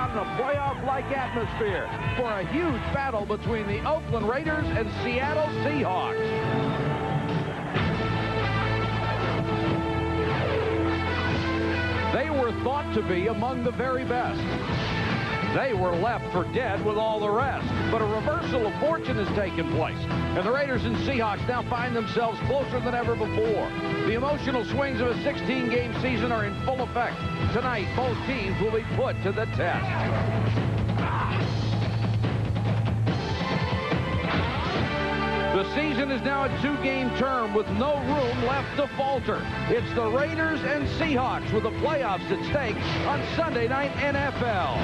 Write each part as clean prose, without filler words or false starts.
In a playoff-like atmosphere for a huge battle between the Oakland Raiders and Seattle Seahawks. They were thought to be among the very best. They were left for dead with all the rest. But a reversal of fortune has taken place, and the Raiders and Seahawks now find themselves closer than ever before. The emotional swings of a 16-game season are in full effect. Tonight, both teams will be put to the test. The season is now a 2-game term with no room left to falter. It's the Raiders and Seahawks with the playoffs at stake on Sunday Night NFL.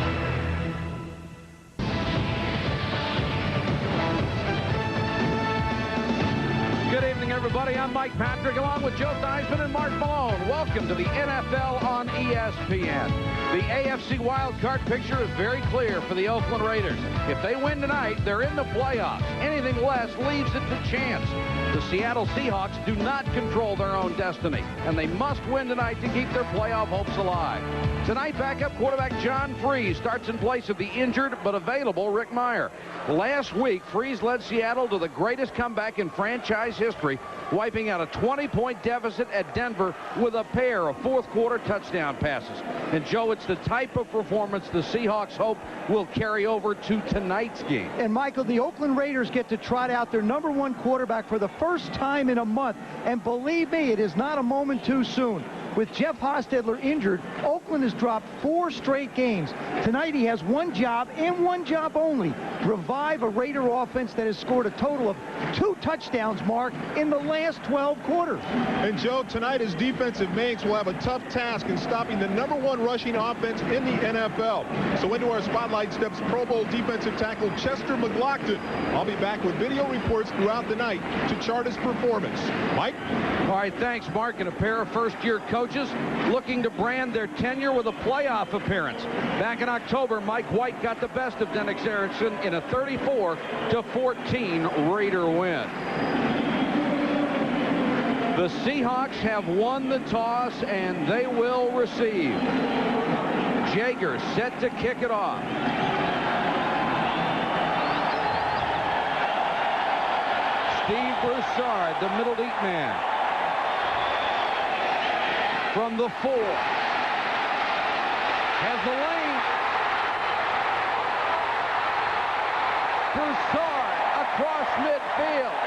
Good evening, everybody. I'm Mike Patrick, along with Joe Theismann and Mark Malone. Welcome to the NFL on ESPN. The AFC wildcard picture is very clear for the Oakland Raiders. If they win tonight, they're in the playoffs. Anything less leaves it to chance. The Seattle Seahawks do not control their own destiny, and they must win tonight to keep their playoff hopes alive. Tonight, backup quarterback John Freeze starts in place of the injured but available Rick Meyer. Last week, Freeze led Seattle to the greatest comeback in franchise history, wiping out a 20-point deficit at Denver with a pair of fourth-quarter touchdown passes. And, Joe, it's the type of performance the Seahawks hope will carry over to tonight's game. And, Michael, the Oakland Raiders get to trot out their #1 quarterback for the first time in a month. And believe me, it is not a moment too soon. With Jeff Hostetler injured, Oakland has dropped 4 straight games. Tonight he has one job and one job only: revive a Raider offense that has scored a total of 2 touchdowns, Mark, in the last 12 quarters. And Joe, tonight his defensive mates will have a tough task in stopping the #1 rushing offense in the NFL. So into our spotlight steps Pro Bowl defensive tackle Chester McLaughlin. I'll be back with video reports throughout the night to chart his performance. Mike? All right, thanks, Mark. And a pair of first-year coaches looking to brand their tenure with a playoff appearance. Back in October, Mike White got the best of Dennis Erickson in a 34-14 Raider win. The Seahawks have won the toss, and they will receive. Jager set to kick it off. Steve Broussard, the middle deep man. From the 4. Has the lane. Broussard across midfield.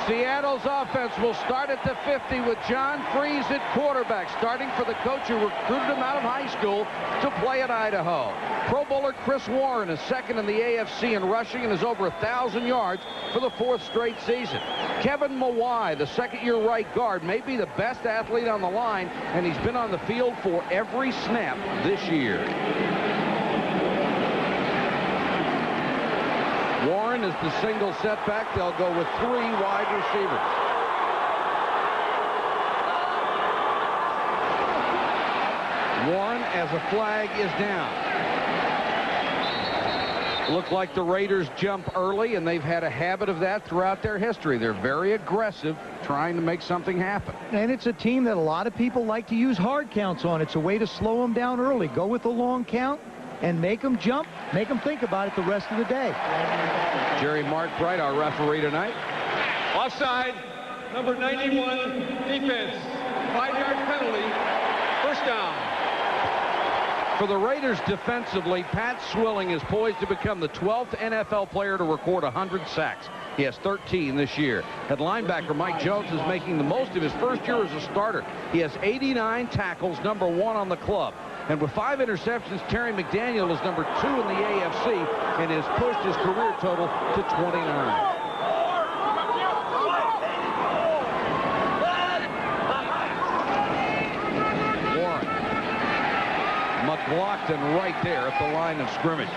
Seattle's offense will start at the 50 with John Freeze at quarterback, starting for the coach who recruited him out of high school to play at Idaho. Pro Bowler Chris Warren is second in the AFC in rushing and is over 1,000 yards for the 4th straight season. Kevin Mawai, the second-year right guard, may be the best athlete on the line, and he's been on the field for every snap this year. Warren is the single setback. They'll go with 3 wide receivers. Warren, as a flag is down. Looked like the Raiders jump early, and they've had a habit of that throughout their history. They're very aggressive, trying to make something happen. And it's a team that a lot of people like to use hard counts on. It's a way to slow them down early. Go with the long count and make them jump, make them think about it the rest of the day. Jerry Markbright, our referee tonight. Offside, number 91, defense, 5-yard penalty, first down. For the Raiders defensively, Pat Swilling is poised to become the 12th NFL player to record 100 sacks. He has 13 this year. At linebacker, Mike Jones is making the most of his first year as a starter. He has 89 tackles, #1 on the club. And with 5 interceptions, Terry McDaniel is #2 in the AFC and has pushed his career total to 29. McLaughlin right there at the line of scrimmage.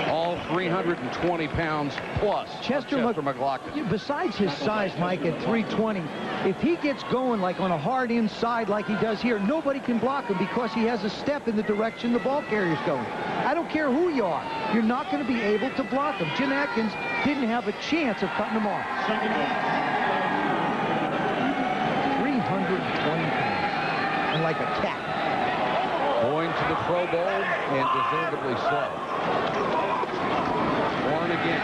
All 320 pounds plus. Chester McLaughlin. Besides his size, Mike, at 320, if he gets going like on a hard inside like he does here, nobody can block him because he has a step in the direction the ball carrier's going. I don't care who you are. You're not going to be able to block him. Jim Atkins didn't have a chance of cutting him off. 320 like a cat. Going to the Pro Bowl, and deservedly so. Warren again.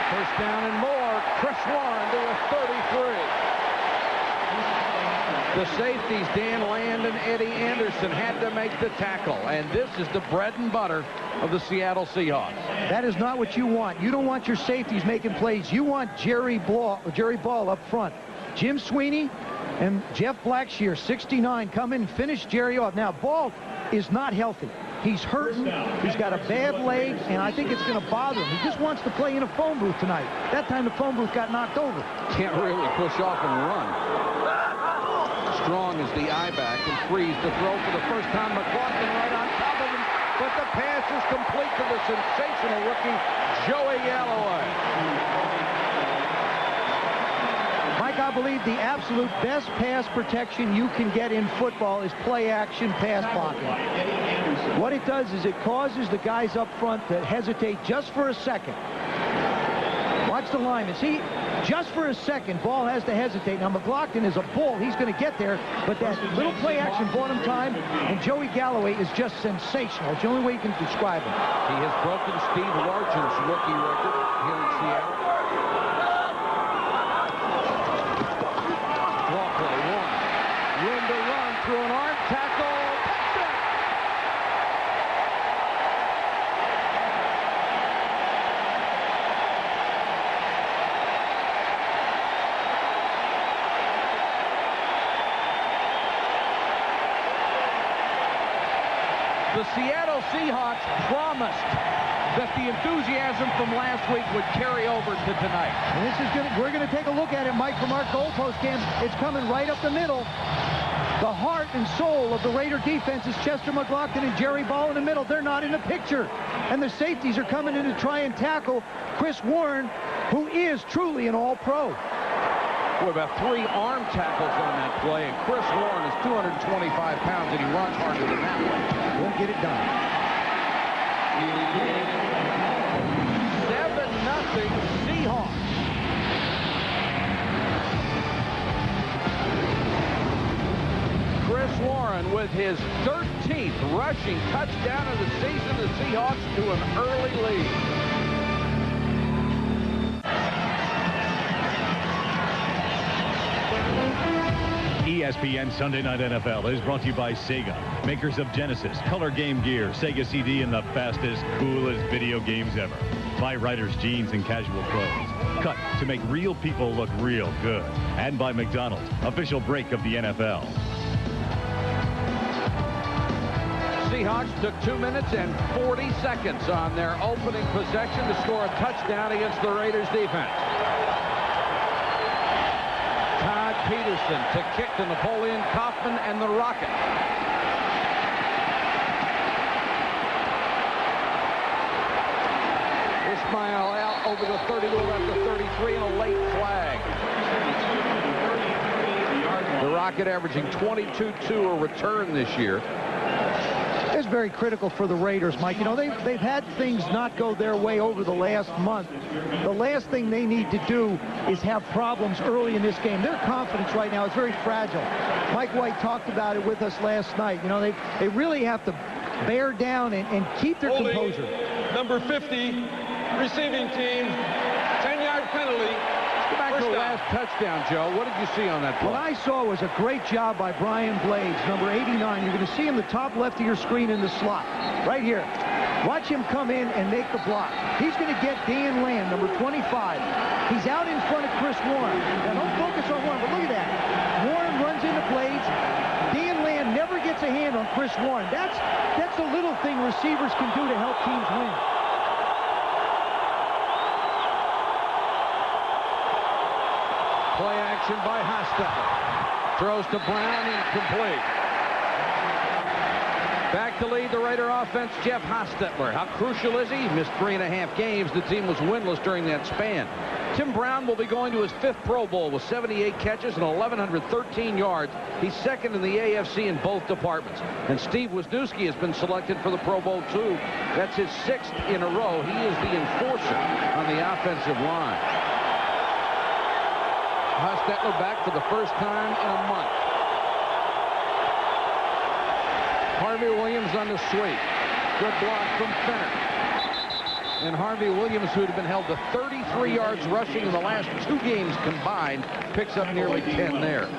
First down and more. Chris Warren to a 33. The safeties, Dan Land and Eddie Anderson, had to make the tackle. And this is the bread and butter of the Seattle Seahawks. That is not what you want. You don't want your safeties making plays. You want Jerry Ball up front. Jim Sweeney and Jeff Blackshear, 69, come in and finish Jerry off. Now, Ball is not healthy. He's hurting. He's got a bad leg, and I think it's going to bother him. He just wants to play in a phone booth tonight. That time the phone booth got knocked over. Can't really push off and run. Strong is the I-back and frees to throw for the first time. McLaughlin right on top of him, but the pass is complete to the sensational rookie, Joey Galloway. Mike, I believe the absolute best pass protection you can get in football is play-action pass blocking. What it does is it causes the guys up front to hesitate just for a second. Watch the lineman. See, just for a second, Ball has to hesitate. Now, McLaughlin is a bull. He's going to get there, but that little play action bought him time, and Joey Galloway is just sensational. It's the only way you can describe him. He has broken Steve Largent's rookie record here in Seattle. Draw play one. Room to run through an arm tackle. The Seattle Seahawks promised that the enthusiasm from last week would carry over to tonight. And this is we're going to take a look at it, Mike, from our goalpost cam. It's coming right up the middle. The heart and soul of the Raider defense is Chester McLaughlin and Jerry Ball in the middle. They're not in the picture. And the safeties are coming in to try and tackle Chris Warren, who is truly an all-pro. Boy, about 3 arm tackles on that play, and Chris Warren is 225 pounds, and he runs harder than that one. Won't get it done. 7-0 Seahawks. Chris Warren with his 13th rushing touchdown of the season. The Seahawks to an early lead. ESPN Sunday Night NFL is brought to you by Sega, makers of Genesis, Color Game Gear, Sega CD, and the fastest, coolest video games ever. By Writers Jeans and Casual Clothes, cut to make real people look real good. And by McDonald's, official break of the NFL. Seahawks took 2 minutes and 40 seconds on their opening possession to score a touchdown against the Raiders defense. Todd Peterson to kick to Napoleon Kaufman and the Rocket. Ismail out over the 30 to left the 33 and a late flag. The Rocket averaging 22-2 a return this year. It's very critical for the Raiders, Mike. You know, they've had things not go their way over the last month. The last thing they need to do is have problems early in this game. Their confidence right now is very fragile. Mike White talked about it with us last night. You know, they really have to bear down and keep their composure. Number 50, receiving team, 10-yard penalty. Go back to the last touchdown, Joe. What did you see on that play? What I saw was a great job by Brian Blades, number 89. You're going to see him the top left of your screen in the slot. Right here. Watch him come in and make the block. He's going to get Dan Land, number 25. He's out in front of Chris Warren. Now, don't focus on Warren, but look at that. Warren runs into Blades. Dan Land never gets a hand on Chris Warren. That's the little thing receivers can do to help teams win. Play action by Hostetler. Throws to Brown, incomplete. Back to lead the Raider offense, Jeff Hostetler. How crucial is he? Missed 3.5 games. The team was winless during that span. Tim Brown will be going to his 5th Pro Bowl with 78 catches and 1,113 yards. He's second in the AFC in both departments. And Steve Wisniewski has been selected for the Pro Bowl, too. That's his 6th in a row. He is the enforcer on the offensive line. Hostetler back for the first time in a month. Harvey Williams on the sweep. Good block from Fenner. And Harvey Williams, who had been held to 33 yards rushing in the last 2 games combined, picks up nearly 10 there.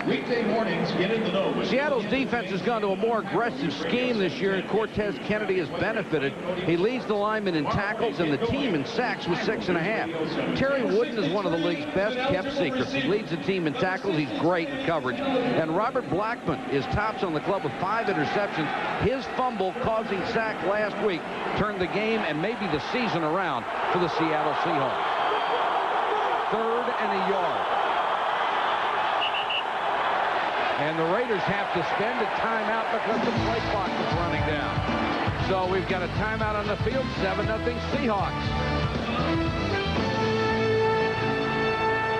Weekday mornings, get in the know. Seattle's defense has gone to a more aggressive scheme this year, and Cortez Kennedy has benefited. He leads the linemen in tackles and the team in sacks with 6.5. Terry Wooden is one of the league's best-kept secrets. He leads the team in tackles. He's great in coverage. And Robert Blackman is tops on the club with 5 interceptions. His fumble causing sack last week turned the game and maybe the season around for the Seattle Seahawks. 3rd and a yard. And the Raiders have to spend a timeout because the play clock is running down. So we've got a timeout on the field, 7-0 Seahawks.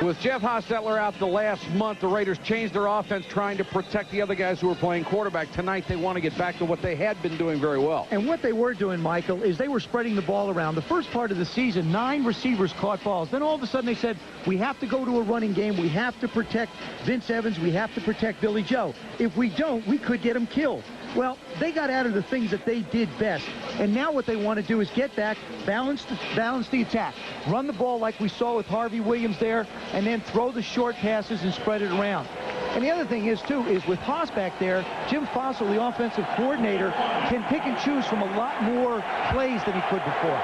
With Jeff Hostetler out the last month, the Raiders changed their offense trying to protect the other guys who were playing quarterback. Tonight they want to get back to what they had been doing very well. And what they were doing, Michael, is they were spreading the ball around. The first part of the season, 9 receivers caught balls. Then all of a sudden they said, we have to go to a running game. We have to protect Vince Evans. We have to protect Billy Joe. If we don't, we could get him killed. Well, they got out of the things that they did best. And now what they want to do is get back, balance the attack. Run the ball like we saw with Harvey Williams there, and then throw the short passes and spread it around. And the other thing is, too, is with Haas back there, Jim Fossil, the offensive coordinator, can pick and choose from a lot more plays than he could before.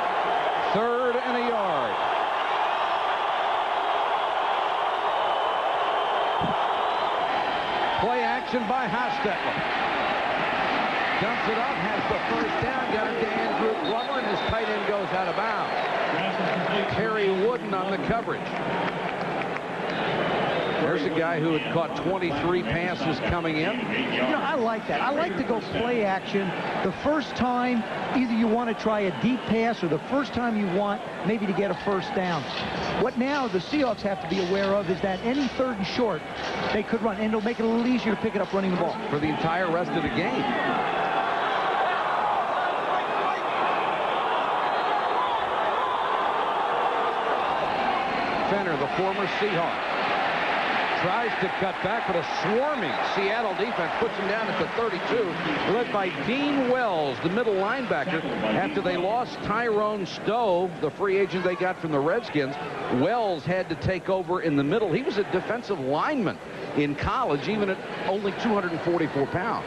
3rd and a yard. Play action by Hostetler. Dumps it up, has the first down, got it to Andrew Glover, and his tight end goes out of bounds. Terry Wooden on the coverage. There's a guy who had caught 23 passes coming in. You know, I like that. I like to go play action the first time either you want to try a deep pass or the first time you want maybe to get a first down. What now the Seahawks have to be aware of is that any 3rd and short they could run, and it'll make it a little easier to pick it up running the ball. For the entire rest of the game. Fenner, the former Seahawk, tries to cut back, but a swarming Seattle defense puts him down at the 32, led by Dean Wells, the middle linebacker. After they lost Tyrone Stowe, the free agent they got from the Redskins, Wells had to take over in the middle. He was a defensive lineman in college, even at only 244 pounds.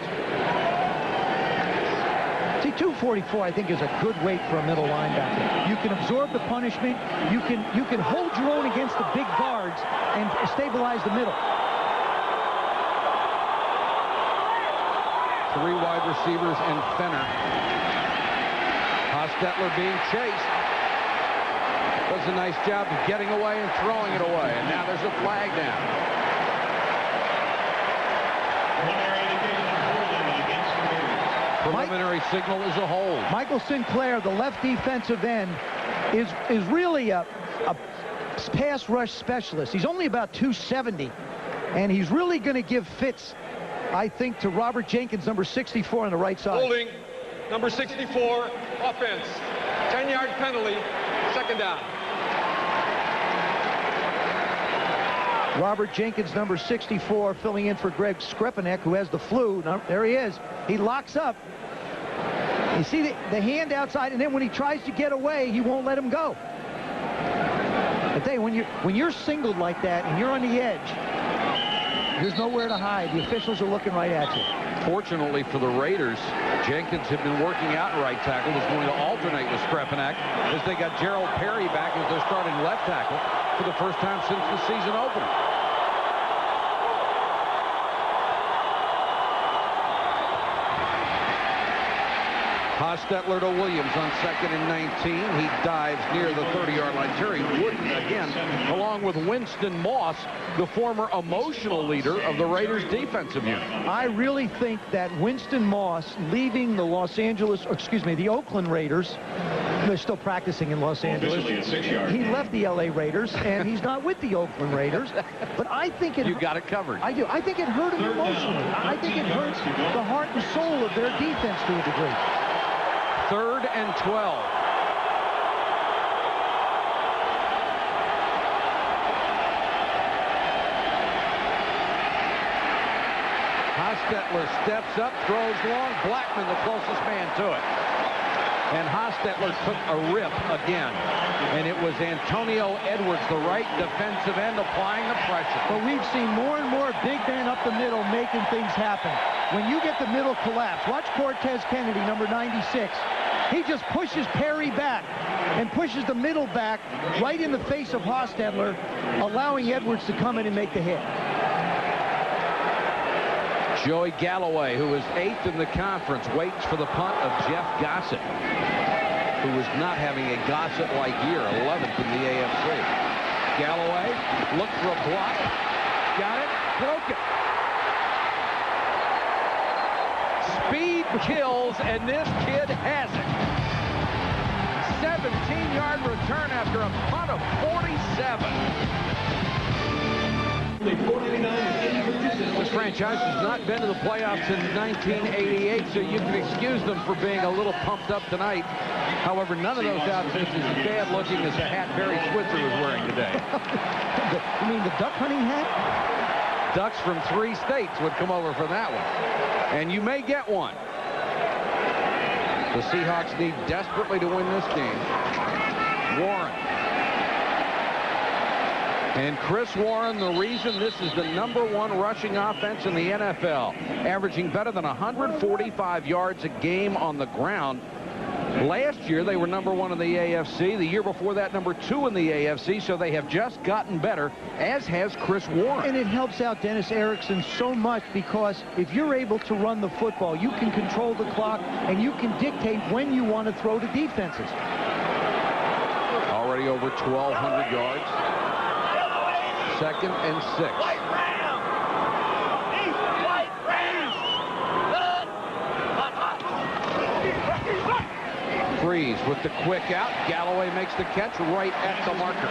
See, 244, I think, is a good weight for a middle linebacker. You can absorb the punishment. You can hold your own against the big guards and stabilize the middle. 3 wide receivers and Fenner. Hostetler being chased. Does a nice job of getting away and throwing it away. And now there's a flag down. Preliminary signal is a hold. Michael Sinclair, the left defensive end, is really a pass rush specialist. He's only about 270, and he's really going to give fits, I think, to Robert Jenkins, number 64 on the right side. Holding, number 64, offense. 10-yard penalty, 2nd down. Robert Jenkins, number 64, filling in for Greg Skrepanek, who has the flu. Now, there he is. He locks up. You see the hand outside, and then when he tries to get away, he won't let him go. I tell you, when you're singled like that and you're on the edge, there's nowhere to hide. The officials are looking right at you. Fortunately for the Raiders, Jenkins had been working out right tackle, was going to alternate with Skrepanek as they got Gerald Perry back as their starting left tackle for the first time since the season opener. Hostetler to Williams on 2nd and 19. He dives near the 30-yard line. Terry Wooden again, along with Winston Moss, the former emotional leader of the Raiders defensive unit. I really think that Winston Moss leaving the the Oakland Raiders, they're still practicing in Los Angeles. He left the LA Raiders, and he's not with the Oakland Raiders. But I think You got it covered. I do. I think it hurt him emotionally. I think it hurts the heart and soul of their defense to a degree. 3rd and 12. Hostetler steps up, throws long. Blackman, the closest man to it. And Hostetler took a rip again. And it was Antonio Edwards, the right defensive end, applying the pressure. But we've seen more and more big man up the middle making things happen. When you get the middle collapse, watch Cortez Kennedy, number 96. He just pushes Perry back and pushes the middle back right in the face of Hostetler, allowing Edwards to come in and make the hit. Joey Galloway, who is 8th in the conference, waits for the punt of Jeff Gossett, who is not having a Gossett-like year, 11th in the AFC. Galloway looked for a block, got it, broke it. Speed kills, and this kid has it. 17-yard return after a punt of 47. This franchise has not been to the playoffs since 1988, so you can excuse them for being a little pumped up tonight. However, none of those outfits is as bad looking as the hat Barry Switzer is wearing today. You mean the duck hunting hat? Ducks from 3 states would come over for that one. And you may get one. The Seahawks need desperately to win this game. Warren. And Chris Warren, the reason this is the #1 rushing offense in the NFL, averaging better than 145 yards a game on the ground. Last year, they were #1 in the AFC. The year before that, #2 in the AFC. So they have just gotten better, as has Chris Warren. And it helps out Dennis Erickson so much, because if you're able to run the football, you can control the clock and you can dictate when you want to throw to defenses. Already over 1,200 yards. 2nd and 6. Freeze with the quick out. Galloway makes the catch right at the marker.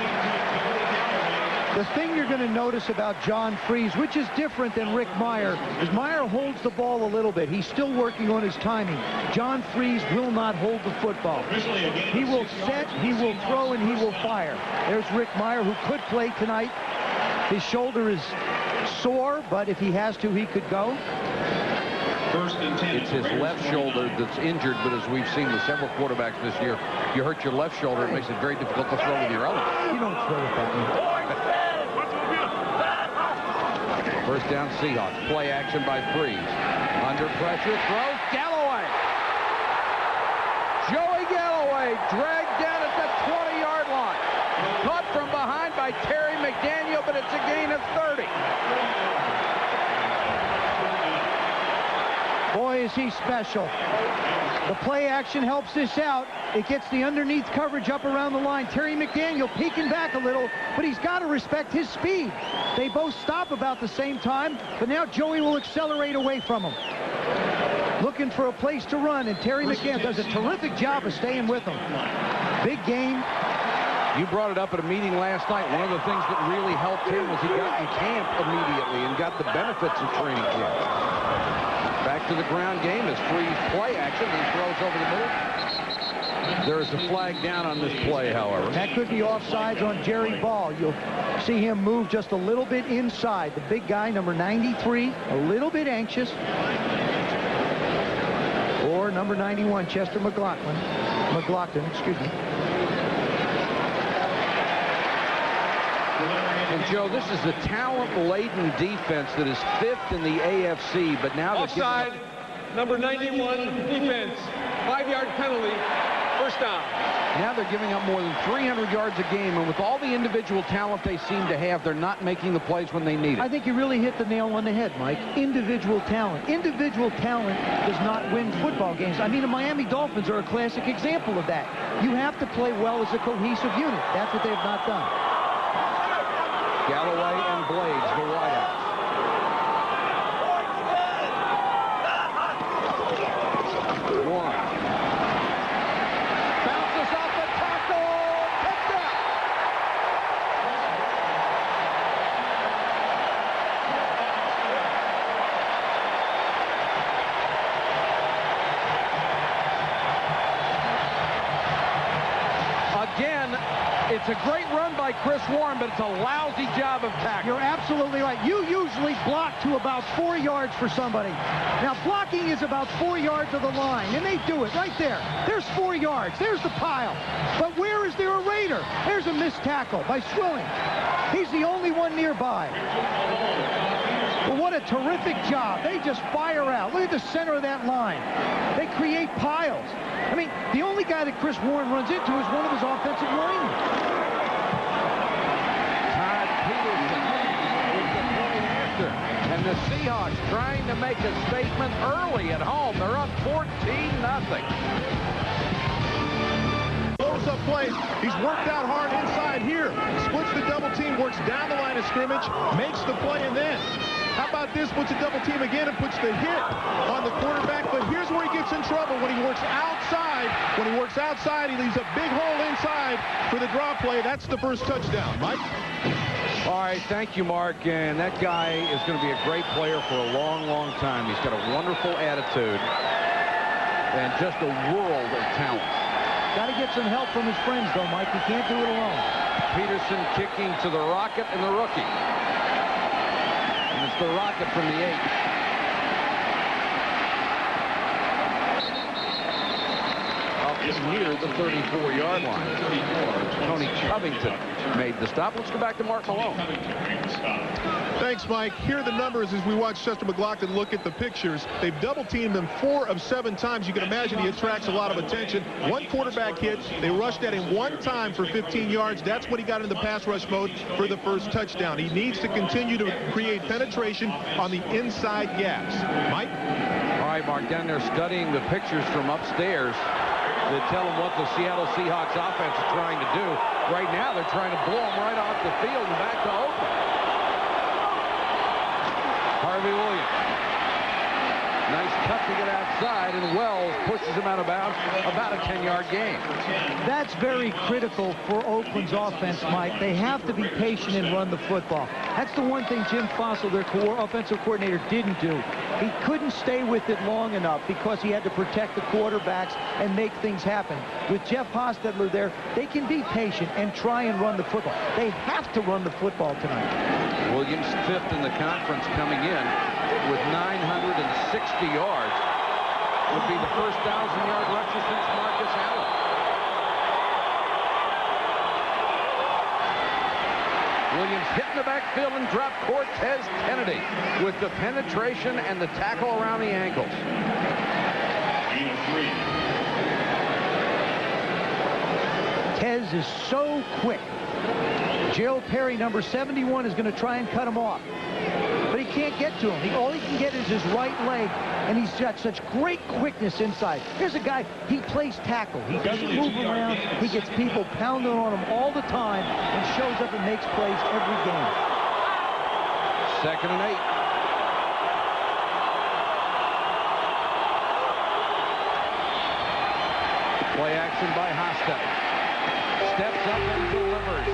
The thing you're going to notice about John Freeze, which is different than Rick Meyer, is Meyer holds the ball a little bit. He's still working on his timing. John Freeze will not hold the football. He will set, he will throw, and he will fire. There's Rick Meyer, who could play tonight. His shoulder is sore, but if he has to, he could go. It's his left shoulder that's injured, but as we've seen with several quarterbacks this year, you hurt your left shoulder, it makes it very difficult to throw with your other. You don't throw it that way. First down, Seahawks. Play action by Freeze. Under pressure, throws. Galloway. Joey Galloway dragged down at the 20-yard line. Caught from behind by Terry McDaniel, but it's a gain of 30. Boy, is he special. The play action helps this out. It gets the underneath coverage up around the line. Terry McDaniel peeking back a little, but he's got to respect his speed. They both stop about the same time, but now Joey will accelerate away from him. Looking for a place to run, and Terry McDaniel does a terrific job of staying with him. Big gain. You brought it up at a meeting last night. One of the things that really helped him was he got in camp immediately and got the benefits of training camp. Back to the ground game is Freeze play action. He throws over the middle. There is a flag down on this play, however. That could be offsides on Jerry Ball. You'll see him move just a little bit inside. The big guy, number 93, a little bit anxious. Or number 91, Chester McLaughlin, excuse me. And Joe, this is a talent-laden defense that is 5th in the AFC, but now offside, number 91 defense, 5-yard penalty, first down. Now they're giving up more than 300 yards a game, and with all the individual talent they seem to have, they're not making the plays when they need it. I think you really hit the nail on the head, Mike. Individual talent. Individual talent does not win football games. I mean, the Miami Dolphins are a classic example of that. You have to play well as a cohesive unit. That's what they have not done. Galloway and Blades, the wideouts. Warren. Bounces off the tackle. Picked up. Again, it's It's a great run by Chris Warren, but it's a lousy job of tackling. You're absolutely right. You usually block to about 4 yards for somebody. Now, blocking is about 4 yards of the line, and they do it right there. There's 4 yards. There's the pile. But where is there a Raider? There's a missed tackle by Swilling. He's the only one nearby. But what a terrific job. They just fire out. Look at the center of that line. They create piles. I mean, the only guy that Chris Warren runs into is one of his offensive linemen. Todd Peterson with the point after. And the Seahawks trying to make a statement early at home. They're up 14-0. Up play. He's worked out hard inside here. Splits the double team, works down the line of scrimmage, makes the play, and then how about this? Puts a double team again and puts the hit on the quarterback. But here's where he gets in trouble when he works outside. When he works outside, he leaves a big hole inside for the draw play. That's the first touchdown. Mike? All right, thank you, Mark. And that guy is going to be a great player for a long, long time. He's got a wonderful attitude and just a world of talent. Got to get some help from his friends, though, Mike. He can't do it alone. Peterson kicking to the Rocket and the rookie. And it's the Rocket from the 8. Up near the 34-yard line. Tony Covington made the stop. Let's go back to Mark Malone. Thanks, Mike. Here are the numbers as we watch Chester McLaughlin look at the pictures. They've double-teamed him 4 of 7 times. You can imagine he attracts a lot of attention. 1 quarterback hit. They rushed at him 1 time for 15 yards. That's when he got into pass rush mode for the first touchdown. He needs to continue to create penetration on the inside gaps. Mike? All right, Mark, down there studying the pictures from upstairs that tell him what the Seattle Seahawks offense is trying to do. Right now, they're trying to blow him right off the field and back to Oakland. Harvey Williams. Nice cut to get outside, and Wells pushes him out of bounds. About a 10-yard gain. That's very critical for Oakland's offense, Mike. They have to be patient and run the football. That's the one thing Jim Fossil, their offensive coordinator, didn't do. He couldn't stay with it long enough because he had to protect the quarterbacks and make things happen. With Jeff Hostetler there, they can be patient and try and run the football. They have to run the football tonight. Williams 5th in the conference coming in with 960 yards. Would be the first 1,000-yard rusher since Marcus Allen. Williams hit in the backfield and dropped Cortez Kennedy with the penetration and the tackle around the ankles. Tez is so quick. Gerald Perry, number 71, is going to try and cut him off. But he can't get to him. All he can get is his right leg, and he's got such great quickness inside. Here's a guy, he plays tackle. He doesn't move around. He gets people pounding on him all the time and shows up and makes plays every game. 2nd and 8. Play action by Hostetler. Steps up and delivers.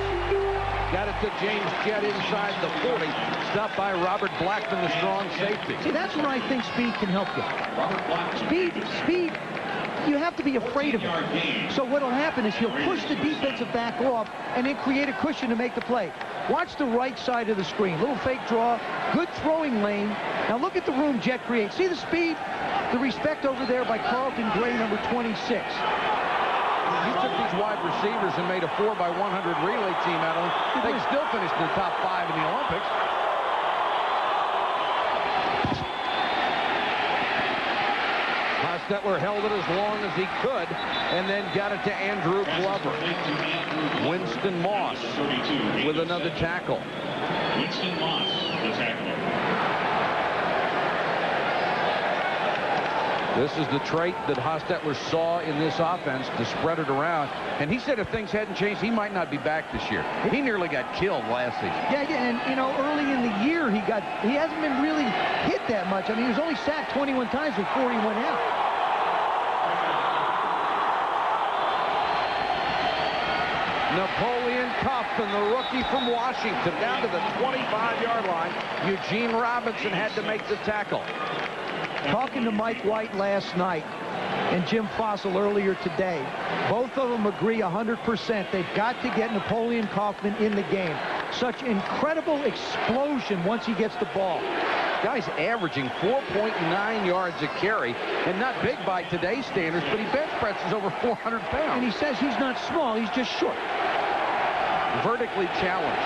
Got it to James Jett inside the 40. Stopped by Robert Blackman, the strong safety. See, that's where I think speed can help you. Speed, you have to be afraid of him. So what will happen is he'll push the defensive back off and then create a cushion to make the play. Watch the right side of the screen. Little fake draw, good throwing lane. Now look at the room Jett creates. See the speed? The respect over there by Carlton Gray, number 26. You took these wide receivers and made a 4x100 relay team out of them. They still finished in the top 5 in the Olympics. Hostetler held it as long as he could and then got it to Andrew Glover. Winston Moss with another tackle. Winston Moss, the tackler. This is the trait that Hostetler saw in this offense to spread it around. And he said if things hadn't changed, he might not be back this year. He nearly got killed last season. Yeah, and, you know, early in the year, he hasn't been really hit that much. I mean, he was only sacked 21 times before he went out. Napoleon Coffin, the rookie from Washington, down to the 25-yard line. Eugene Robinson had to make the tackle. Talking to Mike White last night, and Jim Fossil earlier today. Both of them agree 100%. They've got to get Napoleon Kaufman in the game. Such incredible explosion once he gets the ball. Guy's averaging 4.9 yards a carry, and not big by today's standards, but he bench presses over 400 pounds. And he says he's not small, he's just short. Vertically challenged.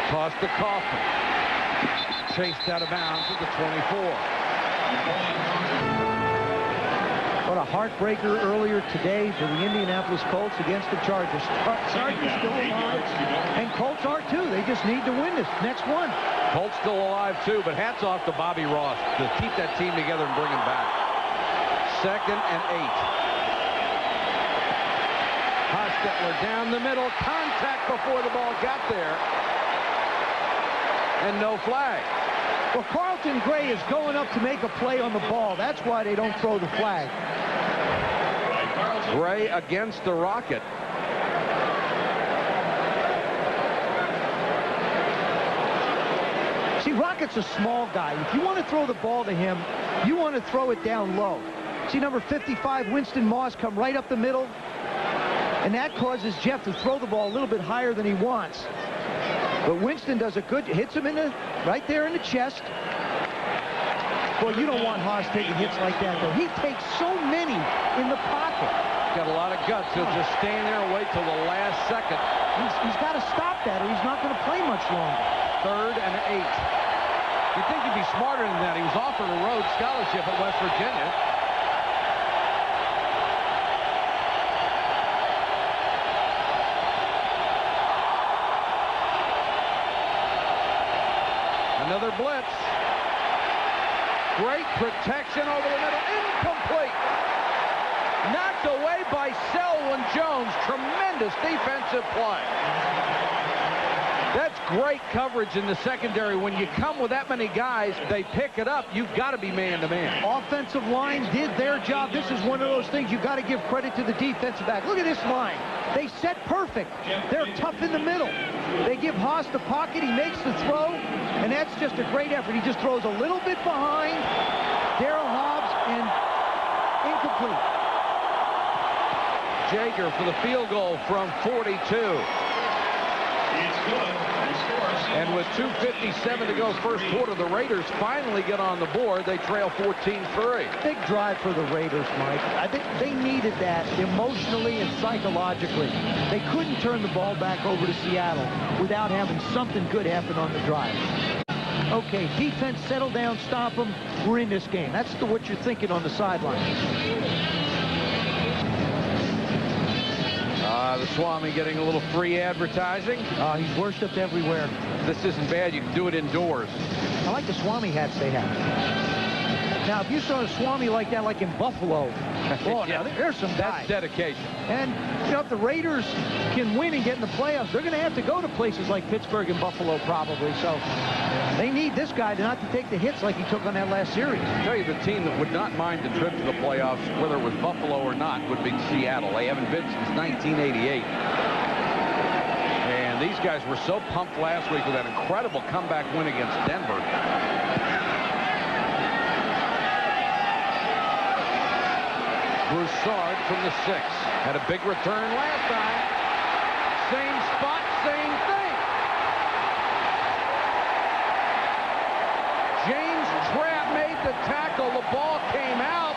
Toss to Kaufman. Chased out of bounds at the 24. What a heartbreaker earlier today for the Indianapolis Colts against the Chargers. Chargers still alive, and Colts are too. They just need to win this next one. Colts still alive too, but hats off to Bobby Ross to keep that team together and bring them back. 2nd and 8. Hostetler down the middle. Contact before the ball got there. And no flag. Well, Carlton Gray is going up to make a play on the ball. That's why they don't throw the flag. Gray against the Rocket. See, Rocket's a small guy. If you want to throw the ball to him, you want to throw it down low. See, number 55, Winston Moss, come right up the middle. And that causes Jeff to throw the ball a little bit higher than he wants. But Winston does a good, hits him in the, right there in the chest. Well, you don't want Haas taking hits like that, though. He takes so many in the pocket. Got a lot of guts. He'll just stand there and wait till the last second. He's got to stop that, or he's not going to play much longer. 3rd and 8. You'd think he'd be smarter than that. He was offered a Rhodes Scholarship at West Virginia. Another blitz. Great protection over the middle. Incomplete. Knocked away by Selwyn Jones. Tremendous defensive play. That's great coverage in the secondary. When you come with that many guys, they pick it up. You've got to be man-to-man. Offensive line did their job. This is one of those things you've got to give credit to the defensive back. Look at this line. They set perfect. They're tough in the middle. They give Haas the pocket. He makes the throw, and that's just a great effort. He just throws a little bit behind Darryl Hobbs, and incomplete. Jager for the field goal from 42. It's good. And with 2:57 to go first quarter, the Raiders finally get on the board. They trail 14-3. Big drive for the Raiders, Mike. I think they needed that emotionally and psychologically. They couldn't turn the ball back over to Seattle without having something good happen on the drive. Okay, defense, settle down, stop them. We're in this game. That's what you're thinking on the sideline. The Swami getting a little free advertising. He's worshipped everywhere. This isn't bad. You can do it indoors. I like the Swami hats they have. Now, if you saw a Swami like that, like in Buffalo, oh, yeah, now there's some guys. That's dedication. And, you know, if the Raiders can win and get in the playoffs, they're going to have to go to places like Pittsburgh and Buffalo probably. So they need this guy not to take the hits like he took on that last series. I'll tell you, the team that would not mind the trip to the playoffs, whether it was Buffalo or not, would be Seattle. They haven't been since 1988. And these guys were so pumped last week with that incredible comeback win against Denver. Broussard from the 6. Had a big return last time. Same spot, same thing. James Trapp made the tackle. The ball came out.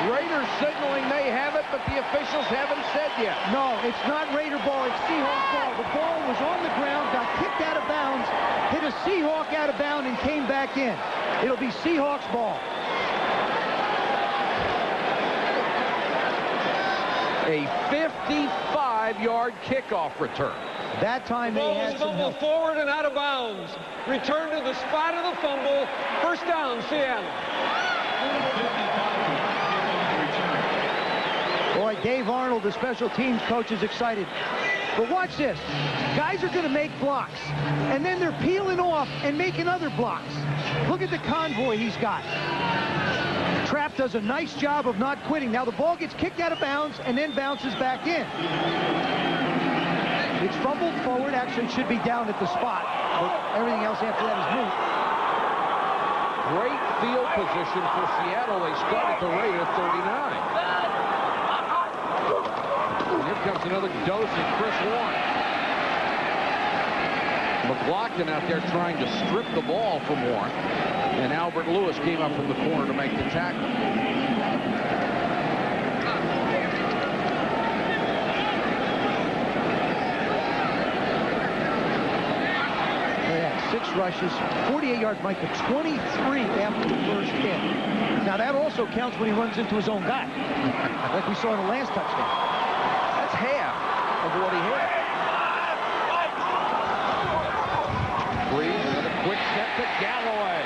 Raiders signaling they have it, but the officials haven't said yet. No, it's not Raider ball. It's Seahawk ball. The ball was on the ground, got kicked out of bounds, hit a Seahawk out of bounds, and came back in. It'll be Seahawks ball. A 55-yard kickoff return. That time they had some help. Forward and out of bounds. Return to the spot of the fumble. First down, Seattle. Boy, Dave Arnold, the special teams coach, is excited. But watch this. Guys are going to make blocks, and then they're peeling off and making other blocks. Look at the convoy he's got. Trapp does a nice job of not quitting. Now the ball gets kicked out of bounds and then bounces back in. It's fumbled forward. Actually, should be down at the spot. But everything else after that is moot. Great field position for Seattle. They start at the rate of 39. And here comes another dose of Chris Warren. McLaughlin out there trying to strip the ball from Warren. And Albert Lewis came up from the corner to make the tackle. Yeah, 6 rushes, 48 yards, Mike, but 23 after the first hit. Now that also counts when he runs into his own guy, like we saw in the last touchdown. That's half of what he had. Breeze, another quick step to Galloway.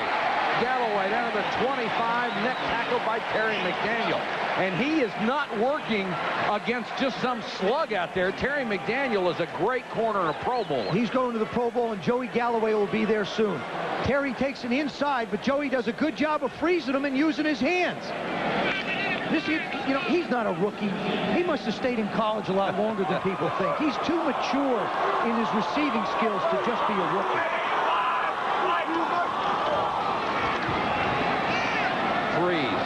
Galloway down to the 25, neck tackle by Terry McDaniel. And he is not working against just some slug out there. Terry McDaniel is a great corner and a Pro Bowler. He's going to the Pro Bowl, and Joey Galloway will be there soon. Terry takes an inside, but Joey does a good job of freezing him and using his hands. This, you know, he's not a rookie. He must have stayed in college a lot longer than people think. He's too mature in his receiving skills to just be a rookie. Breeze,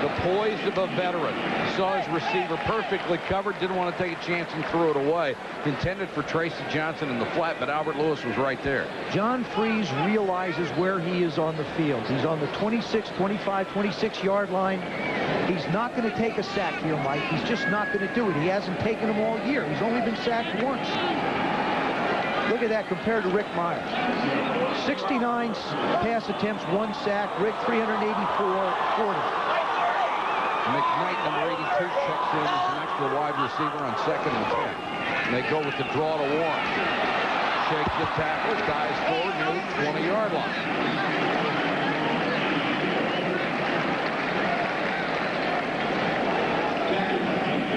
the poise of a veteran. Saw his receiver perfectly covered, didn't want to take a chance and threw it away. Intended for Tracy Johnson in the flat, but Albert Lewis was right there. John Freeze realizes where he is on the field. He's on the 26, 25, 26-yard line. He's not going to take a sack here, Mike. He's just not going to do it. He hasn't taken them all year. He's only been sacked once. Look at that compared to Rick Myers. 69 pass attempts, 1 sack. Rick, 384, 40. McKnight, number 82, checks in as an extra wide receiver on 2nd and 10. And they go with the draw to Warren. Shakes the tackle, dives forward near the 20-yard line.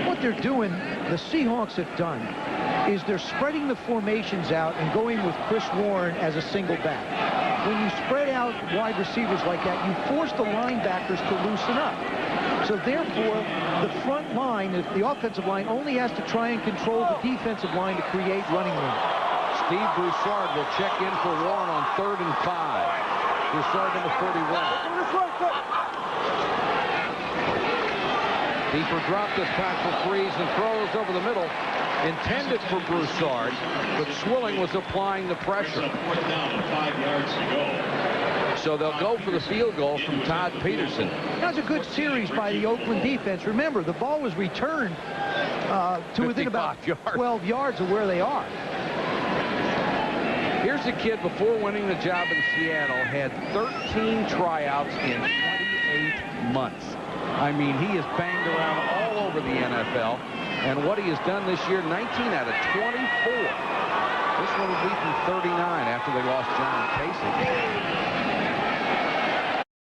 What they're doing, the Seahawks have done, is they're spreading the formations out and going with Chris Warren as a single back. When you spread out wide receivers like that, you force the linebackers to loosen up. So therefore, the front line, the offensive line, only has to try and control the defensive line to create running room. Steve Broussard will check in for Warren on 3rd and 5. Broussard, number 41. Deeper drop this time for Freeze and throws over the middle. Intended for Broussard, but Swilling was applying the pressure. 4th down and 5 yards to go. So they'll go for the field goal from Todd Peterson. That was a good series by the Oakland defense. Remember, the ball was returned to within about 12 yards of where they are. Here's a kid before winning the job in Seattle, had 13 tryouts in 28 months. I mean, he has banged around all over the NFL. And what he has done this year, 19 out of 24. This one will be from 39 after they lost John Casey.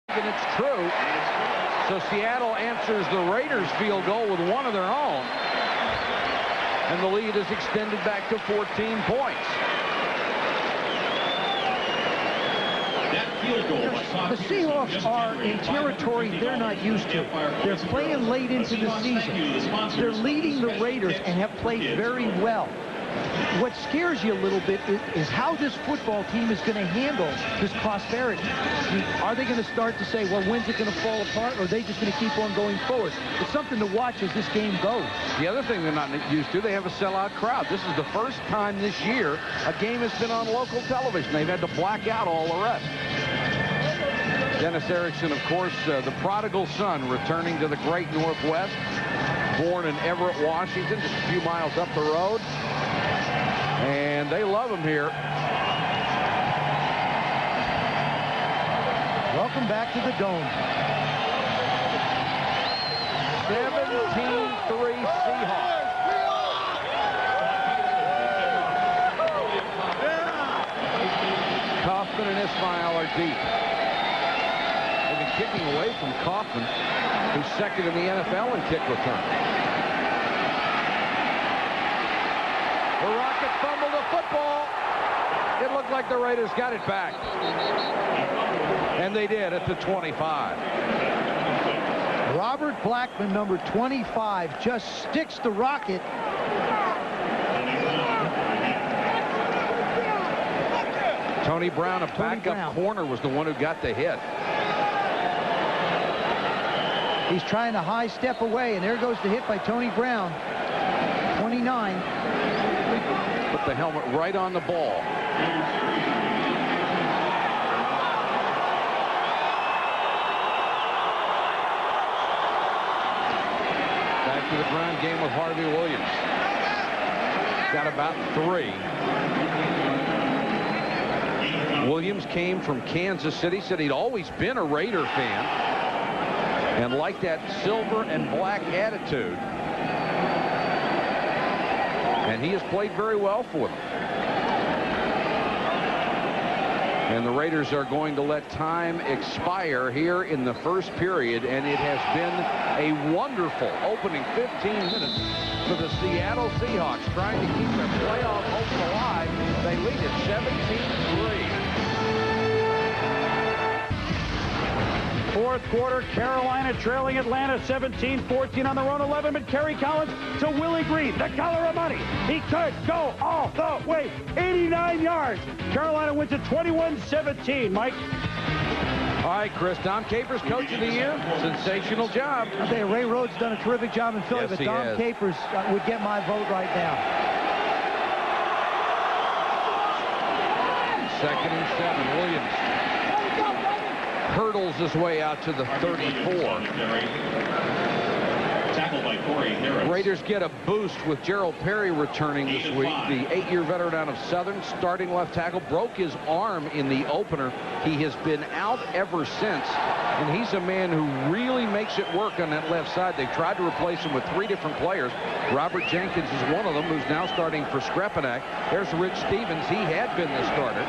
And it's true. So Seattle answers the Raiders field goal with one of their own. And the lead is extended back to 14 points. The Seahawks are in territory they're not used to. They're playing late into the season. They're leading the Raiders and have played very well. What scares you a little bit is how this football team is going to handle this prosperity. I mean, are they going to start to say, well, when's it going to fall apart, or are they just going to keep on going forward? It's something to watch as this game goes. The other thing they're not used to, they have a sellout crowd. This is the first time this year a game has been on local television. They've had to black out all the rest. Dennis Erickson, of course, the prodigal son, returning to the great Northwest. Born in Everett, Washington, just a few miles up the road. And they love him here. Welcome back to the Dome. 17-3 Seahawks. Kaufman and Ismail are deep. They've been kicking away from Kaufman, who's second in the NFL in kick return. The Rockets fumbled the football. It looked like the Raiders got it back. And they did at the 25. Robert Blackman, number 25, just sticks the Rocket. Tony Brown, a backup corner, was the one who got the hit. He's trying to high step away, and there goes the hit by Tony Brown. 29. Put the helmet right on the ball. Back to the ground game with Harvey Williams. Got about 3. Williams came from Kansas City, said he'd always been a Raider fan and liked that silver and black attitude. And he has played very well for them. And the Raiders are going to let time expire here in the first period, and it has been a wonderful opening 15 minutes for the Seattle Seahawks, trying to keep their playoff hopes alive. They lead at 17-3. Fourth quarter, Carolina trailing Atlanta 17-14 on the run 11, but Kerry Collins to Willie Green, the color of money. He could go all the way, 89 yards. Carolina wins at 21-17. Mike. All right, Chris, Dom Capers, Coach of the Year. Sensational job. I'll tell you, Ray Rhodes done a terrific job in Philly, Yes, but he Dom has. Capers would get my vote right now. 2nd and 7. Williams hurdles his way out to the 34. Tackled by Corey Harris. Raiders get a boost with Gerald Perry returning this week. The 8-year veteran out of Southern, starting left tackle, broke his arm in the opener. He has been out ever since, and he's a man who really makes it work on that left side. They've tried to replace him with 3 different players. Robert Jenkins is one of them, who's now starting for Skrepenak. There's Rich Stevens. He had been the starter,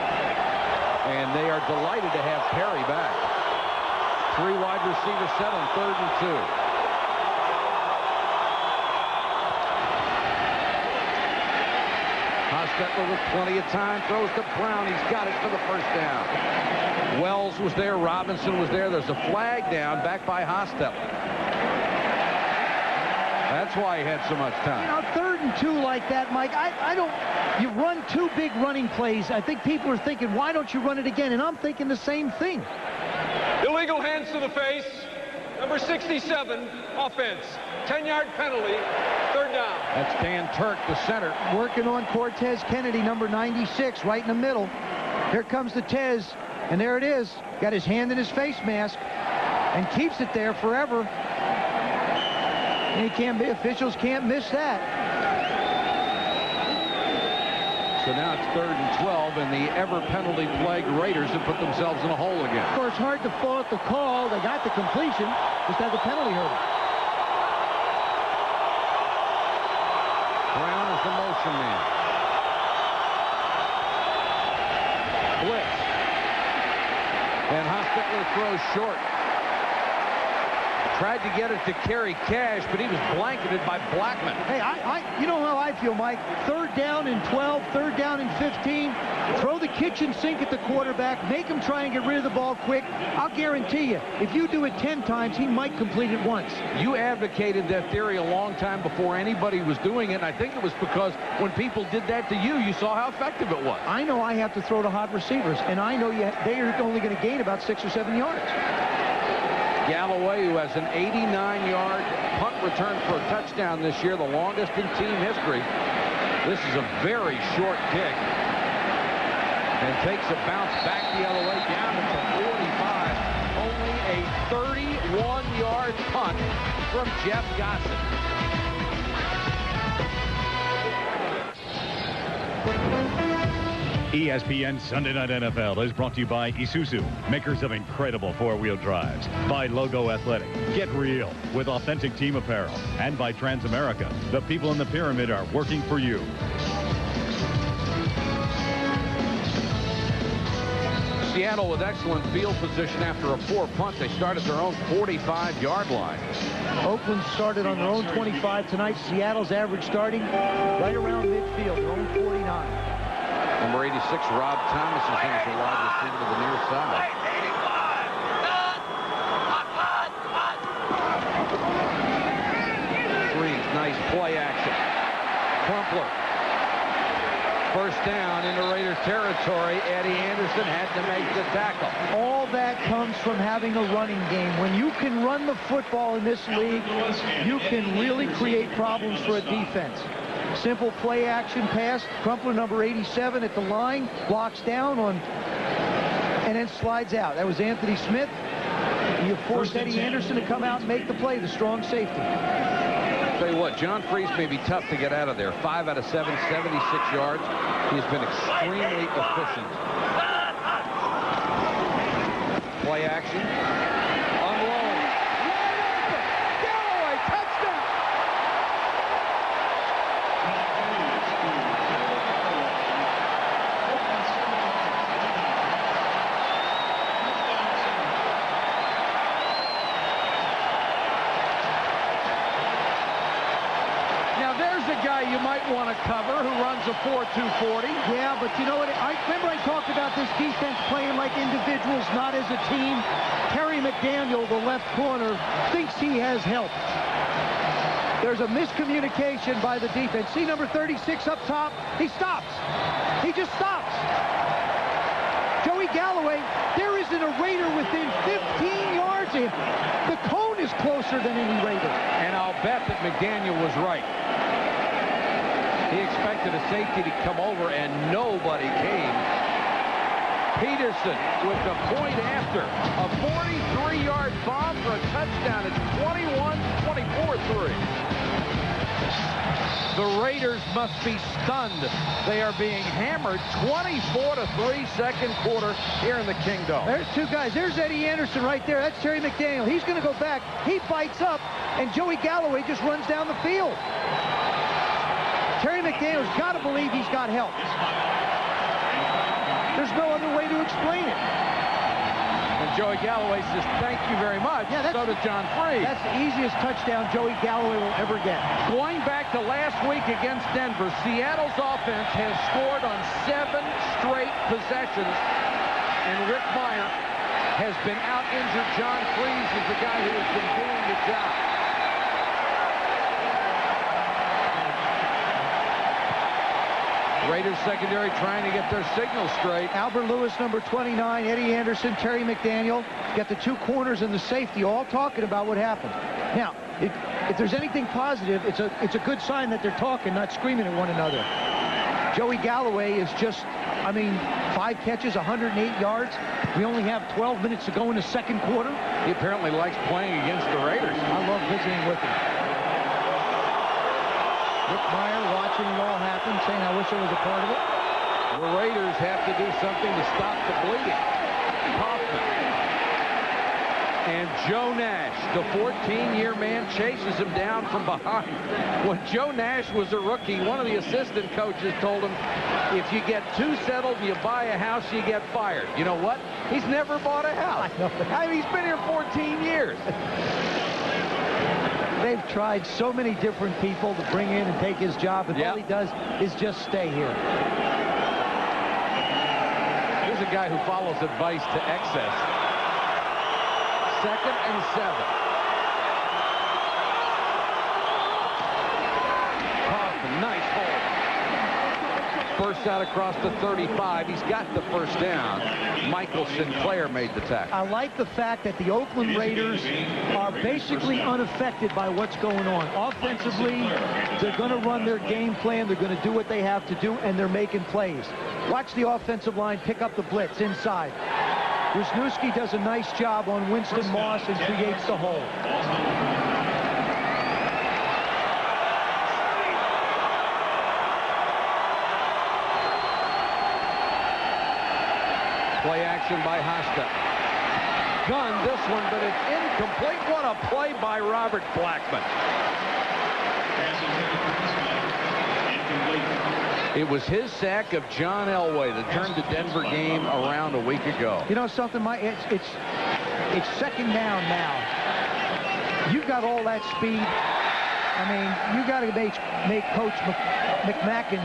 and they are delighted to have Perry back. 3 wide receivers set on 3rd and 2. Hostetler with plenty of time, throws to Brown. He's got it for the first down. Wells was there, Robinson was there. There's a flag down back by Hostetler. That's why he had so much time. You know, 3rd and 2 like that, Mike, I don't, you run 2 big running plays. I think people are thinking, why don't you run it again? And I'm thinking the same thing. Illegal hands to the face. Number 67, offense. 10-yard penalty. 3rd down. That's Dan Turk, the center. Working on Cortez Kennedy, number 96, right in the middle. Here comes the Tez, and there it is. Got his hand in his face mask and keeps it there forever. And he can't be, officials can't miss that. So now it's 3rd and 12, and the ever penalty-plagued Raiders have put themselves in a hole again. Of course, hard to fault the call. They got the completion, just had the penalty hurdle. Brown is the motion man. Blitz. And Hostetler throws short. Tried to get it to Kerry Cash, but he was blanketed by Blackman. Hey, you know how I feel, Mike. 3rd down and 12, 3rd down and 15. Throw the kitchen sink at the quarterback. Make him try and get rid of the ball quick. I'll guarantee you, if you do it 10 times, he might complete it once. You advocated that theory a long time before anybody was doing it, and I think it was because when people did that to you, you saw how effective it was. I know I have to throw to hot receivers, and I know they are only going to gain about 6 or 7 yards. Galloway, who has an 89-yard punt return for a touchdown this year, the longest in team history. This is a very short kick. And takes a bounce back the other way down at the 45. Only a 31-yard punt from Jeff Gossett. ESPN Sunday Night NFL is brought to you by Isuzu, makers of incredible 4-wheel drives. By Logo Athletic, get real with authentic team apparel. And by Transamerica, the people in the pyramid are working for you. Seattle with excellent field position after a poor punt. They start at their own 45-yard line. Oakland started on their own 25 tonight. Seattle's average starting right around midfield, their own 49. Number 86, Rob Thomas, is in as a wide receiver to the near side. Freeze, nice play action. Crumpler First down into Raiders territory. Eddie Anderson had to make the tackle. All that comes from having a running game. When you can run the football in this league, you can really create problems for a defense. Simple play action pass. Crumpler number 87 at the line, blocks down on, and then slides out. That was Anthony Smith. You forced Eddie Anderson to come out and make the play, the strong safety. Tell you what, John Freese may be tough to get out of there. 5 out of 7, 76 yards. He's been extremely efficient. Play action. Unload. Galloway, touchdown! Guy you might want to cover who runs a 4.240. Yeah, but you know what? I remember I talked about this defense playing like individuals, not as a team. Terry McDaniel, the left corner, thinks he has help. There's a miscommunication by the defense. See number 36 up top? He stops. He just stops. Joey Galloway, there isn't a Raider within 15 yards of him. The cone is closer than any Raider. And I'll bet that McDaniel was right. He expected a safety to come over, and nobody came. Peterson with the point after. A 43-yard bomb for a touchdown. It's 21-24-3. The Raiders must be stunned. They are being hammered 24-3 second quarter here in the Kingdome. There's two guys. There's Eddie Anderson right there. That's Terry McDaniel. He's going to go back. He bites up, and Joey Galloway just runs down the field. Terry McDaniel's got to believe he's got help. There's no other way to explain it. And Joey Galloway says, thank you very much. Yeah, so did John Freese. That's the easiest touchdown Joey Galloway will ever get. Going back to last week against Denver, Seattle's offense has scored on 7 straight possessions, and Rick Meyer has been out-injured. John Freese is the guy who has been doing the job. Raiders secondary trying to get their signal straight. Albert Lewis, number 29, Eddie Anderson, Terry McDaniel, got the 2 corners and the safety all talking about what happened. Now, if there's anything positive, it's a good sign that they're talking, not screaming at one another. Joey Galloway is just, 5 catches, 108 yards. We only have 12 minutes to go in the second quarter. He apparently likes playing against the Raiders. I love visiting with him. Rick Meyer watching it all happen, saying, I wish I was a part of it. The Raiders have to do something to stop the bleeding. Kaufman. And Joe Nash, the 14-year man, chases him down from behind. When Joe Nash was a rookie, one of the assistant coaches told him, if you get too settled and you buy a house, you get fired. You know what? He's never bought a house. He's been here 14 years. They've tried so many different people to bring in and take his job, and all he does is just stay here. Here's a guy who follows advice to excess. 2nd and 7. Kaufman, nice hold. First out across the 35. He's got the first down. Michael Sinclair made the tackle. I like the fact that the Oakland Raiders are basically unaffected by what's going on. Offensively, they're going to run their game plan. They're going to do what they have to do, and they're making plays. Watch the offensive line pick up the blitz inside. Wisniewski does a nice job on Winston Moss and creates the hole. Play action by Hosta. Gun this one, but it's incomplete. What a play by Robert Blackman. It was his sack of John Elway that turned the Denver game around a week ago. You know something, Mike? It's second down now. You've got all that speed. You got to make Coach McMacken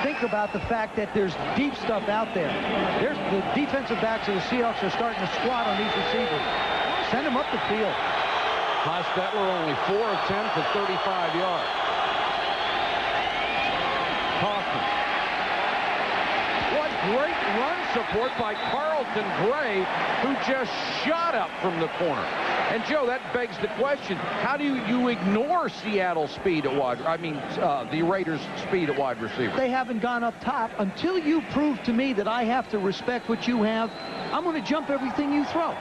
think about the fact that there's deep stuff out there. There's the defensive backs of the Seahawks are starting to squat on these receivers. Send them up the field. Hostetler only 4 of 10 for 35 yards. Kaufman great run support by Carlton Gray, who just shot up from the corner. And, Joe, that begs the question, how do you ignore Seattle's speed at wide, the Raiders' speed at wide receiver? They haven't gone up top. Until you prove to me that I have to respect what you have, I'm going to jump everything you throw.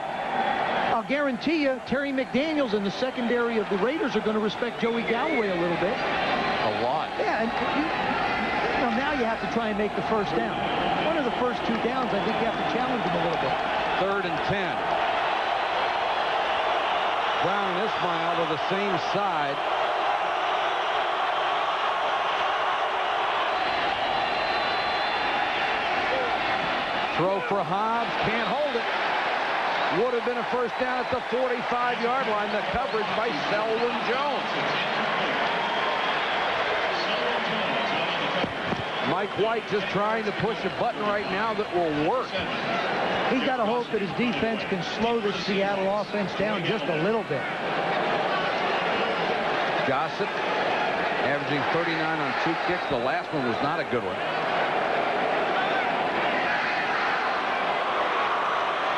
I'll guarantee you, Terry McDaniels and the secondary of the Raiders are going to respect Joey Galloway a little bit. A lot. Yeah, and now you have to try and make the first down. One of the first 2 downs, I think you have to challenge him a little bit. 3rd and 10. Brown and Ismail to the same side. Throw for Hobbs, can't hold it. Would have been a first down at the 45-yard line. The coverage by Selwyn Jones. Mike White just trying to push a button right now that will work. He's got to hope that his defense can slow the Seattle offense down just a little bit. Gossett averaging 39 on 2 kicks. The last one was not a good one.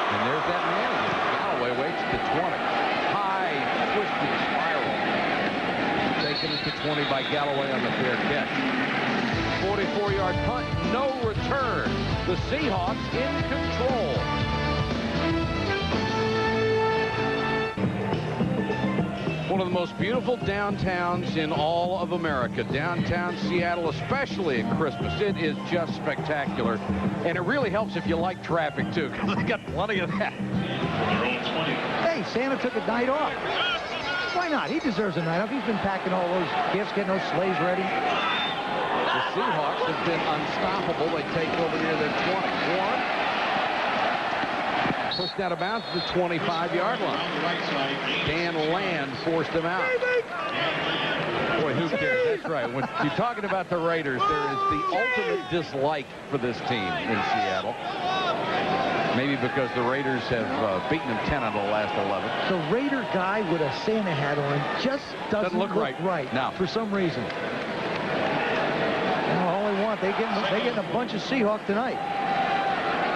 And there's that man again. Galloway waits to 20. High, twisted spiral. Taken it to 20 by Galloway on the fair catch. 44-yard punt, no return. The Seahawks in control. One of the most beautiful downtowns in all of America. Downtown Seattle, especially at Christmas. It is just spectacular. And it really helps if you like traffic, too, because they got plenty of that. Hey, Santa took a night off. Why not? He deserves a night off. He's been packing all those gifts, getting those sleighs ready. The Seahawks have been unstoppable. They take over near their 21. Pushed out of bounds to the 25-yard line. Dan Land forced him out. Boy, who cares? That's right. When you're talking about the Raiders, there is the ultimate dislike for this team in Seattle. Maybe because the Raiders have beaten them 10 out of the last 11. The Raider guy with a Santa hat on just doesn't look right. No. For some reason. All they want, they getting a bunch of Seahawks tonight.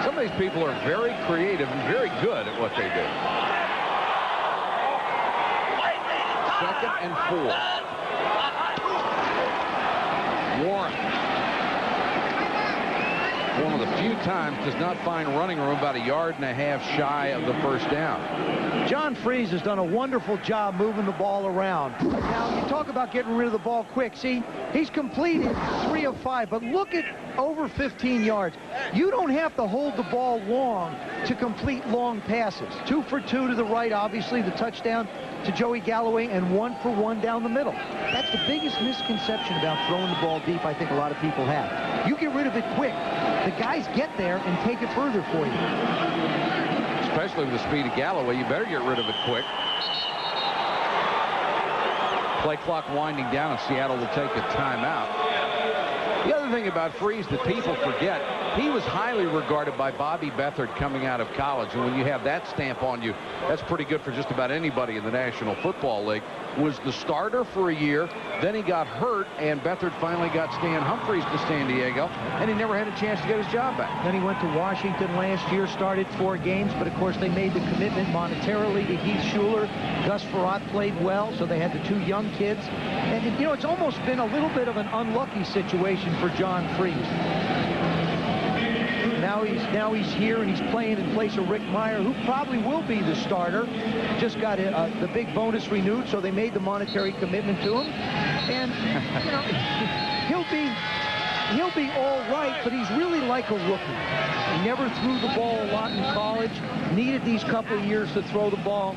Some of these people are very creative and very good at what they do. 2nd and 4. Warren. One of the few times does not find running room, about 1.5 yards shy of the first down. John Freeze has done a wonderful job moving the ball around. Now, you talk about getting rid of the ball quick. See, he's completed 3 of 5, but look at over 15 yards. You don't have to hold the ball long to complete long passes. 2 for 2 to the right, obviously, the touchdown to Joey Galloway, and 1 for 1 down the middle. That's the biggest misconception about throwing the ball deep I think a lot of people have. You get rid of it quick. The guys get there and take it further for you. Especially with the speed of Galloway, you better get rid of it quick. Play clock winding down, and Seattle will take a timeout. The other thing about Freeze that people forget, he was highly regarded by Bobby Beathard coming out of college. And when you have that stamp on you, that's pretty good for just about anybody in the National Football League. Was the starter for a year, then he got hurt, and Beathard finally got Stan Humphries to San Diego, and he never had a chance to get his job back. Then he went to Washington last year, started 4 games, but of course they made the commitment monetarily to Heath Schuler. Gus Farratt played well, so they had the 2 young kids. And, you know, it's almost been a little bit of an unlucky situation for John Freeze. Now he's here, and he's playing in place of Rick Meyer, who probably will be the starter. Just got the big bonus renewed, so they made the monetary commitment to him. And, you know, he'll be all right, but he's really like a rookie. He never threw the ball a lot in college, needed these couple of years to throw the ball.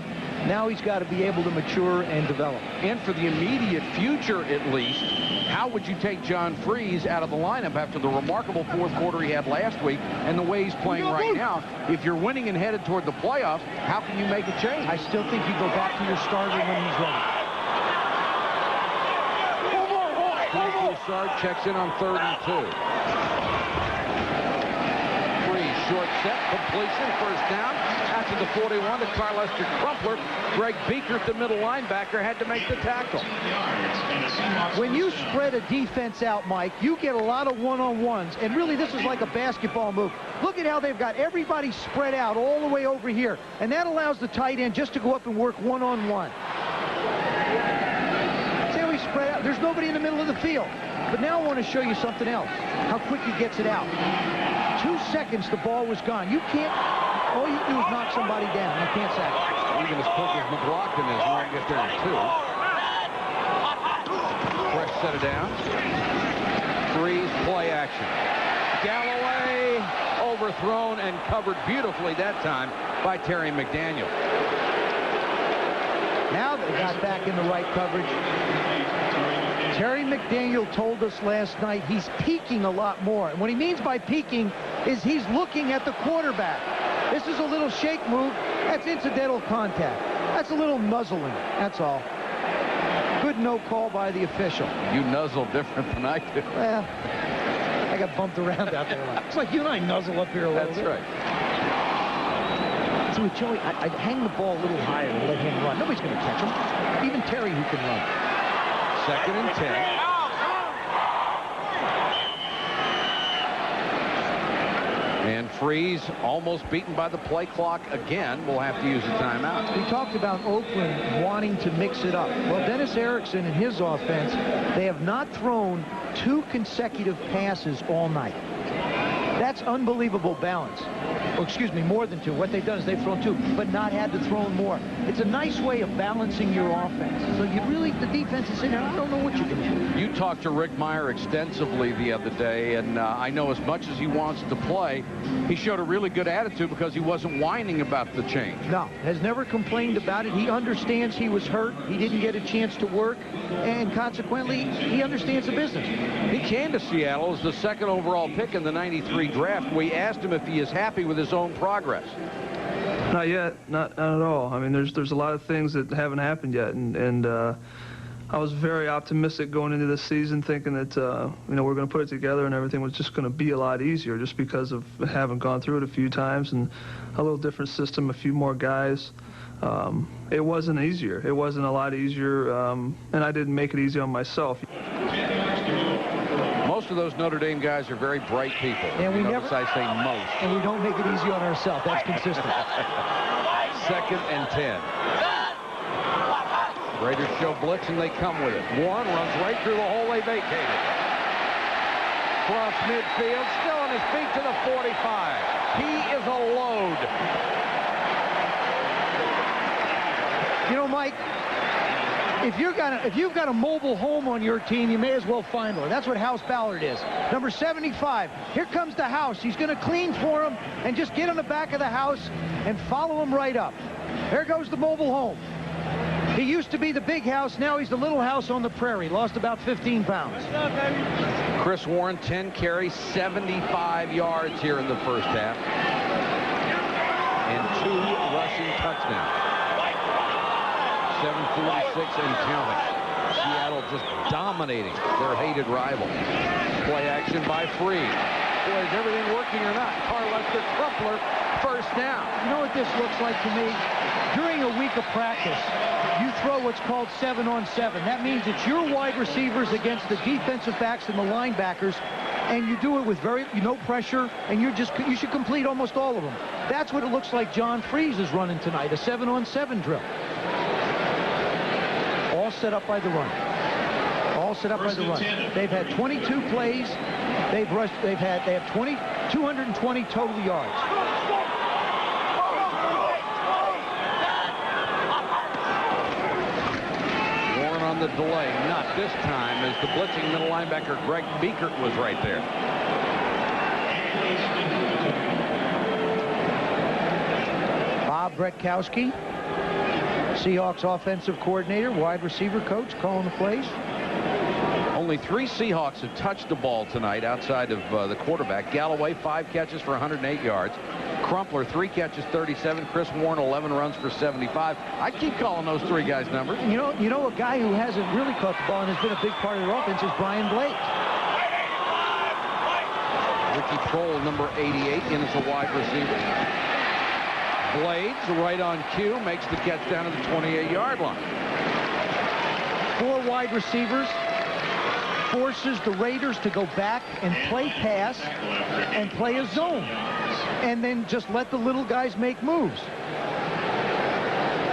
Now he's got to be able to mature and develop. And for the immediate future, at least, how would you take John Freeze out of the lineup after the remarkable 4th quarter he had last week and the way he's playing right now? If you're winning and headed toward the playoffs, how can you make a change? I still think you go back to your starter when he's ready. Broussard checks in on 3rd and 2. Freeze, short set, completion, first down at pass at the 41 to Carlester Crumpler. Greg Beekert, the middle linebacker, had to make the tackle. When you spread a defense out, Mike, you get a lot of one-on-ones. And really, this is like a basketball move. Look at how they've got everybody spread out all the way over here. And that allows the tight end just to go up and work one-on-one. See how he spread out? There's nobody in the middle of the field. But now I want to show you something else, how quick he gets it out. 2 seconds, the ball was gone. You can't, all you do is knock somebody down. You can't sack it. Even as quick as McLaughlin is, won't get there in 2. Fresh set it down. Freeze, play action. Galloway overthrown and covered beautifully that time by Terry McDaniel. Now they got back in the right coverage. Terry McDaniel told us last night he's peeking a lot more. And what he means by peeking is he's looking at the quarterback. This is a little shake move. That's incidental contact. That's a little nuzzling. That's all. Good no call by the official. You nuzzle different than I do. Well, I got bumped around out there. It's like you and I nuzzle up here a little bit. That's right. So with Joey, I'd hang the ball a little higher and let him run. Nobody's going to catch him. Even Terry who can run. 2nd and 10. And Freeze almost beaten by the play clock again. We'll have to use a timeout. We talked about Oakland wanting to mix it up. Well, Dennis Erickson and his offense, they have not thrown 2 consecutive passes all night. That's unbelievable balance. Or excuse me, more than 2. What they've done is they've thrown 2, but not had to throw more. It's a nice way of balancing your offense. So you really, the defense is in there. I don't know what you're going to do. You talked to Rick Meyer extensively the other day, and I know as much as he wants to play, he showed a really good attitude because he wasn't whining about the change. No, has never complained about it. He understands he was hurt. He didn't get a chance to work, and consequently, he understands the business. He came to Seattle as the 2nd overall pick in the '93 draft. We asked him if he is happy with his own progress. Not yet, not at all. I mean, there's a lot of things that haven't happened yet, and I was very optimistic going into this season, thinking that you know, we're going to put it together and everything was just going to be a lot easier, just because of having gone through it a few times and a little different system, a few more guys. It wasn't easier. It wasn't a lot easier, and I didn't make it easy on myself. Most of those Notre Dame guys are very bright people. And we Notice never, I say most. and we don't make it easy on ourselves. That's consistent. 2nd and 10. Raiders show blitz and they come with it. Warren runs right through the hole they vacated. Cross midfield, still on his feet to the 45. He is a load. You know, Mike, if you've got a mobile home on your team, you may as well find one. That's what House Ballard is. Number 75. Here comes the House. He's going to clean for him and just get on the back of the house and follow him right up. There goes the mobile home. He used to be the big house. Now he's the little house on the prairie. Lost about 15 pounds. Chris Warren, 10 carries, 75 yards here in the first half. And 2 rushing touchdowns. 7:46 and counting. Seattle just dominating their hated rival. Play action by Freeze. Boy, is everything working or not? Carlester Crumpler, first down. You know what this looks like to me? During a week of practice, you throw what's called 7-on-7. That means it's your wide receivers against the defensive backs and the linebackers, and you do it with no pressure, and you should complete almost all of them. That's what it looks like John Freeze is running tonight, a 7-on-7 drill. All set up by the run. All set up by the run. They've had 22 plays. They have 220 total yards. Warren on the delay. Not this time, as the blitzing middle linebacker Greg Beekert was right there. Bob Bretkowski, Seahawks offensive coordinator, wide receiver coach, calling the plays. Only 3 Seahawks have touched the ball tonight outside of the quarterback. Galloway, 5 catches for 108 yards. Crumpler, 3 catches, 37. Chris Warren, 11 runs for 75. I'd keep calling those 3 guys' numbers. You know, a guy who hasn't really caught the ball and has been a big part of their offense is Brian Blake. Ricky Kroll, number 88, in as a wide receiver. Blades, right on cue, makes the catch down to the 28-yard line. 4 wide receivers, forces the Raiders to go back and play pass and play a zone, and then just let the little guys make moves.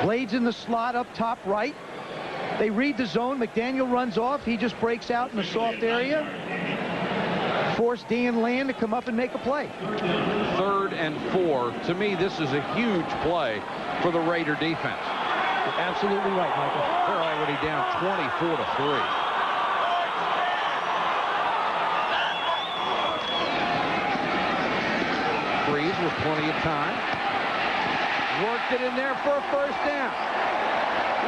Blades in the slot up top right. They read the zone. McDaniel runs off. He just breaks out in the soft area. Force Dan Land to come up and make a play. 3rd and 4. To me, this is a huge play for the Raider defense. You're absolutely right, Michael. They're already down 24-3. Freeze with plenty of time. Worked it in there for a first down.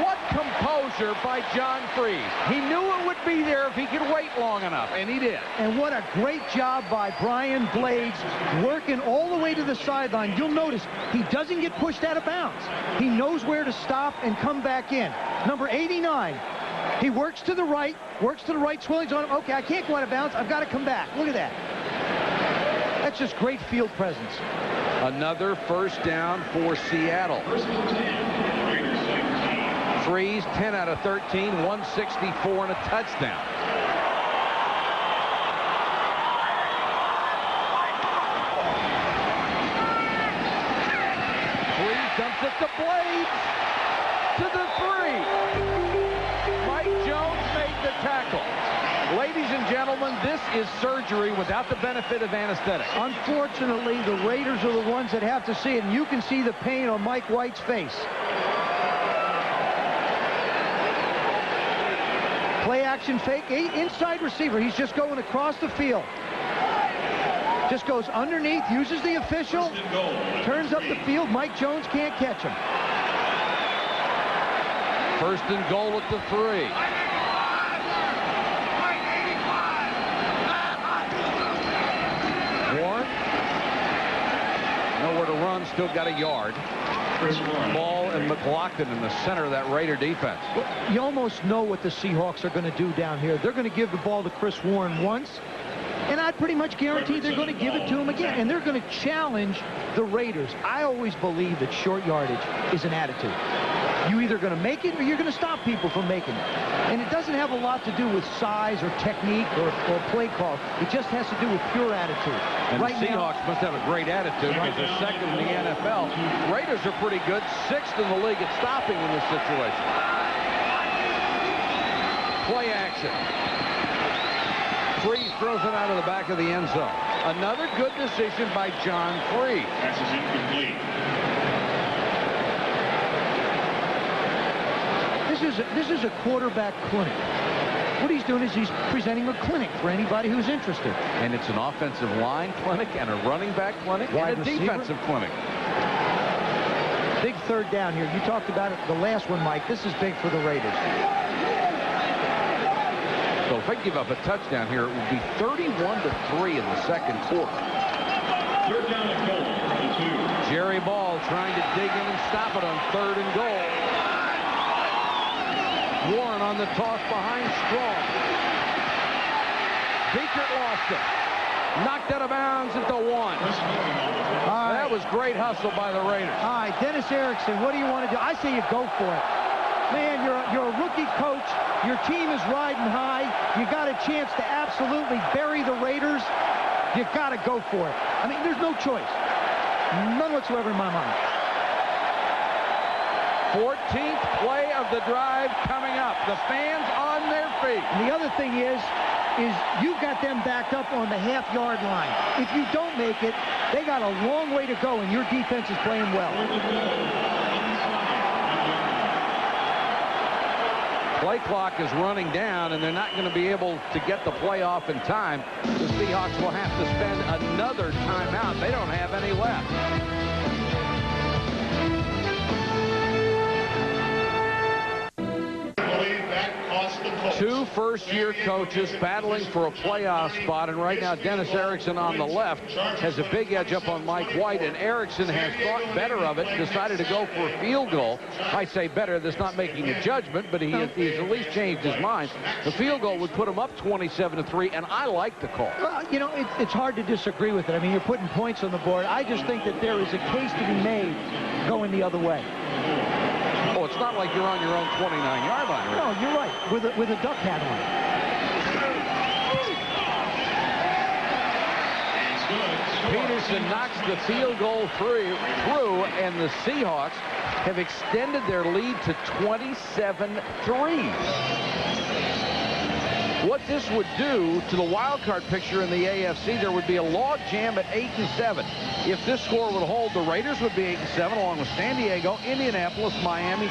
What composure by John Freeze. He knew it would be there if he could wait long enough, and he did. And what a great job by Brian Blades, working all the way to the sideline. You'll notice he doesn't get pushed out of bounds. He knows where to stop and come back in. Number 89. He works to the right, swilling's on him. Okay, I can't go out of bounds. I've got to come back. Look at that. That's just great field presence. Another first down for Seattle. Freeze, 10 out of 13, 164 and a touchdown. Freeze dumps it to Blades to the 3. Mike Jones made the tackle. Ladies and gentlemen, this is surgery without the benefit of anesthetic. Unfortunately, the Raiders are the ones that have to see it, and you can see the pain on Mike White's face. Play action fake, inside receiver. He's just going across the field. Just goes underneath, uses the official, turns up the field. Mike Jones can't catch him. 1st and goal at the 3. Warren, nowhere to run, still got a yard. Ball and McLaughlin in the center of that Raider defense. Well, you almost know what the Seahawks are going to do down here. They're going to give the ball to Chris Warren once, and I pretty much guarantee they're going to give it to him again, and they're going to challenge the Raiders. I always believe that short yardage is an attitude. You're either going to make it or you're going to stop people from making it. And it doesn't have a lot to do with size or technique or play call. It just has to do with pure attitude. And the Seahawks must have a great attitude because they're 2nd in the NFL. Raiders are pretty good, 6th in the league at stopping in this situation. Play action. Freeze throws it out of the back of the end zone. Another good decision by John Freeze. Pass is incomplete. This is a quarterback clinic. What he's doing is he's presenting a clinic for anybody who's interested. And it's an offensive line clinic and a running back clinic and a defensive clinic. Big 3rd down here. You talked about it the last one, Mike. This is big for the Raiders. So if they give up a touchdown here, it would be 31-3 in the 2nd quarter. 3rd down and goal for the 2. Jerry Ball trying to dig in and stop it on 3rd and goal. Warren on the toss behind Strong. Beekert lost it. Knocked out of bounds at the 1. That was great hustle by the Raiders. All right, Dennis Erickson, what do you want to do? I say you go for it. Man, you're a rookie coach. Your team is riding high. You got a chance to absolutely bury the Raiders. You got to go for it. I mean, there's no choice. None whatsoever in my mind. 14th play of the drive coming up. The fans on their feet. And the other thing is you've got them backed up on the half-yard line. If you don't make it, they got a long way to go, and your defense is playing well. Play clock is running down, and they're not going to be able to get the play off in time. The Seahawks will have to spend another timeout. They don't have any left. Two first-year coaches battling for a playoff spot, and right now Dennis Erickson on the left has a big edge up on Mike White, and Erickson has thought better of it and decided to go for a field goal. I say better, that's not making a judgment, but he's at least changed his mind. The field goal would put him up 27-3, and I like the call. Well, you know, it's hard to disagree with it. I mean, you're putting points on the board. I just think that there is a case to be made going the other way. Oh, it's not like you're on your own 29-yard line. Right? No, you're right, with a duck hat on. Peterson knocks the field goal through, and the Seahawks have extended their lead to 27-3. What this would do to the wild card picture in the AFC, there would be a log jam at 8-7. If this score would hold, the Raiders would be 8-7, along with San Diego, Indianapolis, Miami.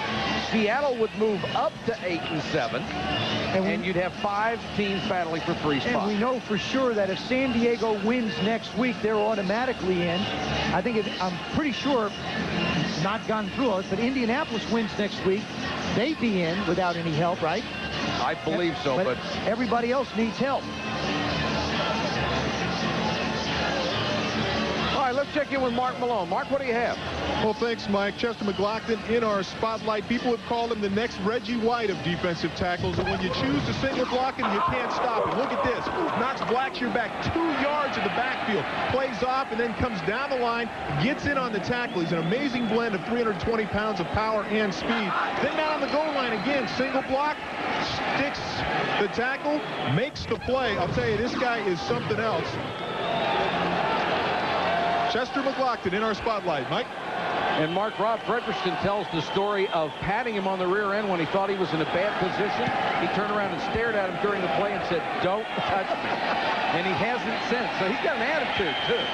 Seattle would move up to 8-7, and you'd have 5 teams battling for 3 spots. And we know for sure that if San Diego wins next week, they're automatically in. I'm pretty sure it's not gone through us, but Indianapolis wins next week, they'd be in without any help, right? I believe so, but everybody else needs help. All right, let's check in with Mark Malone. Mark, what do you have? Well, thanks, Mike. Chester McLaughlin in our spotlight. People have called him the next Reggie White of defensive tackles, and when you choose to single block him, you can't stop him. Look at this. Knocks Blackshear back 2 yards in the backfield, plays off, and then comes down the line, gets in on the tackle. He's an amazing blend of 320 pounds of power and speed. Then down on the goal line again, single block, sticks the tackle, makes the play. I'll tell you, this guy is something else. Chester McLaughlin in our spotlight. Mike? And Mark, Rob Frederickson tells the story of patting him on the rear end when he thought he was in a bad position. He turned around and stared at him during the play and said, "Don't touch me." And he hasn't since. So he's got an attitude, too.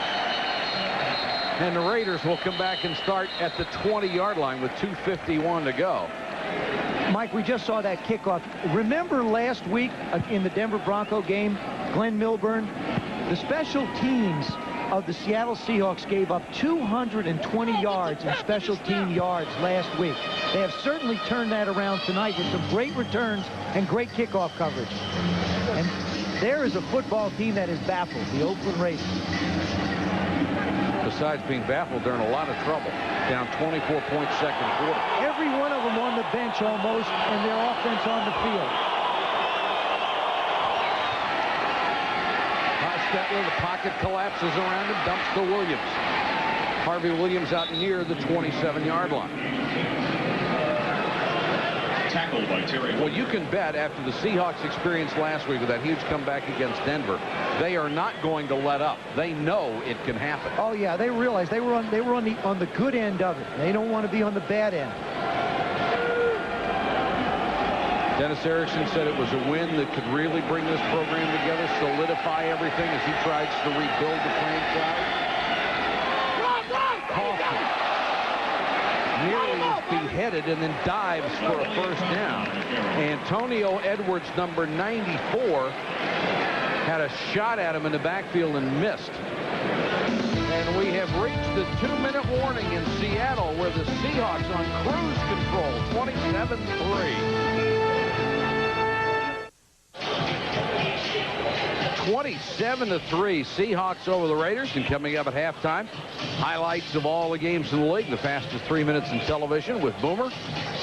And the Raiders will come back and start at the 20-yard line with 2:51 to go. Mike, we just saw that kickoff. Remember last week in the Denver Bronco game, Glenn Milburn, the special teams of the Seattle Seahawks gave up 220 yards in special team yards last week. They have certainly turned that around tonight with some great returns and great kickoff coverage. And there is a football team that is baffled, the Oakland Raiders. Besides being baffled, they're in a lot of trouble. Down 24-point second quarter. Every one of them on the bench almost, and their offense on the field. Stetler, the pocket collapses around him, dumps to Williams. Harvey Williams out near the 27-yard line. Tackled by Terry. Well, you can bet after the Seahawks experience last week with that huge comeback against Denver, they are not going to let up. They know it can happen. Oh yeah, they realize they were on the good end of it. They don't want to be on the bad end. Dennis Erickson said it was a win that could really bring this program together, solidify everything as he tries to rebuild the franchise. Kaufman nearly is beheaded and then dives for a first down. Antonio Edwards, number 94, had a shot at him in the backfield and missed. And we have reached the 2-minute warning in Seattle where the Seahawks on cruise control, 27-3. 27-3, Seahawks over the Raiders. And coming up at halftime, highlights of all the games in the league, the fastest 3 minutes in television with Boomer.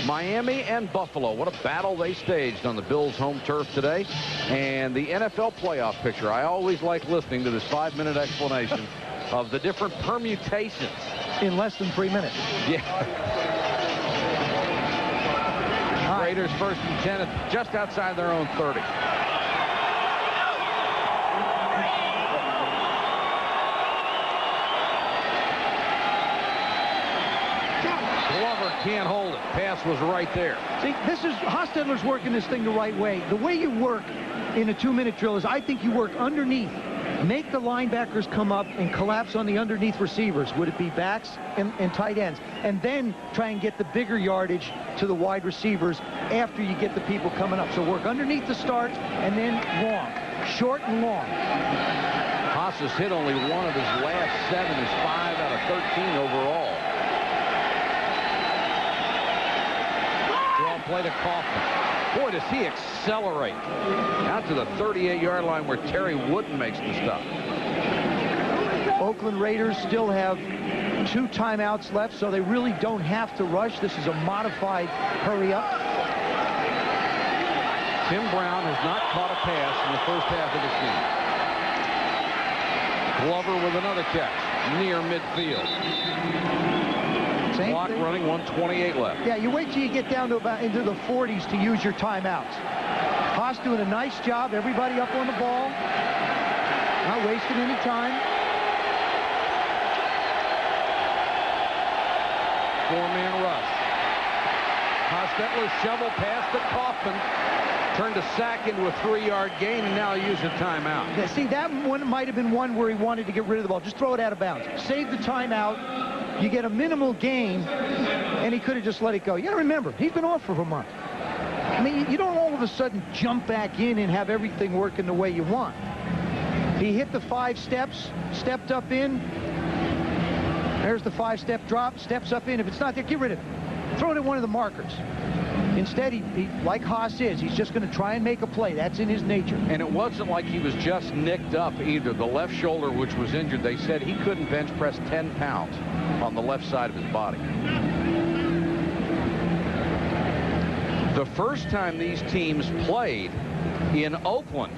Miami and Buffalo, what a battle they staged on the Bills' home turf today. And the NFL playoff picture. I always like listening to this 5-minute explanation of the different permutations. In less than 3 minutes. Yeah. Raiders first and 10, just outside their own 30. Can't hold it. Pass was right there. See, this is Hostetler's working this thing the right way. The way you work in a 2-minute drill is I think you work underneath. Make the linebackers come up and collapse on the underneath receivers. Would it be backs and tight ends? And then try and get the bigger yardage to the wide receivers after you get the people coming up. So work underneath to start and then long. Short and long. Haas has hit only one of his last 7. Is 5 out of 13 overall. Play to Kaufman. Boy, does he accelerate. Out to the 38-yard line where Terry Wooden makes the stop. Oakland Raiders still have 2 timeouts left, so they really don't have to rush. This is a modified hurry up. Tim Brown has not caught a pass in the first half of this game. Glover with another catch near midfield. Same Clock thing. running, 1:28 left. Yeah, you wait till you get down to about into the 40s to use your timeouts. Haas doing a nice job. Everybody up on the ball. Not wasting any time. 4-man rush. Hostetler shovel past to Kaufman. Turned a sack into a 3-yard gain, and now he used a timeout. Yeah, see, that one might have been one where he wanted to get rid of the ball. Just throw it out of bounds. Save the timeout. You get a minimal gain, and he could have just let it go. You got to remember, he's been off for a month. I mean, you don't all of a sudden jump back in and have everything working the way you want. He hit the 5 steps, stepped up in. There's the 5-step drop, steps up in. If it's not there, get rid of it. Throw it at one of the markers. Instead, he like Haas is, he's just going to try and make a play. That's in his nature. And it wasn't like he was just nicked up either. The left shoulder, which was injured, they said he couldn't bench press 10 pounds on the left side of his body. The first time these teams played in Oakland,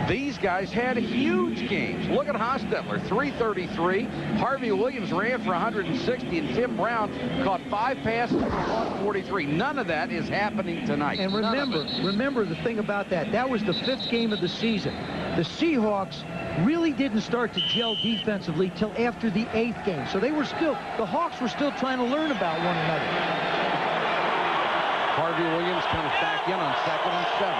these guys had huge games. Look at Hostetler, 333. Harvey Williams ran for 160, and Tim Brown caught 5 passes for 143. None of that is happening tonight. And remember the thing about that. That was the 5th game of the season. The Seahawks really didn't start to gel defensively till after the 8th game. So the Hawks were still trying to learn about one another. Harvey Williams comes back in on 2nd and 7.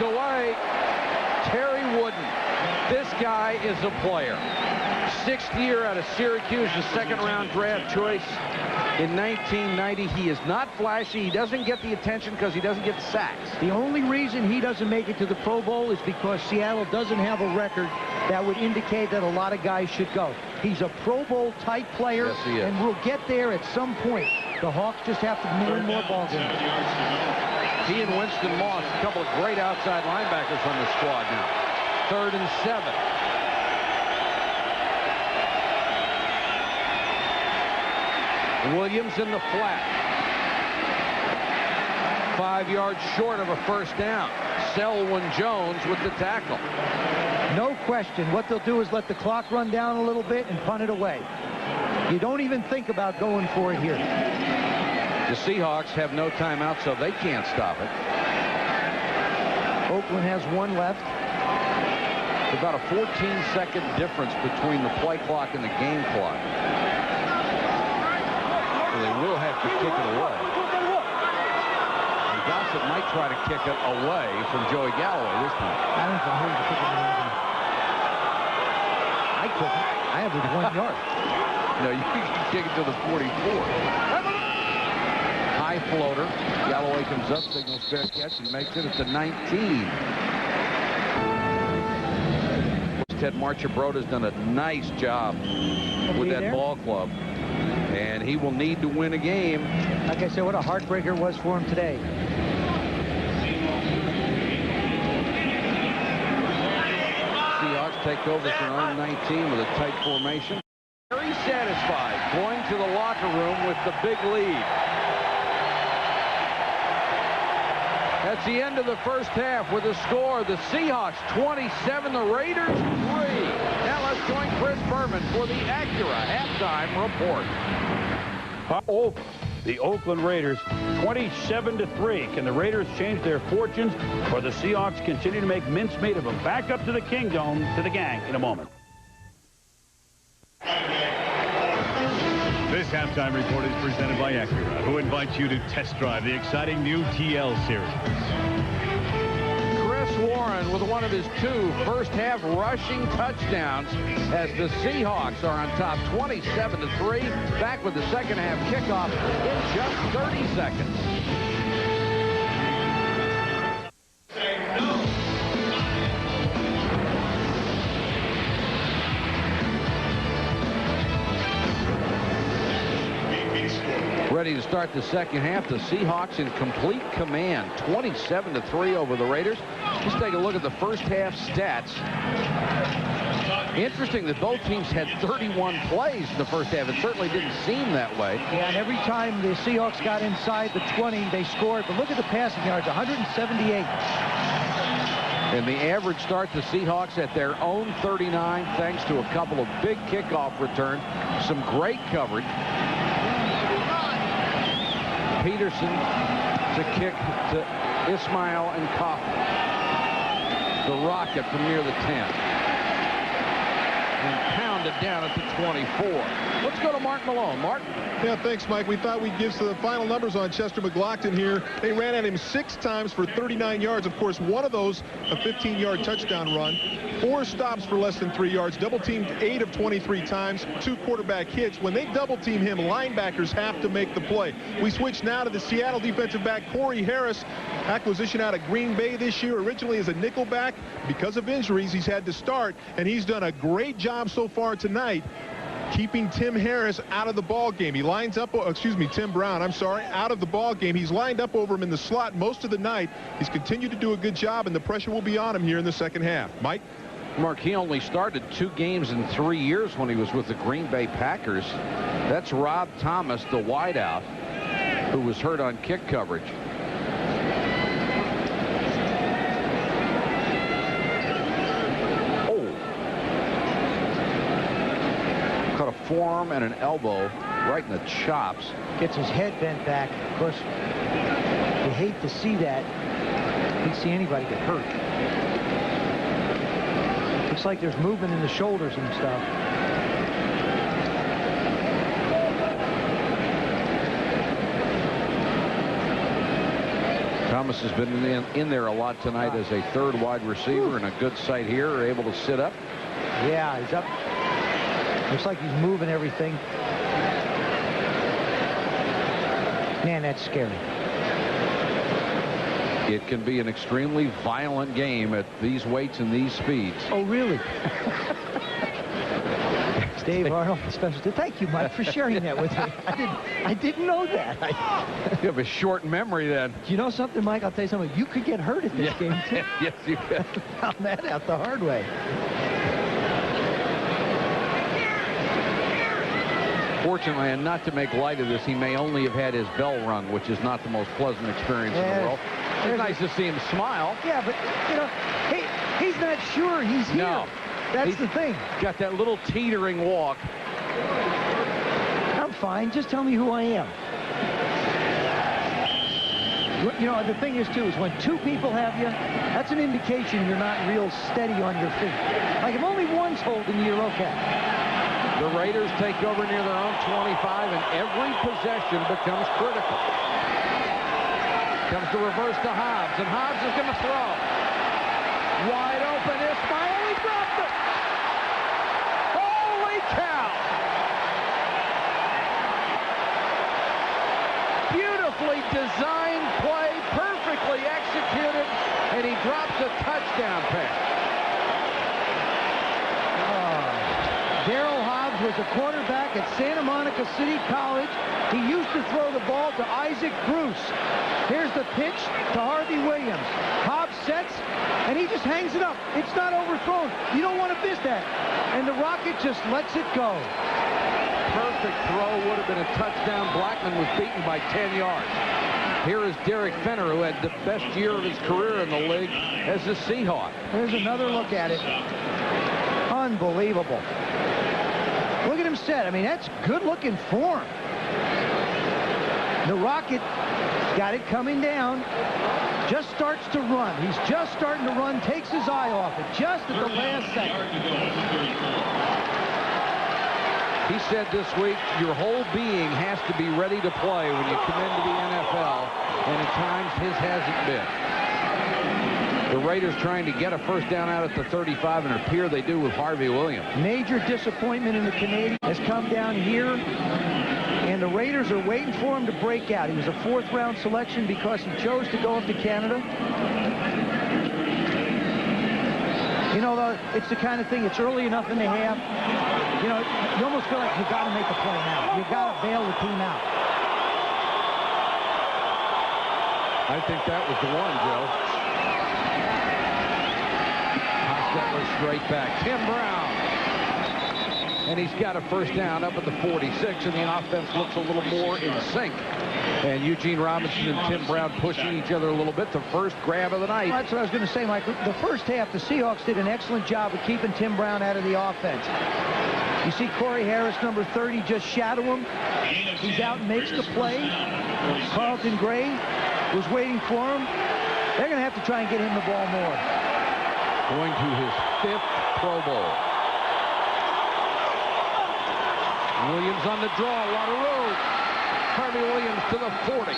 Away. Terry Wooden. This guy is a player. 6th year out of Syracuse, a 2nd-round draft choice in 1990. He is not flashy. He doesn't get the attention because he doesn't get sacks. The only reason he doesn't make it to the Pro Bowl is because Seattle doesn't have a record that would indicate that a lot of guys should go. He's a Pro Bowl type player, yes, he is. And we'll get there at some point. The Hawks just have to win more ball games. He and Winston Moss, a couple of great outside linebackers on the squad now. 3rd and 7. Williams in the flat. 5 yards short of a first down. Selwyn Jones with the tackle. No question. What they'll do is let the clock run down a little bit and punt it away. You don't even think about going for it here. The Seahawks have no timeout, so they can't stop it. Oakland has 1 left. About a 14-second difference between the play clock and the game clock. So they will have to kick it away. And Gossett might try to kick it away from Joey Galloway this time. I don't know if I'm here to kick it away. I couldn't. I averaged 1 yard. No, you can kick it to the 44. High floater. Galloway comes up, signals fair catch, and makes it at the 19. Ted Marchibroda has done a nice job with that ball club, and he will need to win a game. Like I said, what a heartbreaker it was for him today. Seahawks take over from their own 19 with a tight formation. Very satisfied, going to the locker room with the big lead. That's the end of the first half with a score. The Seahawks 27, the Raiders 3. Now let's join Chris Berman for the Acura halftime report. The Oakland Raiders 27-3. Can the Raiders change their fortunes, or the Seahawks continue to make mincemeat of them? Back up to the Kingdome, to the gang in a moment. This halftime report is presented by Acura, who invites you to test drive the exciting new TL Series. Chris Warren with one of his 2 first-half rushing touchdowns as the Seahawks are on top 27-3. Back with the second-half kickoff in just 30 seconds. Ready to start the second half. The Seahawks in complete command, 27-3 over the Raiders. Let's take a look at the first half stats. Interesting that both teams had 31 plays in the first half. It certainly didn't seem that way. Yeah, and every time the Seahawks got inside the 20, they scored. But look at the passing yards, 178. And the average start, the Seahawks at their own 39, thanks to a couple of big kickoff returns, some great coverage. Peterson to kick to Ismail and Kaufman. The rocket from near the 10. And pounded down at the 24. Let's go to Mark Malone. Mark? Yeah, thanks, Mike. We thought we'd give the final numbers on Chester McGlockton here. They ran at him 6 times for 39 yards. Of course, one of those, a 15-yard touchdown run. 4 stops for less than 3 yards. Double-teamed 8 of 23 times. 2 quarterback hits. When they double-team him, linebackers have to make the play. We switch now to the Seattle defensive back, Corey Harris. Acquisition out of Green Bay this year, originally as a nickel back. Because of injuries, he's had to start, and he's done a great job so far tonight keeping Tim Harris out of the ball game. He lines up, Tim Brown, I'm sorry, out of the ball game. He's lined up over him in the slot most of the night. He's continued to do a good job, and the pressure will be on him here in the second half. Mike? Mark, he only started 2 games in 3 years when he was with the Green Bay Packers. That's Rob Thomas, the wideout, who was hurt on kick coverage. A forearm and an elbow right in the chops. Gets his head bent back. Of course, you hate to see that. You hate to see anybody get hurt. Looks like there's movement in the shoulders and stuff. Thomas has been in there a lot tonight as a 3rd wide receiver and a good sight here, able to sit up. Yeah, he's up. Looks like he's moving everything. Man, that's scary. It can be an extremely violent game at these weights and these speeds. Oh, really? Dave Arnold, special. Thank you, Mike, for sharing that with me. I didn't know that. You have a short memory then. You know something, Mike? I'll tell you something. You could get hurt at this game, too. Yes, you can. Found that out the hard way. Fortunately, and not to make light of this, he may only have had his bell rung, which is not the most pleasant experience in the world. It's nice to see him smile. Yeah, but, you know, he's not sure he's here. No. That's the thing. Got that little teetering walk. I'm fine. Just tell me who I am. You know, the thing is, too, is when 2 people have you, that's an indication you're not real steady on your feet. Like, if only one's holding you, you're okay. The Raiders take over near their own 25, and every possession becomes critical. Comes to reverse to Hobbs, and Hobbs is going to throw. Wide open, Ismail, he dropped it! Holy cow! Beautifully designed play, perfectly executed, and he drops a touchdown pass. Darryl Hobbs was a quarterback at Santa Monica City College. He used to throw the ball to Isaac Bruce. Here's the pitch to Harvey Williams. Hobbs sets, and he just hangs it up. It's not overthrown. You don't want to miss that. And the Rocket just lets it go. Perfect throw, would have been a touchdown. Blackman was beaten by 10 yards. Here is Derek Fenner, who had the best year of his career in the league as a Seahawk. Here's another look at it. Unbelievable. Look at him set. I mean, that's good-looking form. The Rocket got it coming down. Just starts to run. He's just starting to run, takes his eye off it just at the last second. He said this week, your whole being has to be ready to play when you come into the NFL, and at times his hasn't been. The Raiders trying to get a first down out at the 35, and it appears they do with Harvey Williams. Major disappointment in the Canadian has come down here, and the Raiders are waiting for him to break out. He was a 4th-round selection because he chose to go up to Canada. You know, it's the kind of thing, it's early enough in the half. You know, you almost feel like you got to make a play now. You got to bail the team out. I think that was the one, Joe. Hostetler straight back. Tim Brown. And he's got a first down up at the 46, and the offense looks a little more in sync. And Eugene Robinson and Tim Brown pushing each other a little bit. The first grab of the night. That's what I was going to say, Mike. The first half, the Seahawks did an excellent job of keeping Tim Brown out of the offense. You see Corey Harris, number 30, just shadow him. He's out and makes the play. Carlton Gray was waiting for him. They're going to have to try and get him the ball more. Going to his 5th Pro Bowl. Williams on the draw, a lot of room. Harvey Williams to the 40.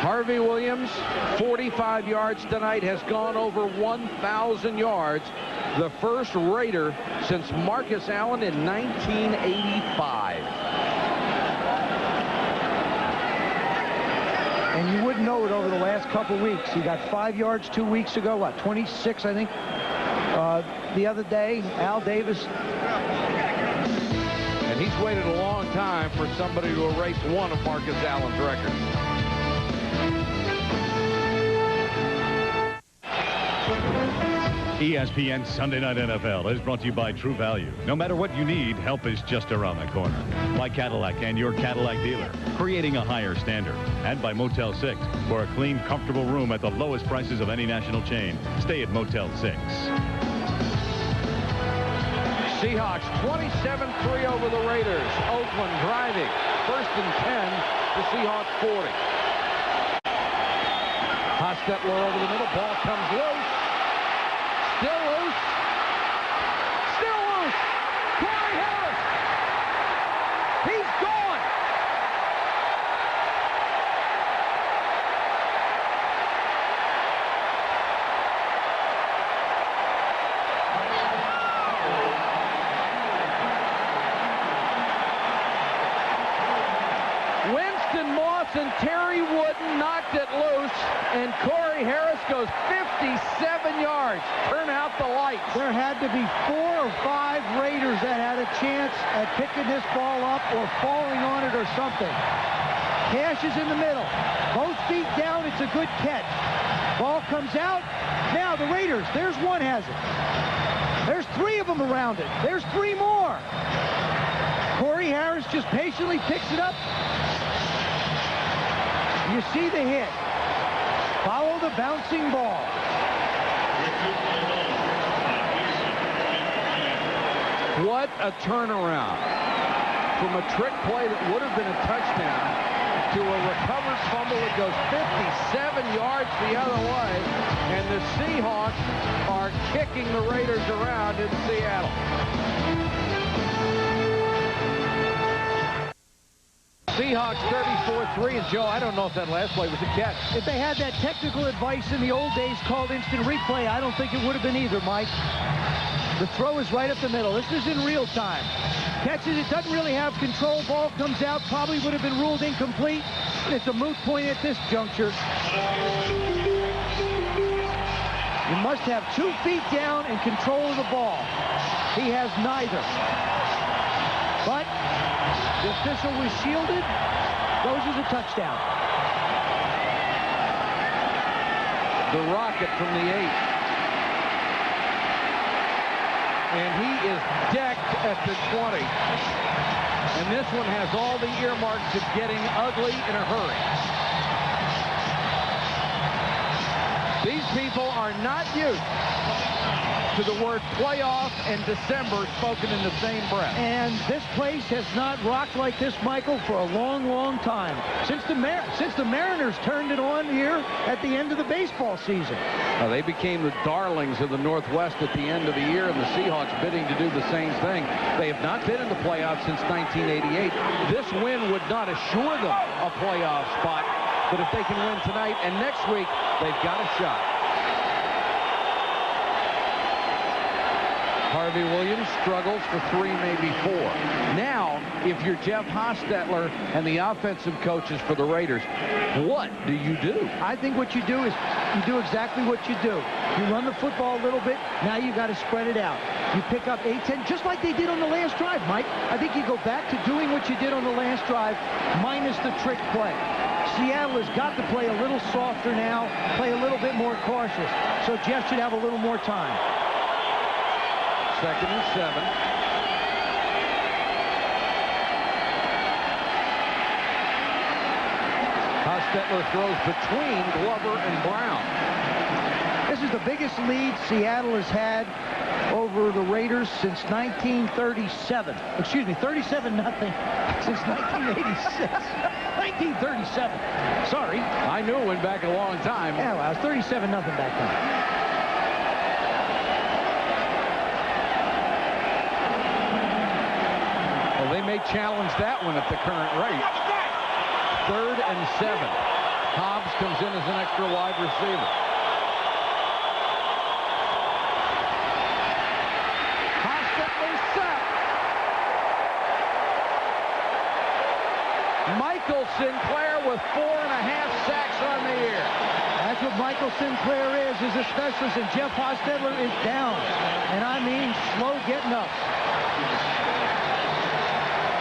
Harvey Williams, 45 yards tonight, has gone over 1,000 yards. The first Raider since Marcus Allen in 1985. And you wouldn't know it over the last couple weeks. He got 5 yards 2 weeks ago. What, 26, I think? The other day, Al Davis. And he's waited a long time for somebody to erase one of Marcus Allen's records. ESPN Sunday Night NFL is brought to you by True Value. No matter what you need, help is just around the corner. By Cadillac and your Cadillac dealer, creating a higher standard. And by Motel 6, for a clean, comfortable room at the lowest prices of any national chain. Stay at Motel 6. Seahawks 27-3 over the Raiders. Oakland driving. 1st and 10. The Seahawks 40. Hostetler over the middle. Ball comes loose. Still loose. Still loose. Corey Harris. He's gone. Winston Moss and Terry Wooden knocked it loose, and Corey Harris goes 57 yards. Turn out the lights. There had to be 4 or 5 Raiders that had a chance at picking this ball up or falling on it or something. Cash is in the middle. Both feet down. It's a good catch. Ball comes out. Now the Raiders. There's one has it. There's 3 of them around it. There's 3 more. Corey Harris just patiently picks it up. You see the hit. Follow the bouncing ball. What a turnaround. From a trick play that would have been a touchdown to a recovered fumble that goes 57 yards the other way. And the Seahawks are kicking the Raiders around in Seattle. Seahawks 34-3, and Joe, I don't know if that last play was a catch. If they had that technical advice in the old days called instant replay, I don't think it would have been either, Mike. The throw is right up the middle. This is in real time. Catches it, doesn't really have control. Ball comes out, probably would have been ruled incomplete. And it's a moot point at this juncture. You must have 2 feet down and control of the ball. He has neither. But the official was shielded. Goes as a touchdown. The rocket from the 8. And he is decked at the 20. And this one has all the earmarks of getting ugly in a hurry. These people are not used to the word playoff and December spoken in the same breath. And this place has not rocked like this, Michael, for a long, long time. Since the Mariners turned it on here at the end of the baseball season. They became the darlings of the Northwest at the end of the year, and the Seahawks bidding to do the same thing. They have not been in the playoffs since 1988. This win would not assure them a playoff spot, but if they can win tonight and next week, they've got a shot. Harvey Williams struggles for 3, maybe 4. Now, if you're Jeff Hostetler and the offensive coaches for the Raiders, what do you do? I think what you do is you do exactly what you do. You run the football a little bit. Now you got to spread it out. You pick up 8-10, just like they did on the last drive, Mike. I think you go back to doing what you did on the last drive, minus the trick play. Seattle has got to play a little softer now, play a little bit more cautious. So Jeff should have a little more time. 2nd and 7. Hostetler throws between Glover and Brown. This is the biggest lead Seattle has had over the Raiders since 1937. Excuse me, 37-0 since 1986. 1937. Sorry. I knew it went back a long time. Yeah, well, it was 37-0 back then. Well, they may challenge that one at the current rate. 3rd and 7. Hobbs comes in as an extra wide receiver. Hostetler sacked. Michael Sinclair with 4.5 sacks on the year. That's what Michael Sinclair is a specialist, and Jeff Hostetler is down. And I mean slow getting up.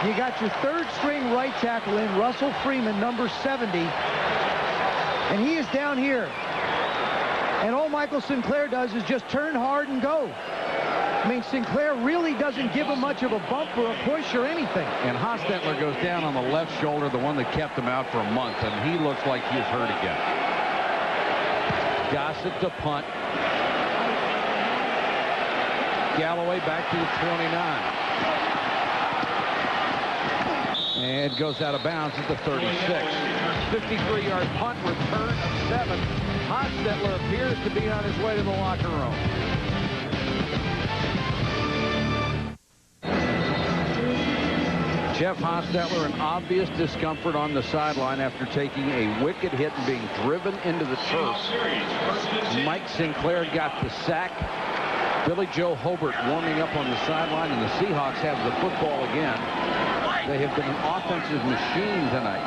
You got your 3rd-string right tackle in, Russell Freeman, number 70. And he is down here. And all Michael Sinclair does is just turn hard and go. I mean, Sinclair really doesn't give him much of a bump or a push or anything. And Hostetler goes down on the left shoulder, the one that kept him out for a month, and he looks like he's hurt again. Gossett to punt. Galloway back to the 29. And goes out of bounds at the 36. 53-yard punt, return of 7. Hostetler appears to be on his way to the locker room. Jeff Hostetler in obvious discomfort on the sideline after taking a wicked hit and being driven into the turf. Mike Sinclair got the sack. Billy Joe Hobart warming up on the sideline, and the Seahawks have the football again. They have been an offensive machine tonight.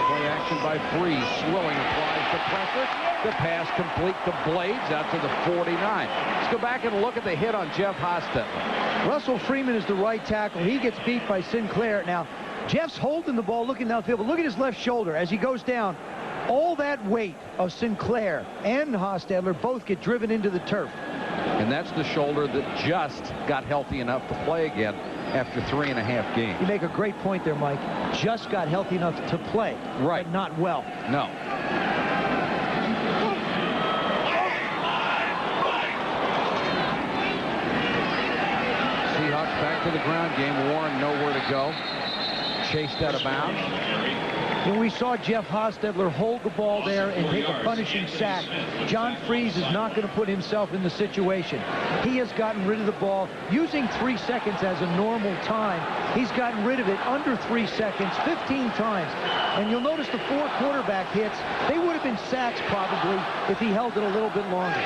Play action by Freeze. Swilling applies the pressure. The pass complete to Blades out to the 49. Let's go back and look at the hit on Jeff Hostetler. Russell Freeman is the right tackle. He gets beat by Sinclair. Now, Jeff's holding the ball, looking downfield, but look at his left shoulder as he goes down. All that weight of Sinclair and Hostetler both get driven into the turf. And that's the shoulder that just got healthy enough to play again after 3.5 games. You make a great point there, Mike. Just got healthy enough to play. Right. But not well. No. Seahawks back to the ground game. Warren nowhere to go. Chased out of bounds. When we saw Jeff Hostetler hold the ball there and take a punishing sack, John Freeze is not going to put himself in the situation. He has gotten rid of the ball using 3 seconds as a normal time. He's gotten rid of it under 3 seconds 15 times. And you'll notice the 4 quarterback hits, they would have been sacks probably if he held it a little bit longer.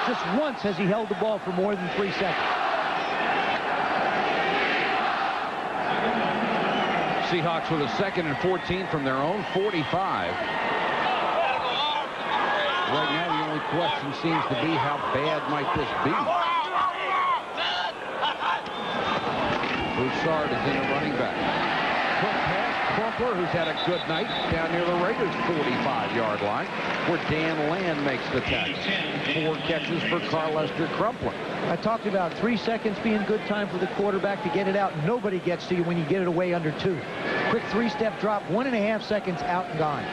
Just once has he held the ball for more than 3 seconds. Seahawks with a 2nd and 14 from their own 45. Right now, the only question seems to be how bad might this be. Broussard is in a running back. Quick pass, Crumpler, who's had a good night down near the Raiders' 45-yard line, where Dan Land makes the tackle. 4 catches for Carlester Crumpler. I talked about 3 seconds being good time for the quarterback to get it out. Nobody gets to you when you get it away under 2. Quick 3-step drop, 1.5 seconds out and gone.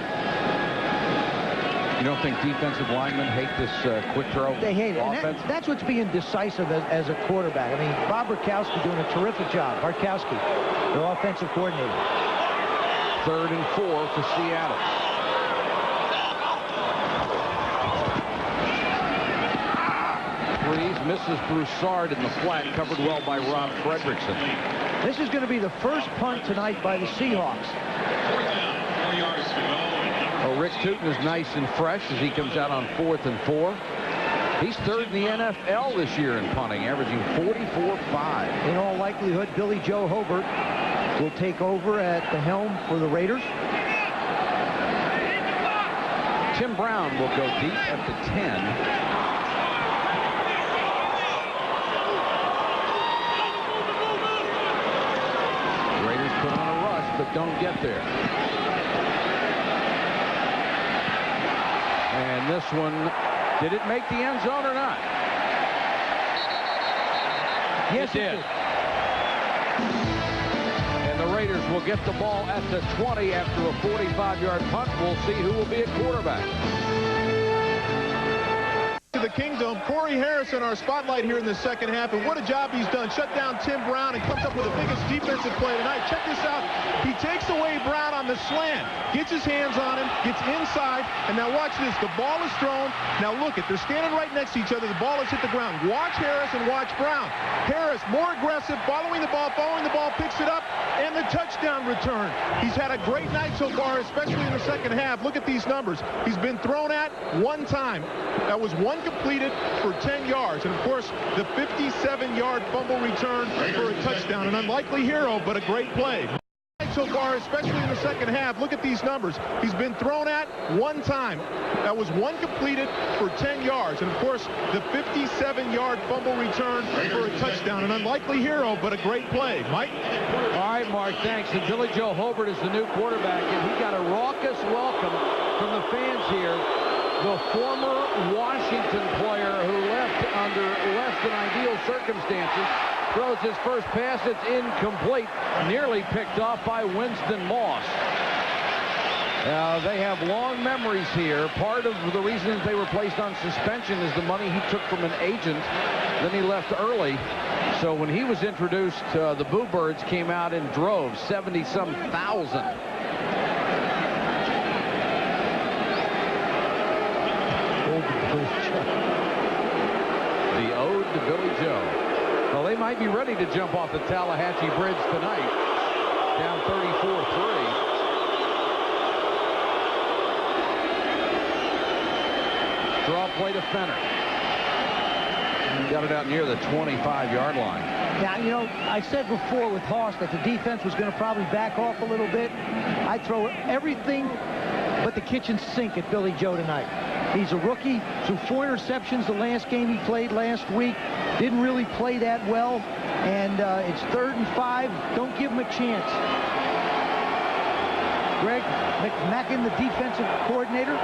You don't think defensive linemen hate this quick throw? They hate it. Offense? And that's what's being decisive as a quarterback. I mean, Bob Barkowski doing a terrific job. Barkowski, their offensive coordinator. 3rd and 4 for Seattle. Freeze misses Broussard in the flat, covered well by Rob Fredrickson. This is going to be the first punt tonight by the Seahawks. Well, Rick Tootin is nice and fresh as he comes out on 4th and 4. He's 3rd in the NFL this year in punting, averaging 44.5. In all likelihood, Billy Joe Hobart will take over at the helm for the Raiders. Tim Brown will go deep at the 10. Raiders put on a rush, but don't get there. And this one, did it make the end zone or not? Yes, it did. And the Raiders will get the ball at the 20 after a 45-yard punt. We'll see who will be at quarterback. The Kingdom, Corey Harrison, our spotlight here in the second half, and what a job he's done. Shut down Tim Brown and comes up with the biggest defensive play tonight. Check this out. He takes away Brown on the slant, gets his hands on him, gets inside, and now watch this. The ball is thrown. Now look it. They're standing right next to each other. The ball has hit the ground. Watch Harris and watch Brown. Harris, more aggressive, following the ball, picks it up, and the touchdown return. He's had a great night so far, especially in the second half. Look at these numbers. He's been thrown at one time. That was one completed for 10 yards. And, of course, the 57-yard fumble return for a touchdown. An unlikely hero, but a great play. So far, especially in the second half, look at these numbers. He's been thrown at one time. That was one completed for 10 yards. And, of course, the 57-yard fumble return for a touchdown. An unlikely hero, but a great play. Mike? All right, Mark, thanks. And Billy Joe Hobart is the new quarterback, and he got a raucous welcome from the fans here. The former Washington player who left under less than ideal circumstances throws his first pass. It's incomplete, nearly picked off by Winston Moss. They have long memories here. Part of the reason they were placed on suspension is the money he took from an agent. Then he left early. So when he was introduced, the Boo Birds came out in droves, 70-some thousand. The ode to Billy Joe. Well, they might be ready to jump off the Tallahatchie Bridge tonight. Down 34-3. Draw play to Fenner. Got it out near the 25-yard line. Now, you know, I said before with Haas that the defense was going to probably back off a little bit. I throw everything but the kitchen sink at Billy Joe tonight. He's a rookie, threw 4 interceptions the last game he played last week. Didn't really play that well, and it's 3rd and 5. Don't give him a chance. Greg McMackin, the defensive coordinator.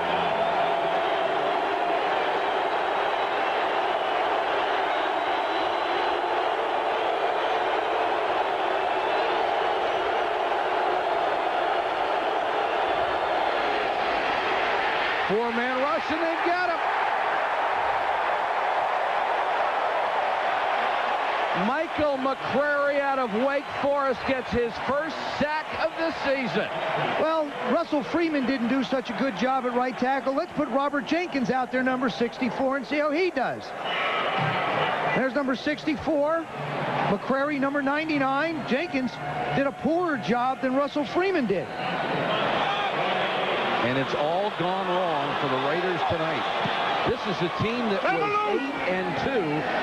Four-man rush, and they've got him. Michael McCrary out of Wake Forest gets his first sack of the season. Well, Russell Freeman didn't do such a good job at right tackle. Let's put Robert Jenkins out there, number 64, and see how he does. There's number 64. McCrary, number 99. Jenkins did a poorer job than Russell Freeman did. And it's all gone wrong for the Raiders tonight. This is a team that was 8-2.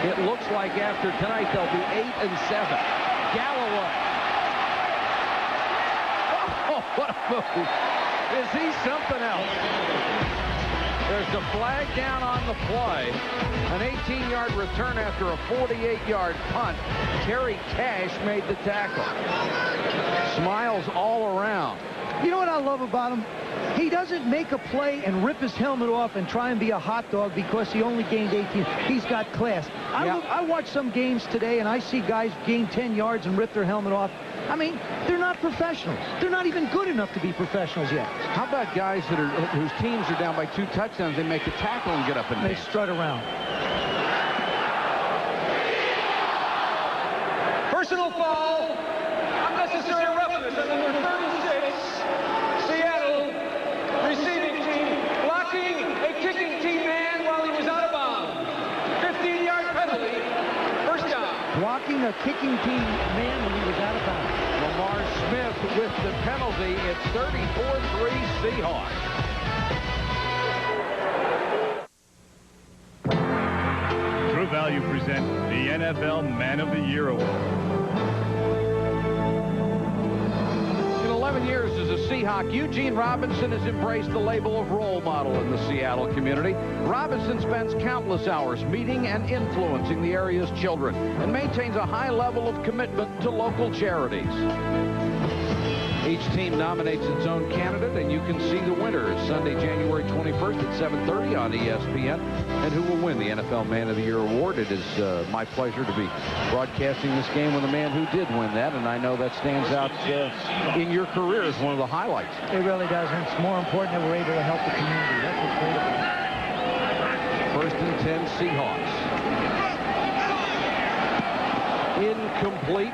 It looks like after tonight they'll be 8-7. Galloway. Oh, what a move. Is he something else? There's a flag down on the play. An 18-yard return after a 48-yard punt. Terry Cash made the tackle. Smiles all around. You know what I love about him? He doesn't make a play and rip his helmet off and try and be a hot dog because he only gained 18. He's got class. I watch some games today, and I see guys gain 10 yards and rip their helmet off. I mean, they're not professionals. They're not even good enough to be professionals yet. How about guys that are whose teams are down by 2 touchdowns? They make a tackle and get up and they strut around. Personal foul. Unnecessary roughness on number 36. Seattle receiving team blocking a kicking team man while he was out of bounds. 15-yard penalty. First down. Blocking a kicking team man when he was out of bounds. Lamar Smith with the penalty. It's 34-3 Seahawks. True Value presents the NFL Man of the Year Award. An years as a Seahawk, Eugene Robinson has embraced the label of role model in the Seattle community. Robinson spends countless hours meeting and influencing the area's children and maintains a high level of commitment to local charities. Each team nominates its own candidate, and you can see the winner Sunday, January 21st at 7:30 on ESPN. And who will win the NFL Man of the Year award? It is my pleasure to be broadcasting this game with a man who did win that, and I know that stands out in your career as one of the highlights. It really does, and it's more important that we're able to help the community. That's what's great about it. 1st and 10 Seahawks. Incomplete.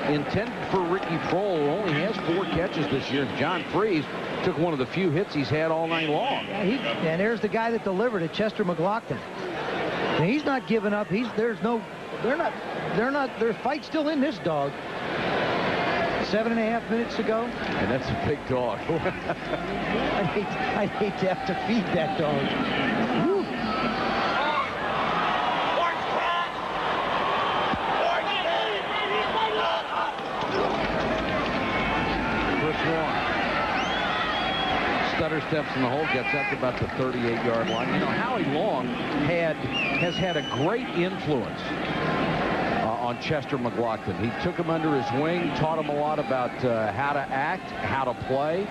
Intended for Ricky Prohl, who only has 4 catches this year. John Freeze took one of the few hits he's had all night long. Yeah, and there's the guy that delivered it, Chester McLaughlin. And he's not giving up. Their fight's still in this dog. 7.5 minutes to go. And that's a big dog. I'd hate to have to feed that dog. Woo. Stutter steps in the hole, gets up to about the 38-yard line. You know, Howie Long has had a great influence on Chester McLaughlin. He took him under his wing, taught him a lot about how to act, how to play,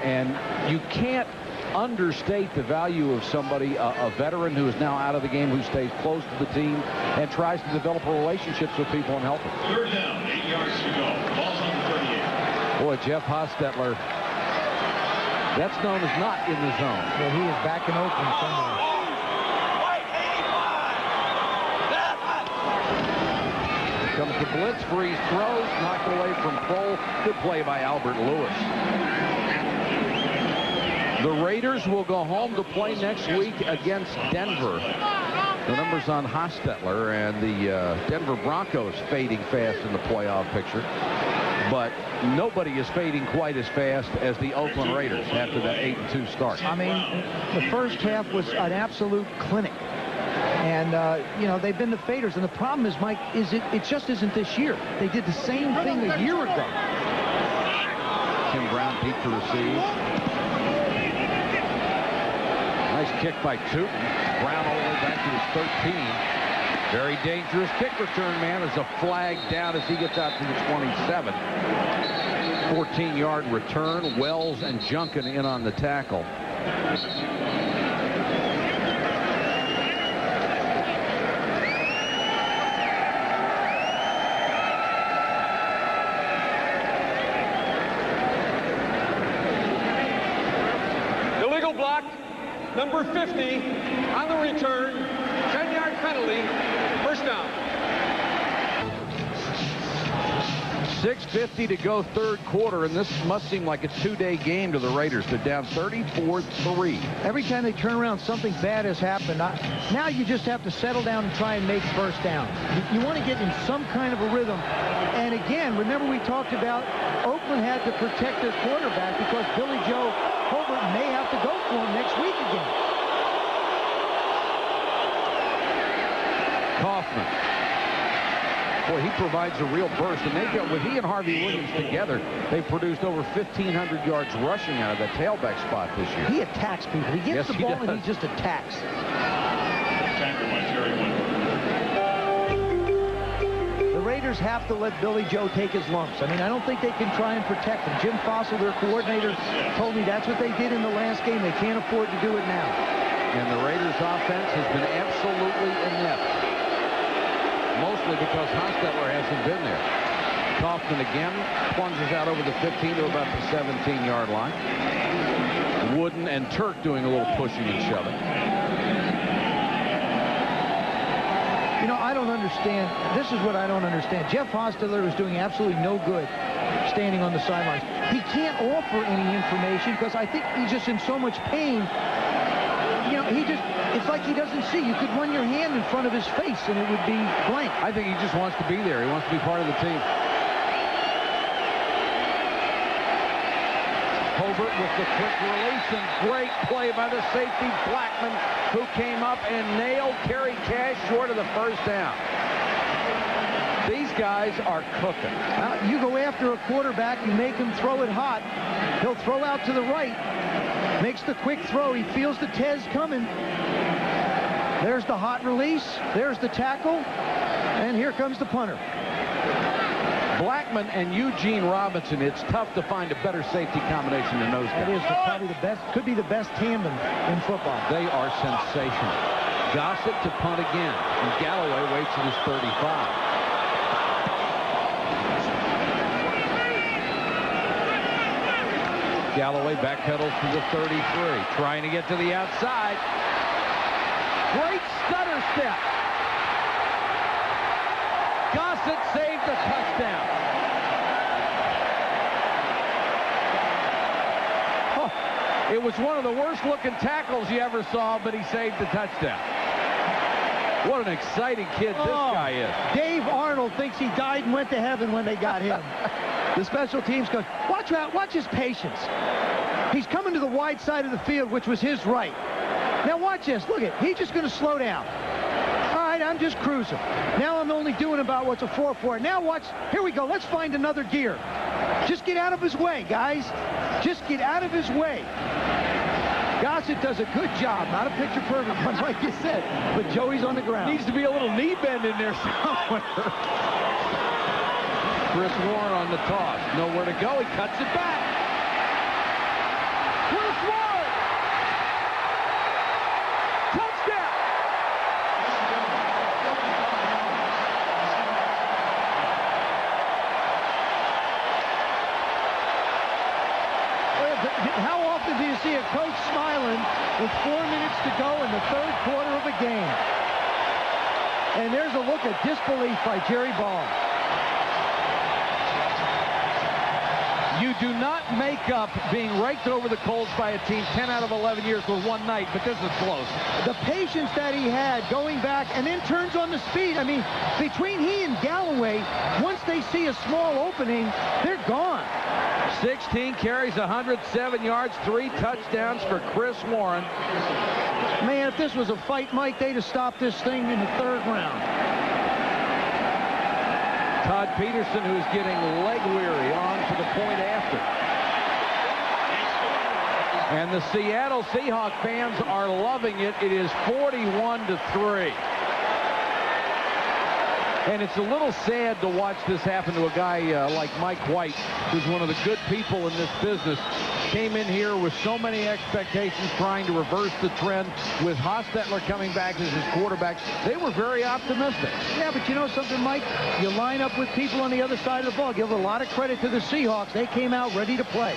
and you can't understate the value of somebody, a veteran who is now out of the game, who stays close to the team and tries to develop relationships with people and help them. 3rd down, 8 yards to go. Ball's on the 38. Boy, Jeff Hostetler, that's known as not in the zone. Well, he is back in Oakland somewhere. Here comes the blitz, Freeze throws, knocked away from Prohl. Good play by Albert Lewis. The Raiders will go home to play next week against Denver. The numbers on Hostetler, and the Denver Broncos fading fast in the playoff picture. But nobody is fading quite as fast as the Oakland Raiders after that 8-2 start. I mean, the first half was an absolute clinic. And, you know, they've been the faders. And the problem is, Mike, it just isn't this year. They did the same thing a year ago. Tim Brown peeked to receive. Nice kick by Tootin. Brown all the way back to his 13. Very dangerous kick return, man, as a flag down as he gets out to the 27. 14-yard return. Wells and Junkin in on the tackle. Illegal block, number 50, on the return, 10-yard penalty, 1st down. 6:50 to go, 3rd quarter, and this must seem like a 2-day game to the Raiders. They're down 34-3. Every time they turn around, something bad has happened. Now you just have to settle down and try and make 1st down. You want to get in some kind of a rhythm. And again, remember we talked about Oakland had to protect their quarterback because Billy Joe Hobart may have to go for him next week again. Kaufman. Boy, he provides a real burst, and they've got, with he and Harvey Williams together, they've produced over 1,500 yards rushing out of the tailback spot this year. He attacks people. He gets the ball and he just attacks. Tackle by Terry Winter. The Raiders have to let Billy Joe take his lumps. I mean, I don't think they can try and protect him. Jim Fossil, their coordinator, told me that's what they did in the last game. They can't afford to do it now. And the Raiders' offense has been absolutely inept. Mostly because Hostetler hasn't been there. Kaufman again plunges out over the 15 to about the 17-yard line. Wooden and Turk doing a little pushing and shoving. You know, I don't understand. This is what I don't understand. Jeff Hostetler is doing absolutely no good standing on the sidelines. He can't offer any information because I think he's just in so much pain. You know, it's like he doesn't see. You could run your hand in front of his face and it would be blank. I think he just wants to be there. He wants to be part of the team. Hobart with the quick release, and great play by the safety Blackman, who came up and nailed Kerry Cash short of the 1st down. These guys are cooking. You go after a quarterback, you make him throw it hot. He'll throw out to the right. Makes the quick throw. He feels the Tez coming. There's the hot release. There's the tackle. And here comes the punter. Blackman and Eugene Robinson, it's tough to find a better safety combination than those guys. That is probably the best, could be the best tandem in football. They are sensational. Gossett to punt again, and Galloway waits at his 35. Galloway backpedals to the 33, trying to get to the outside. Great stutter step. Gossett saved the touchdown. Oh, it was one of the worst looking tackles you ever saw, but he saved the touchdown. What an exciting kid this guy is. Dave Arnold thinks he died and went to heaven when they got him. The special teams coach. Watch his patience. He's coming to the wide side of the field, which was his right. Now watch this. Look at, he's just going to slow down. I'm just cruising. Now I'm only doing about what's a 4-4. Now watch. Here we go. Let's find another gear. Just get out of his way, guys. Just get out of his way. Gossett does a good job. Not a picture perfect one, like you said. But Joey's on the ground. Needs to be a little knee bend in there somewhere. Chris Warren on the toss. Nowhere to go. He cuts it back. Chris Warren. How often do you see a coach smiling with 4 minutes to go in the third quarter of a game? And there's a look of disbelief by Jerry Ball. You do not make up being raked over the coals by a team 10 out of 11 years with one night, but this is close. The patience that he had going back and then turns on the speed. I mean, between he and Galloway, once they see a small opening, they're gone. 16 carries, 107 yards, 3 touchdowns for Chris Warren. Man, if this was a fight, Mike, they'd have stopped this thing in the third round. Todd Peterson, who's getting leg weary, on to the point after. And the Seattle Seahawks fans are loving it. It is 41-3. And it's a little sad to watch this happen to a guy like Mike White, who's one of the good people in this business. Came in here with so many expectations, trying to reverse the trend. With Hostetler coming back as his quarterback, they were very optimistic. Yeah, but you know something, Mike? You line up with people on the other side of the ball. Give a lot of credit to the Seahawks. They came out ready to play.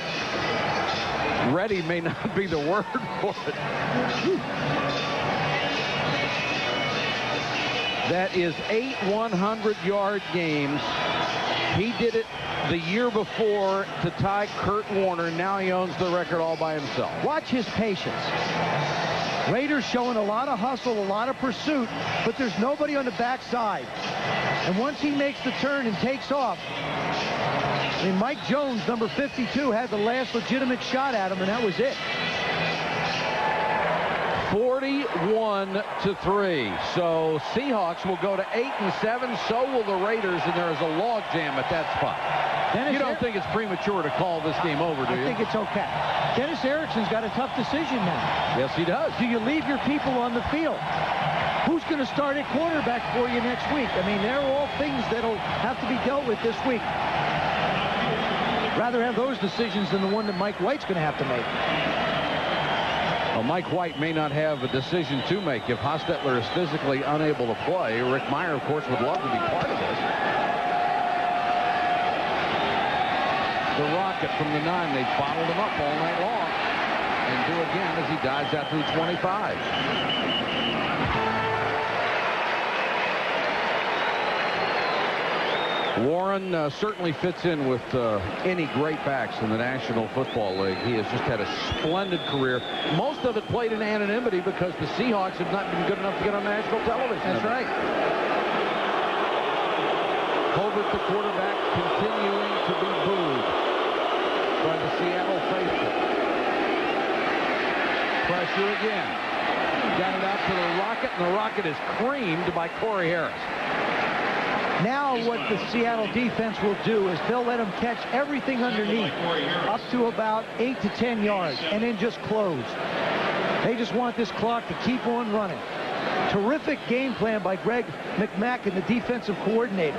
Ready may not be the word for it. That is 8 100-yard games. He did it the year before to tie Kurt Warner. Now he owns the record all by himself. Watch his patience. Raiders showing a lot of hustle, a lot of pursuit, but there's nobody on the backside. And once he makes the turn and takes off, I mean, Mike Jones, number 52, had the last legitimate shot at him, and that was it. 41-3. So Seahawks will go to 8-7. So will the Raiders, and there is a log jam at that spot. You don't think it's premature to call this game over, do you? I think it's okay. Dennis Erickson's got a tough decision now. Yes, he does. Do you leave your people on the field? Who's going to start at quarterback for you next week? I mean, they're all things that'll have to be dealt with this week. Rather have those decisions than the one that Mike White's going to have to make. Well, Mike White may not have a decision to make. If Hostetler is physically unable to play, Rick Meyer, of course, would love to be part of this. The rocket from the 9. They bottled him up all night long. And do again as he dives out to the 25. Warren certainly fits in with any great backs in the National Football League. He has just had a splendid career. Most of it played in anonymity because the Seahawks have not been good enough to get on national television. That's right. Colbert, the quarterback, continuing to be booed by the Seattle faithful. Pressure again. Got it out to the Rocket, and the Rocket is creamed by Corey Harris. Now what the Seattle defense will do is they'll let them catch everything underneath up to about 8 to 10 yards and then just close. They just want this clock to keep on running. Terrific game plan by Greg McMacken, the defensive coordinator.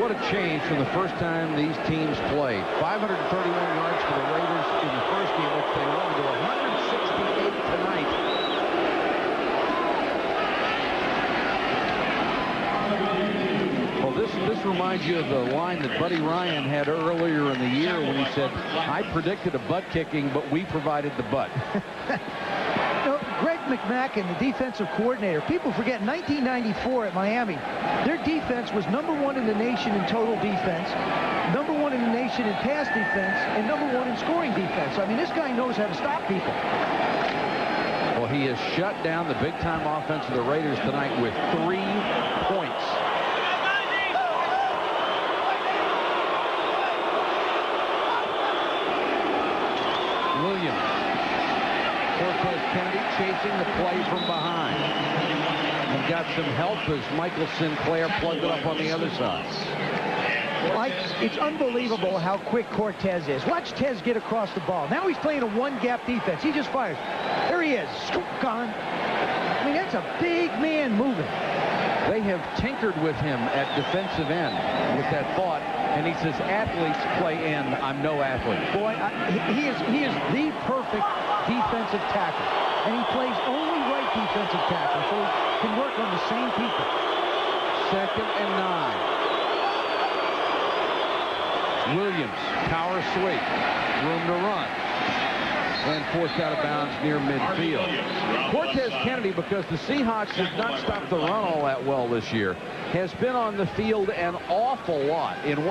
What a change from the first time these teams played. 531 yards for the Raiders in the first game, which they won, to 168 tonight. Well, this reminds you of the line that Buddy Ryan had earlier in the year when he said, I predicted a butt kicking, but we provided the butt. Greg McMacken, the defensive coordinator, people forget 1994 at Miami, their defense was #1 in the nation in total defense, #1 in the nation in pass defense, and #1 in scoring defense. I mean, this guy knows how to stop people. Well, he has shut down the big-time offense of the Raiders tonight with 3 points. Williams. Cortez Kennedy chasing the play from behind. And got some help as Michael Sinclair plugged it up on the other side. It's unbelievable how quick Cortez is. Watch Tez get across the ball. Now he's playing a one-gap defense. He just fires. There he is. Scoop, gone. I mean, that's a big man moving. They have tinkered with him at defensive end with that thought. And he says, athletes play end. I'm no athlete. Boy, he is the perfect defensive tackle. And he plays only right defensive tackle, so he can work on the same people. 2nd and 9. Williams, power sweep, room to run, and forced out of bounds near midfield. Cortez Kennedy, because the Seahawks have not stopped the run all that well this year, has been on the field an awful lot. In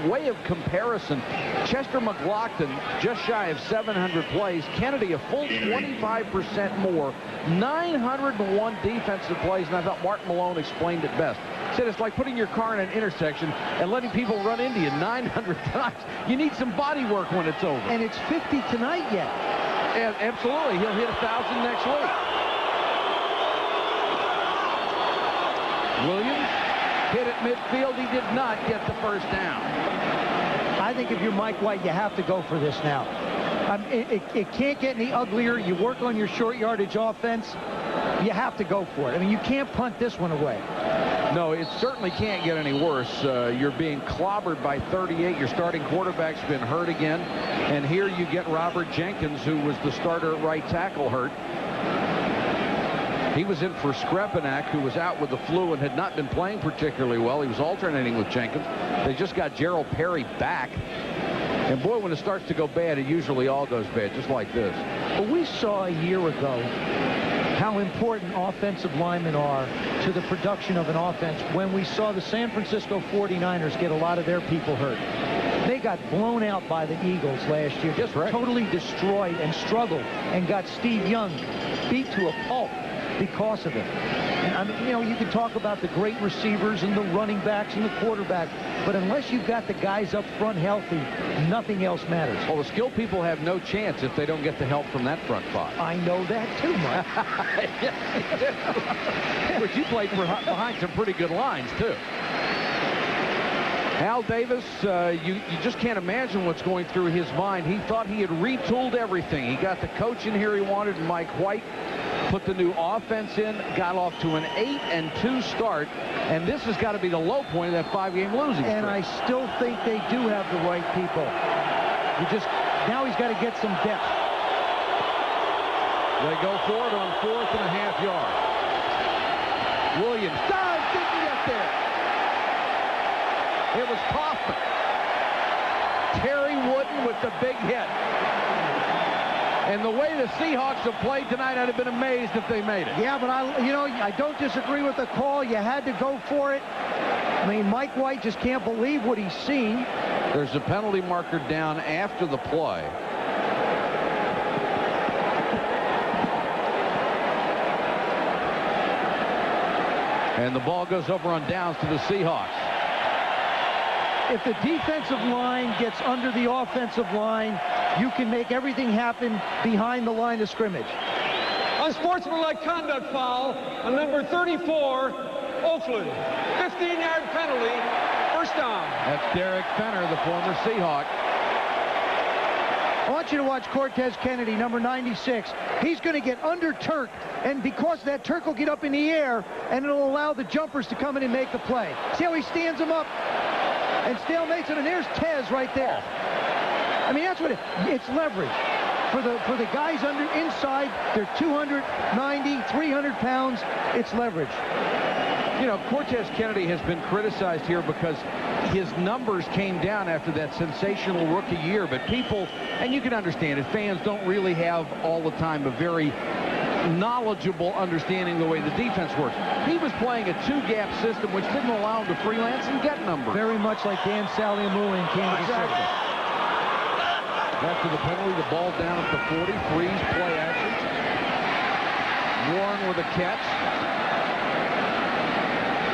way of comparison, Chester McLaughlin just shy of 700 plays, Kennedy a full 25% more, 901 defensive plays, and I thought Mark Malone explained it best. He said it's like putting your car in an intersection and letting people run into you 900 times. You need some body work when it's over. And it's 50 tonight yet. And absolutely, he'll hit 1,000 next week. Williams hit at midfield. He did not get the first down. I think if you're Mike White, you have to go for this now. It can't get any uglier. You work on your short yardage offense. You have to go for it. I mean, you can't punt this one away. No, it certainly can't get any worse. You're being clobbered by 38. Your starting quarterback's been hurt again. And here you get Robert Jenkins, who was the starter at right tackle, hurt. He was in for Skrepenak, who was out with the flu and had not been playing particularly well. He was alternating with Jenkins. They just got Gerald Perry back. And boy, when it starts to go bad, it usually all goes bad, just like this. Well, we saw a year ago how important offensive linemen are to the production of an offense when we saw the San Francisco 49ers get a lot of their people hurt. They got blown out by the Eagles last year. Just right. Totally destroyed and struggled and got Steve Young beat to a pulp because of it. And I mean, you know, you can talk about the great receivers and the running backs and the quarterback, but unless you've got the guys up front healthy, nothing else matters. Well, the skilled people have no chance if they don't get the help from that front five. I know that too, Mike. Yes, you do. But you played behind some pretty good lines, too. Al Davis, you just can't imagine what's going through his mind. He thought he had retooled everything. He got the coach in here he wanted, Mike White. Put the new offense in, got off to an 8-2 start, and this has got to be the low point of that 5-game losing streak. And I still think they do have the right people. Now he's got to get some depth. They go for it on 4th and a half yard. Williams dives, didn't get there. It was Kaufman. Terry Wooden with the big hit. And the way the Seahawks have played tonight, I'd have been amazed if they made it. Yeah, but I don't disagree with the call. You had to go for it. I mean, Mike White just can't believe what he's seen. There's a penalty marker down after the play. And the ball goes over on downs to the Seahawks. If the defensive line gets under the offensive line, you can make everything happen behind the line of scrimmage. Unsportsmanlike conduct foul on number 34, Oakland. 15-yard penalty, first down. That's Derek Fenner, the former Seahawk. I want you to watch Cortez Kennedy, number 96. He's going to get under Turk, and because of that, Turk will get up in the air, and it'll allow the jumpers to come in and make the play. See how he stands him up and stalemates it, and there's Tez right there. I mean, that's what it's leverage. For the guys inside, they're 290, 300 pounds. It's leverage. You know, Cortez Kennedy has been criticized here because his numbers came down after that sensational rookie year. But people, and you can understand it, fans don't really have all the time a very knowledgeable understanding of the way the defense works. He was playing a two-gap system which didn't allow him to freelance and get numbers. Very much like Dan Saliamula in Kansas City. After the penalty, the ball down at the 40, freeze, play action. Warren with a catch.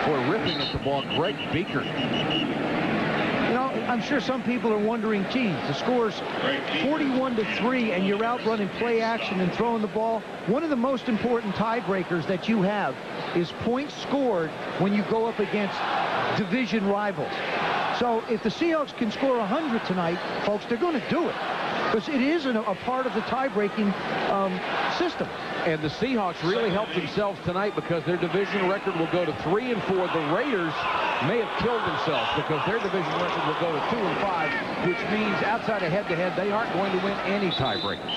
Boy, ripping at the ball, Greg Beaker. You know, I'm sure some people are wondering, geez, the score's 41-3 and you're out running play action and throwing the ball. One of the most important tiebreakers that you have is points scored when you go up against division rivals. So if the Seahawks can score 100 tonight, folks, they're going to do it. Because it is a part of the tie-breaking system. And the Seahawks really helped themselves tonight because their division record will go to 3-4. The Raiders may have killed themselves because their division record will go to 2-5, which means outside of head-to-head, they aren't going to win any tiebreakers.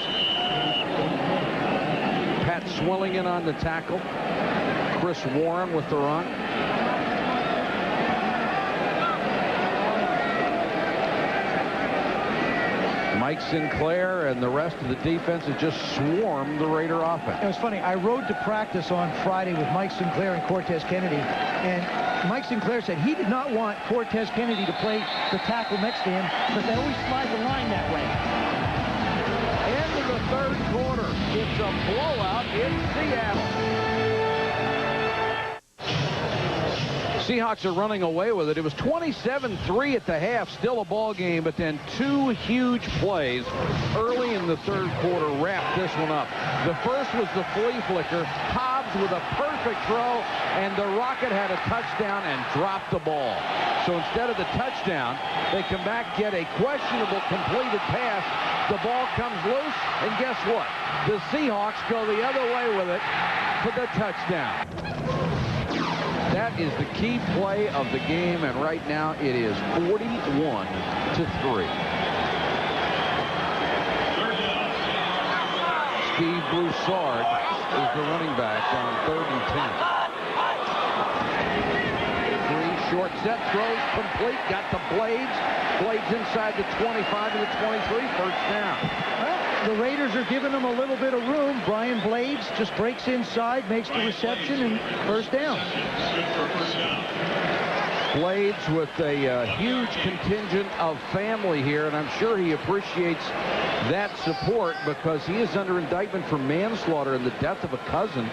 Pat Swillingham on the tackle. Chris Warren with the run. Mike Sinclair and the rest of the defense has just swarmed the Raider offense. It was funny. I rode to practice on Friday with Mike Sinclair and Cortez Kennedy, and Mike Sinclair said he did not want Cortez Kennedy to play the tackle next to him because they always slide the line that way. End of the third quarter. It's a blowout in Seattle. Seahawks are running away with it. It was 27-3 at the half, still a ball game, but then two huge plays early in the third quarter wrapped this one up. The first was the flea flicker. Hobbs with a perfect throw, and the Rocket had a touchdown and dropped the ball. So instead of the touchdown, they come back, get a questionable completed pass. The ball comes loose, and guess what? The Seahawks go the other way with it for the touchdown. That is the key play of the game, and right now it is 41-3. Steve Broussard is the running back on 3rd and 10. 3 short set throws complete. Got the Blades. Blades inside the 25 to the 23. First down. The Raiders are giving them a little bit of room. Brian Blades just breaks inside, makes the reception, and first down. Blades with a huge contingent of family here, and I'm sure he appreciates that support because he is under indictment for manslaughter in the death of a cousin.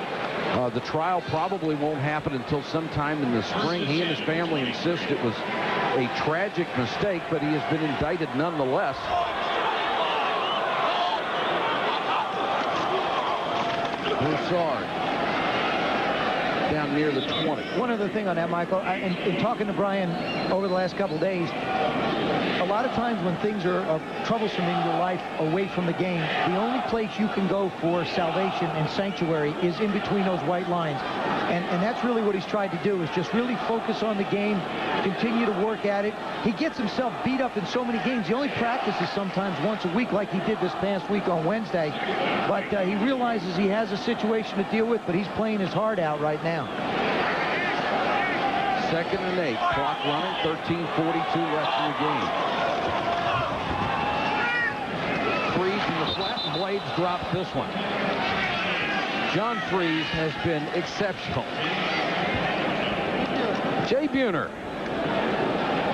The trial probably won't happen until sometime in the spring. He and his family insist it was a tragic mistake, but he has been indicted nonetheless. Broussard down near the 20. One other thing on that, Michael, in talking to Brian over the last couple days, a lot of times when things are troublesome in your life away from the game, the only place you can go for salvation and sanctuary is in between those white lines. And that's really what he's tried to do, is just really focus on the game, continue to work at it. He gets himself beat up in so many games. He only practices sometimes once a week like he did this past week on Wednesday. But he realizes he has a situation to deal with, but he's playing his heart out right now. 2nd and 8. Clock running. 13:42 left in the game. Freeze in the flat, and Blades drops this one. John Freeze has been exceptional. Jay Buhner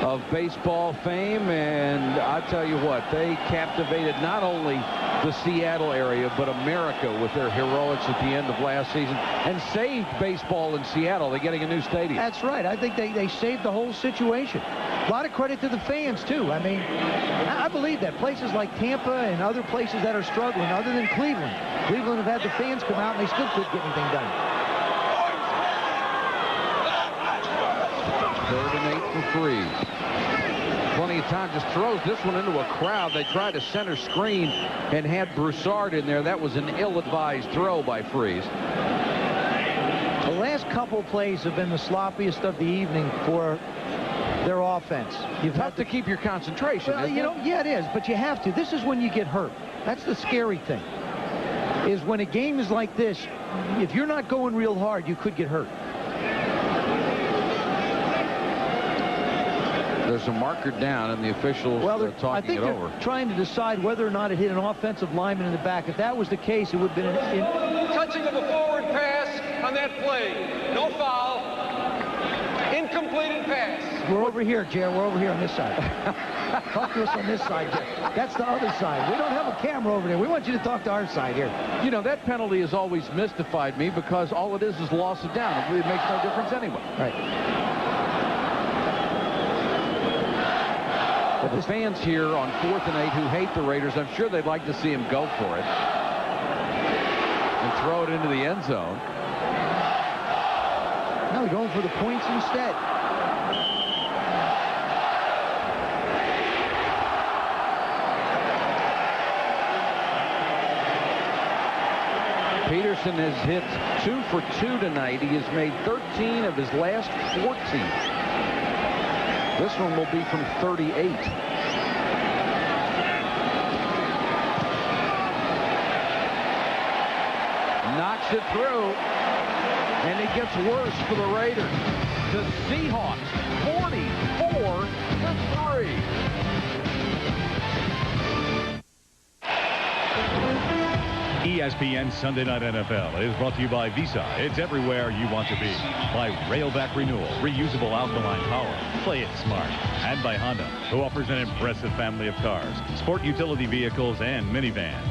of baseball fame, and I tell you what, they captivated not only the Seattle area but America with their heroics at the end of last season, and saved baseball in Seattle. They're getting a new stadium. That's right. I think they saved the whole situation. A lot of credit to the fans too. I mean, I believe that places like Tampa and other places that are struggling, other than Cleveland have had the fans come out and they still couldn't get anything done. 3rd and 8 for Freeze. Plenty of time, just throws this one into a crowd. They tried a center screen and had Broussard in there. That was an ill-advised throw by Freeze. The last couple plays have been the sloppiest of the evening for their offense. You've Tough to keep your concentration. Well, you know, yeah, it is, but you have to. This is when you get hurt. That's the scary thing, is when a game is like this, if you're not going real hard, you could get hurt. There's a marker down, and the officials I think they're trying to decide whether or not it hit an offensive lineman in the back. If that was the case, it would have been touching of the forward pass on that play. No foul. Incompleted pass. We're over here, Jer. We're over here on this side. Talk to us on this side, Jer. That's the other side. We don't have a camera over there. We want you to talk to our side here. You know, that penalty has always mystified me because all it is loss of down. It makes no difference anyway. Right. But the fans here on 4th and 8 who hate the Raiders, I'm sure they'd like to see him go for it and throw it into the end zone. Now they're going for the points instead. Peterson has hit 2 for 2 tonight. He has made 13 of his last 14. This one will be from 38. Knocks it through, and it gets worse for the Raiders. The Seahawks, 44-3. ESPN Sunday Night NFL is brought to you by Visa. It's everywhere you want to be. By Railback Renewal, reusable alkaline power. Play it smart. And by Honda, who offers an impressive family of cars, sport utility vehicles, and minivans.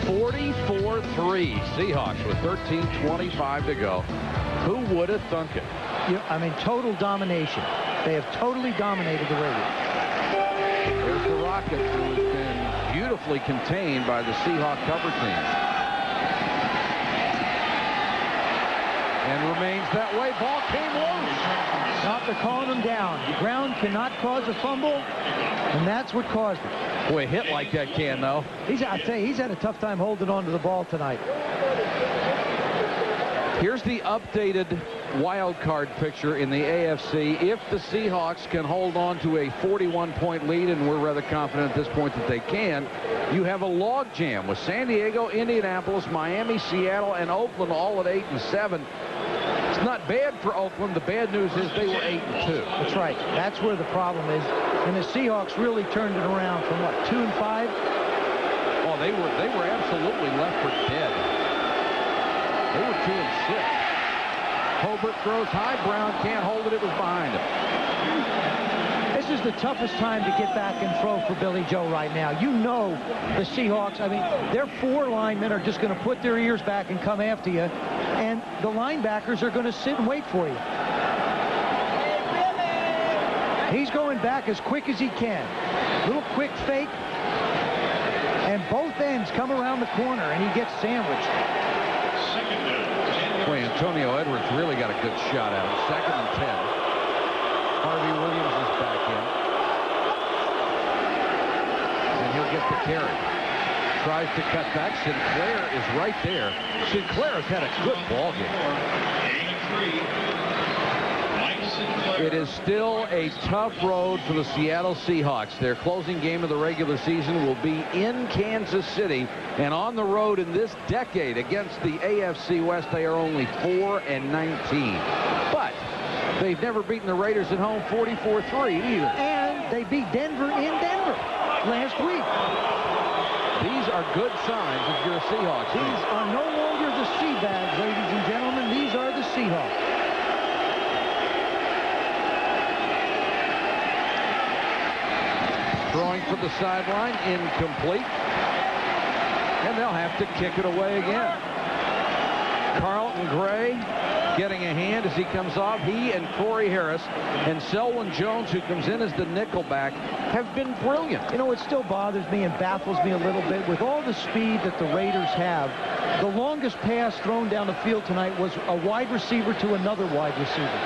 44-3. Seahawks with 13:25 to go. Who would have thunk it? I mean, total domination. They have totally dominated the Raiders. There's the Rockets, who has been beautifully contained by the Seahawk cover team. And remains that way. Ball came loose. Not they're calling him down. The ground cannot cause a fumble, and that's what caused it. Boy, a hit like that can, though. I tell you, he's had a tough time holding on to the ball tonight. Here's the updated wild card picture in the AFC. If the Seahawks can hold on to a 41-point lead, and we're rather confident at this point that they can, you have a logjam with San Diego, Indianapolis, Miami, Seattle, and Oakland all at 8 and 7. It's not bad for Oakland. The bad news is they were 8 and 2. That's right. That's where the problem is. And the Seahawks really turned it around from what, 2 and 5? Oh, they were absolutely left for dead. They were 2 and 6. Hobart throws high. Brown can't hold it. It was behind him. This is the toughest time to get back and throw for Billy Joe right now. You know the Seahawks, I mean, their 4 linemen are just going to put their ears back and come after you. And the linebackers are going to sit and wait for you. He's going back as quick as he can. Little quick fake. And both ends come around the corner, and he gets sandwiched. Boy, Antonio Edwards really got a good shot at him. 2nd and 10. Harvey Williams is back in. And he'll get the carry. Tries to cut back. Sinclair is right there. Sinclair has had a good ball game. It is still a tough road for the Seattle Seahawks. Their closing game of the regular season will be in Kansas City, and on the road in this decade against the AFC West, they are only 4-19. But they've never beaten the Raiders at home 44-3 either. And they beat Denver in Denver last week. These are good signs if you're a Seahawks fan. These are no longer the Seabags, ladies and gentlemen. These are the Seahawks. the sideline, incomplete. And they'll have to kick it away again. Carlton Gray getting a hand as he comes off. He and Corey Harris and Selwyn Jones, who comes in as the nickelback, have been brilliant. You know, it still bothers me and baffles me a little bit. With all the speed that the Raiders have, the longest pass thrown down the field tonight was a wide receiver to another wide receiver.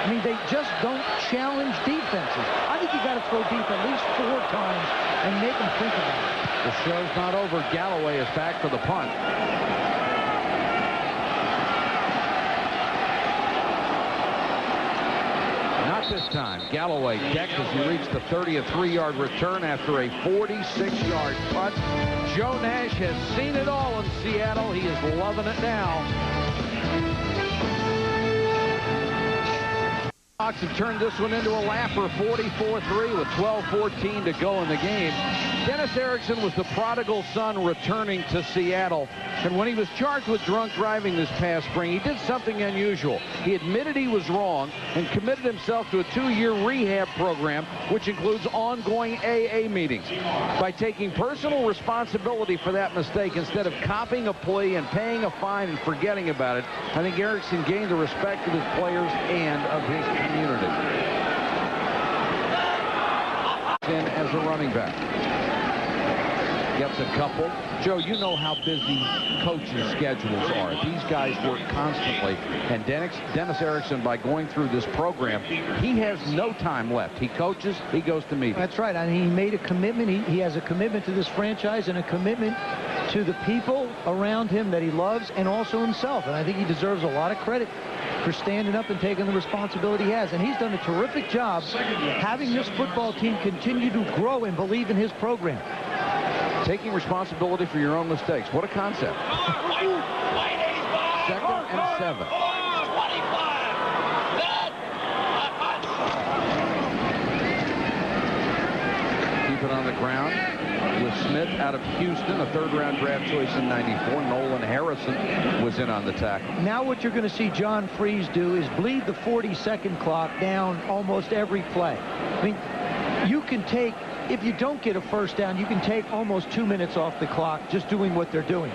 I mean, they just don't challenge defenses. I think you got to throw deep at least 4 times and make them think about it. The show's not over. Galloway is back for the punt. Not this time. Galloway decked as he reached the 33-yard return after a 46-yard punt. Joe Nash has seen it all in Seattle. He is loving it now. Seahawks have turned this one into a lapper, 44-3 with 12:14 to go in the game. Dennis Erickson was the prodigal son returning to Seattle. And when he was charged with drunk driving this past spring, he did something unusual. He admitted he was wrong and committed himself to a 2-year rehab program, which includes ongoing AA meetings. By taking personal responsibility for that mistake instead of copying a plea and paying a fine and forgetting about it, I think Erickson gained the respect of his players and of his community. In as a running back. Gets a couple. Joe, you know how busy coaches' schedules are. These guys work constantly. And Dennis Erickson, by going through this program, he has no time left. He coaches, he goes to meetings. That's right. I mean, he made a commitment. He has a commitment to this franchise and a commitment to the people around him that he loves and also himself. And I think he deserves a lot of credit for standing up and taking the responsibility he has. And he's done a terrific job having this football team continue to grow and believe in his program. Taking responsibility for your own mistakes. What a concept. 2nd and 7. Keep it on the ground with Smith out of Houston, a 3rd-round draft choice in '94. Nolan Harrison was in on the tackle. Now what you're going to see John Freeze do is bleed the 40-second clock down almost every play. I mean, you can take, if you don't get a first down, you can take almost 2 minutes off the clock just doing what they're doing.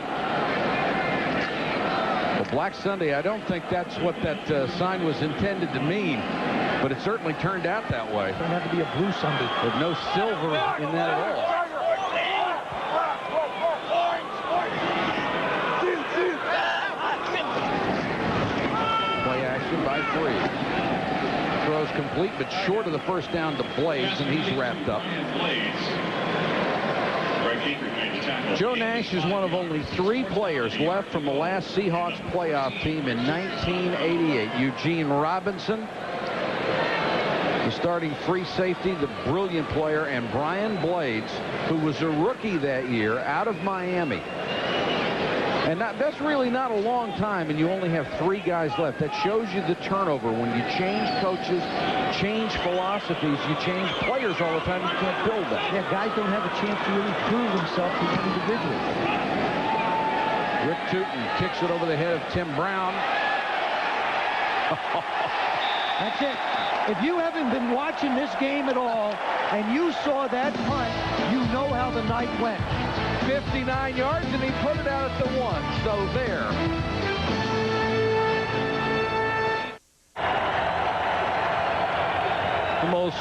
Well, Black Sunday, I don't think that's what that sign was intended to mean, but it certainly turned out that way. It turned out to be a blue Sunday. With no silver in that at all. Play action by Free. Throws complete, but short of the first down to Blades, and he's wrapped up. Joe Nash is one of only 3 players left from the last Seahawks playoff team in 1988. Eugene Robinson, the starting free safety, the brilliant player, and Brian Blades, who was a rookie that year out of Miami. And that's really not a long time, and you only have 3 guys left. That shows you the turnover. When you change coaches, change philosophies, you change players all the time. You can't build that. Yeah, guys don't have a chance to really prove themselves to an individual. Rick Tootin kicks it over the head of Tim Brown. That's it. If you haven't been watching this game at all and you saw that punt, you know how the night went. 59 yards, and he put it out at the 1. So there. The most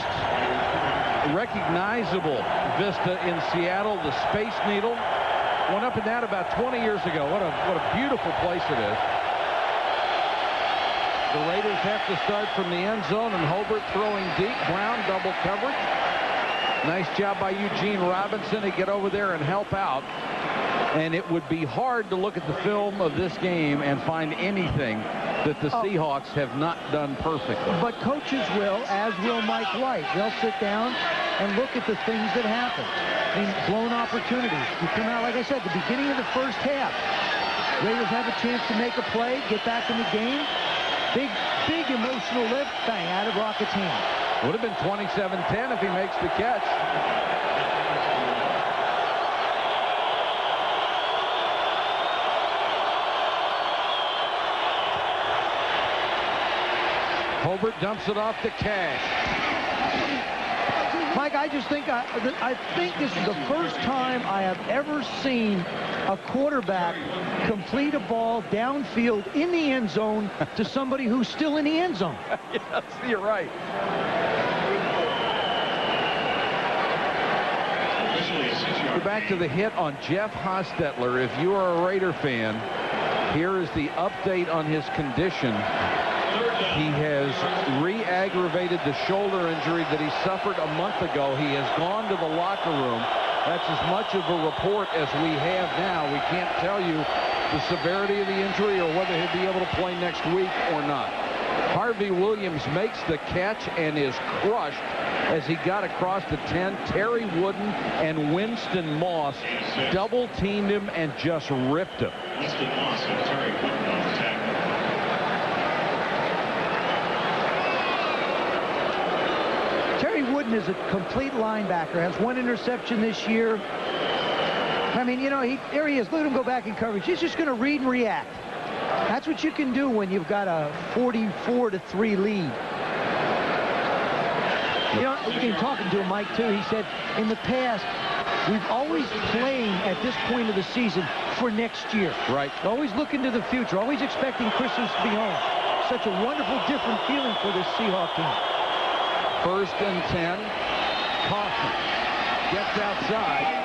recognizable vista in Seattle, the Space Needle. Went up and down about 20 years ago. What a beautiful place it is. The Raiders have to start from the end zone, and Hobart throwing deep. Brown double coverage. Nice job by Eugene Robinson to get over there and help out. And it would be hard to look at the film of this game and find anything that the Seahawks have not done perfectly. But coaches will, as will Mike White. They'll sit down and look at the things that happen. I mean, blown opportunities. You come out, like I said, the beginning of the first half. Raiders have a chance to make a play, get back in the game. Big emotional lift, bang, out of Rocket's hand. Would have been 27-10 if he makes the catch. Hobart dumps it off to Cash. Mike, I just think I think this is the first time I have ever seen a quarterback complete a ball downfield in the end zone to somebody who's still in the end zone. Yes, you're right. Go back to the hit on Jeff Hostetler. If you are a Raider fan, here is the update on his condition. He has re-aggravated the shoulder injury that he suffered a month ago. He has gone to the locker room. That's as much of a report as we have now. We can't tell you the severity of the injury or whether he'll be able to play next week or not. Harvey Williams makes the catch and is crushed as he got across the 10. Terry Wooden and Winston Moss double-teamed him and just ripped him. Winston Moss and Terry Wooden on the tackle. Terry Wooden is a complete linebacker. Has one interception this year. I mean, you know, there he is. Look at him go back in coverage. He's just going to read and react. That's what you can do when you've got a 44-3 lead. You know, in talking to him, Mike, too, he said, in the past, we've always playing at this point of the season for next year. Right. Always looking to the future, always expecting Christmas to be home. Such a wonderful, different feeling for this Seahawks team. 1st and 10. Kaufman gets outside.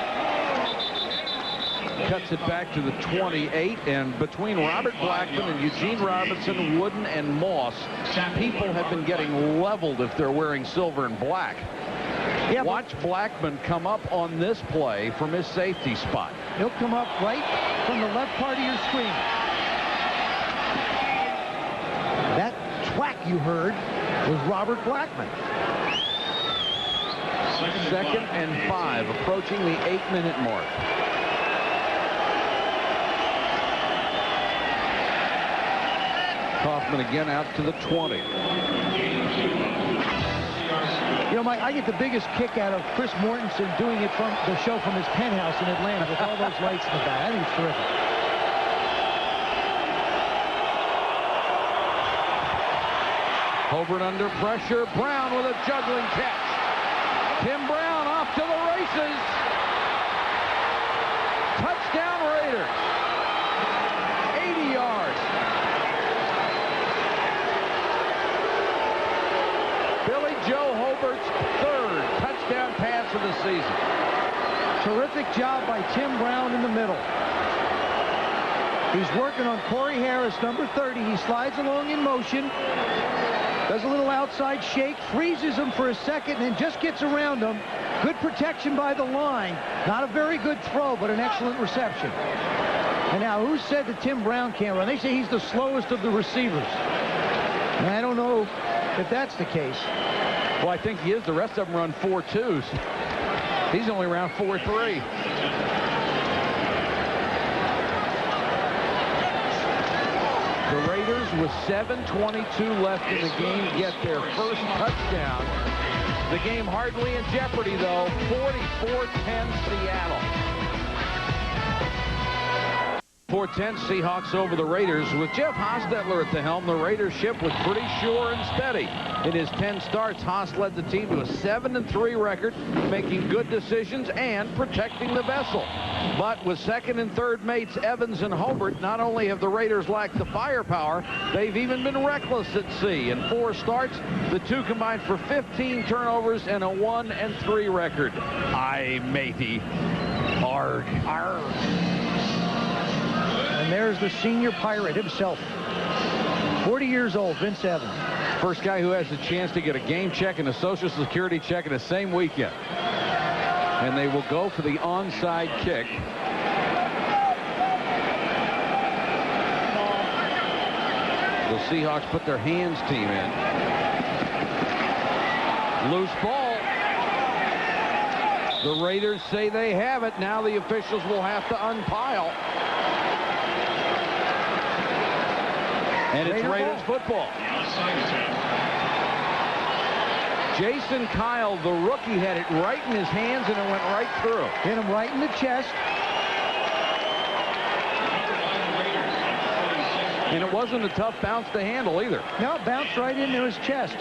Cuts it back to the 28, and between Robert Blackman and Eugene Robinson, Wooden, and Moss, people have been getting leveled if they're wearing silver and black. Yeah, watch Blackman come up on this play from his safety spot. He'll come up right from the left part of your screen. That twack you heard was Robert Blackman. 2nd and 5, approaching the 8-minute mark. Kaufman again out to the 20. You know, Mike, I get the biggest kick out of Chris Mortensen doing it from the show from his penthouse in Atlanta with all those lights in the back. I think it's terrific. Hobart under pressure. Brown with a juggling catch. Tim Brown off to the races. Touchdown Raiders. 80 yards. Billy Joe Hobart's 3rd touchdown pass of the season. Terrific job by Tim Brown in the middle. He's working on Corey Harris, number 30. He slides along in motion. Does a little outside shake, freezes him for a second, and just gets around him. Good protection by the line. Not a very good throw, but an excellent reception. And now, who said that Tim Brown can't run? They say he's the slowest of the receivers. And I don't know if that's the case. Well, I think he is. The rest of them run 4.2s. He's only around 4.3. The Raiders, with 7:22 left in the game, get their first touchdown. The game hardly in jeopardy, though. 44-10 Seattle. 4-10 Seahawks over the Raiders. With Jeff Hostetler at the helm, the Raiders ship was pretty sure and steady. In his 10 starts, Haas led the team to a 7-3 record, making good decisions and protecting the vessel. But with 2nd and 3rd mates Evans and Hobart, not only have the Raiders lacked the firepower, they've even been reckless at sea. In 4 starts, the two combined for 15 turnovers and a 1-3 record. Aye, matey. Arg. Arg. And there's the senior pirate himself. 40 years old, Vince Evans. First guy who has a chance to get a game check and a Social Security check in the same weekend. And they will go for the onside kick. The Seahawks put their hands team in. Loose ball. The Raiders say they have it. Now the officials will have to unpile. And it's Raiders football. Jason Kyle, the rookie, had it right in his hands, and it went right through. Hit him right in the chest. And it wasn't a tough bounce to handle either. No, it bounced right into his chest.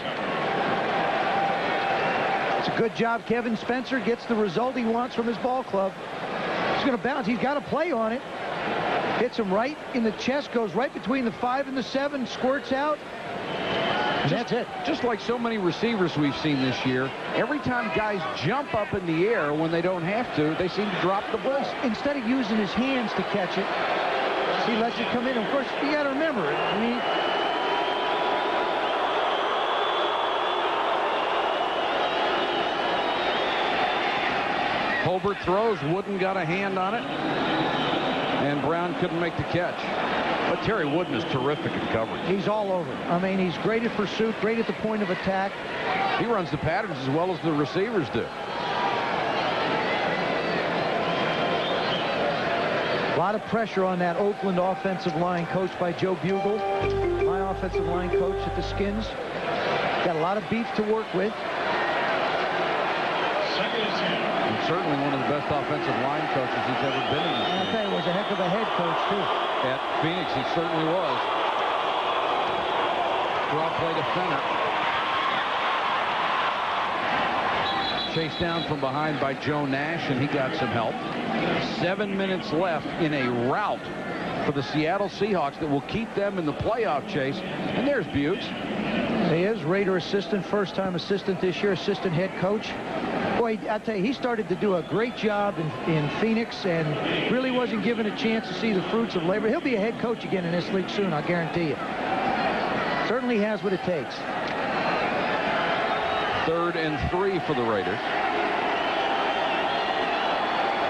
It's a good job. Kevin Spencer gets the result he wants from his ball club. He's going to bounce. He's got to play on it. Hits him right in the chest, goes right between the 5 and the 7, squirts out. And that's it. Just like so many receivers we've seen this year, every time guys jump up in the air when they don't have to, they seem to drop the ball. Instead of using his hands to catch it, he lets it come in. Of course, you got to remember it. I mean, Holbert throws. Wooden got a hand on it, and Brown couldn't make the catch. But Terry Wooden is terrific at coverage. He's all over. I mean, he's great at pursuit, great at the point of attack. He runs the patterns as well as the receivers do. A lot of pressure on that Oakland offensive line coached by Joe Bugle. My offensive line coach at the Skins. Got a lot of beef to work with. And certainly one of the best offensive line coaches he's ever been in. I'll tell you, was a heck of a head coach, too. At Phoenix, he certainly was. Draw play to Fenner. Chased down from behind by Joe Nash, and he got some help. 7 minutes left in a rout for the Seattle Seahawks that will keep them in the playoff chase. And there's Buggs. He is Raider assistant, first-time assistant this year, assistant head coach. Boy, I tell you, he started to do a great job in Phoenix and really wasn't given a chance to see the fruits of labor. He'll be a head coach again in this league soon, I'll guarantee you. Certainly has what it takes. 3rd and 3 for the Raiders.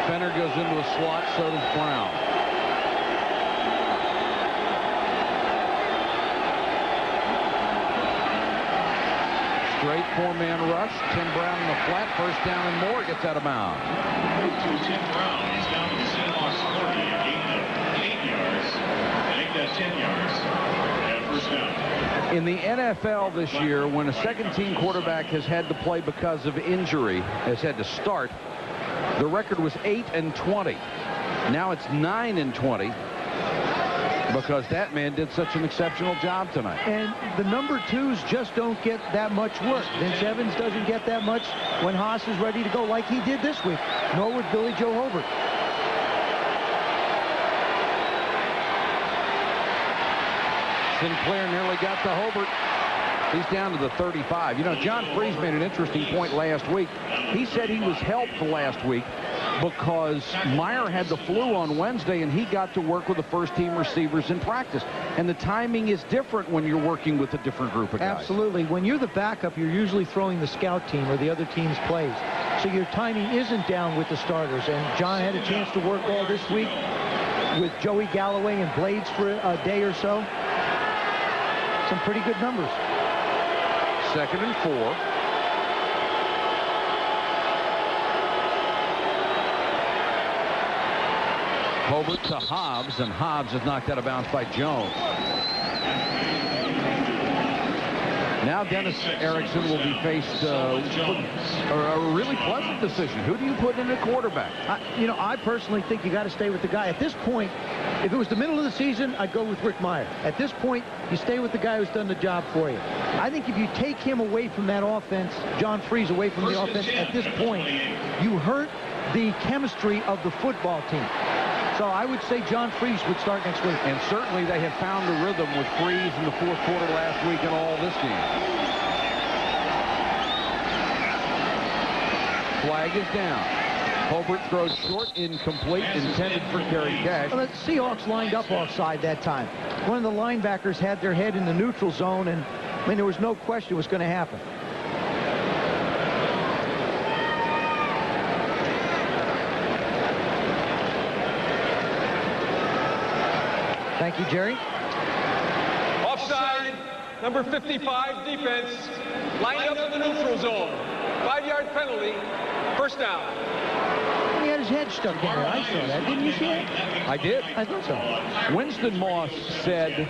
Fenner goes into a slot, so does Brown. Straight 4-man rush. Tim Brown in the flat. First down and more. Gets out of bounds. Tim Brown is down to the Seahawks 40, a gain of 8 yards. Make that 10 yards. And first down. In the NFL this year, when a second-team quarterback has had to play because of injury, has had to start, the record was 8-20. Now it's 9-20. Because that man did such an exceptional job tonight. And the number 2s just don't get that much work. Vince Evans doesn't get that much when Haas is ready to go like he did this week. Nor would Billy Joe Hobert. Sinclair nearly got to Hobert. He's down to the 35. You know, John Freese made an interesting point last week. He said he was helped last week because Meyer had the flu on Wednesday and he got to work with the first-team receivers in practice. And the timing is different when you're working with a different group of guys. Absolutely. When you're the backup, you're usually throwing the scout team or the other team's plays. So your timing isn't down with the starters. And John had a chance to work all this week with Joey Galloway and Blades for a day or so. Some pretty good numbers. 2nd and 4. Hobert to Hobbs, and Hobbs is knocked out of bounds by Jones. Now Dennis Erickson will be faced a really pleasant decision. Who do you put in at quarterback? I personally think you got to stay with the guy. At this point, if it was the middle of the season, I'd go with Rick Meyer. At this point, you stay with the guy who's done the job for you. I think if you take him away from that offense, John Freese away from the offense, at this point, you hurt the chemistry of the football team. So I would say John Freese would start next week. And certainly they have found the rhythm with Freese in the 4th quarter last week and all this game. Flag is down. Hobert throws short, incomplete, intended for Kerry Cash. Well, the Seahawks lined up offside that time. One of the linebackers had their head in the neutral zone, and I mean, there was no question it was going to happen. Thank you, Jerry. Offside, number 55, defense, lined up in the neutral zone. 5-yard penalty, first down. He had his head stuck in there. I saw that. Didn't you see it? I did. I thought so. Winston Moss said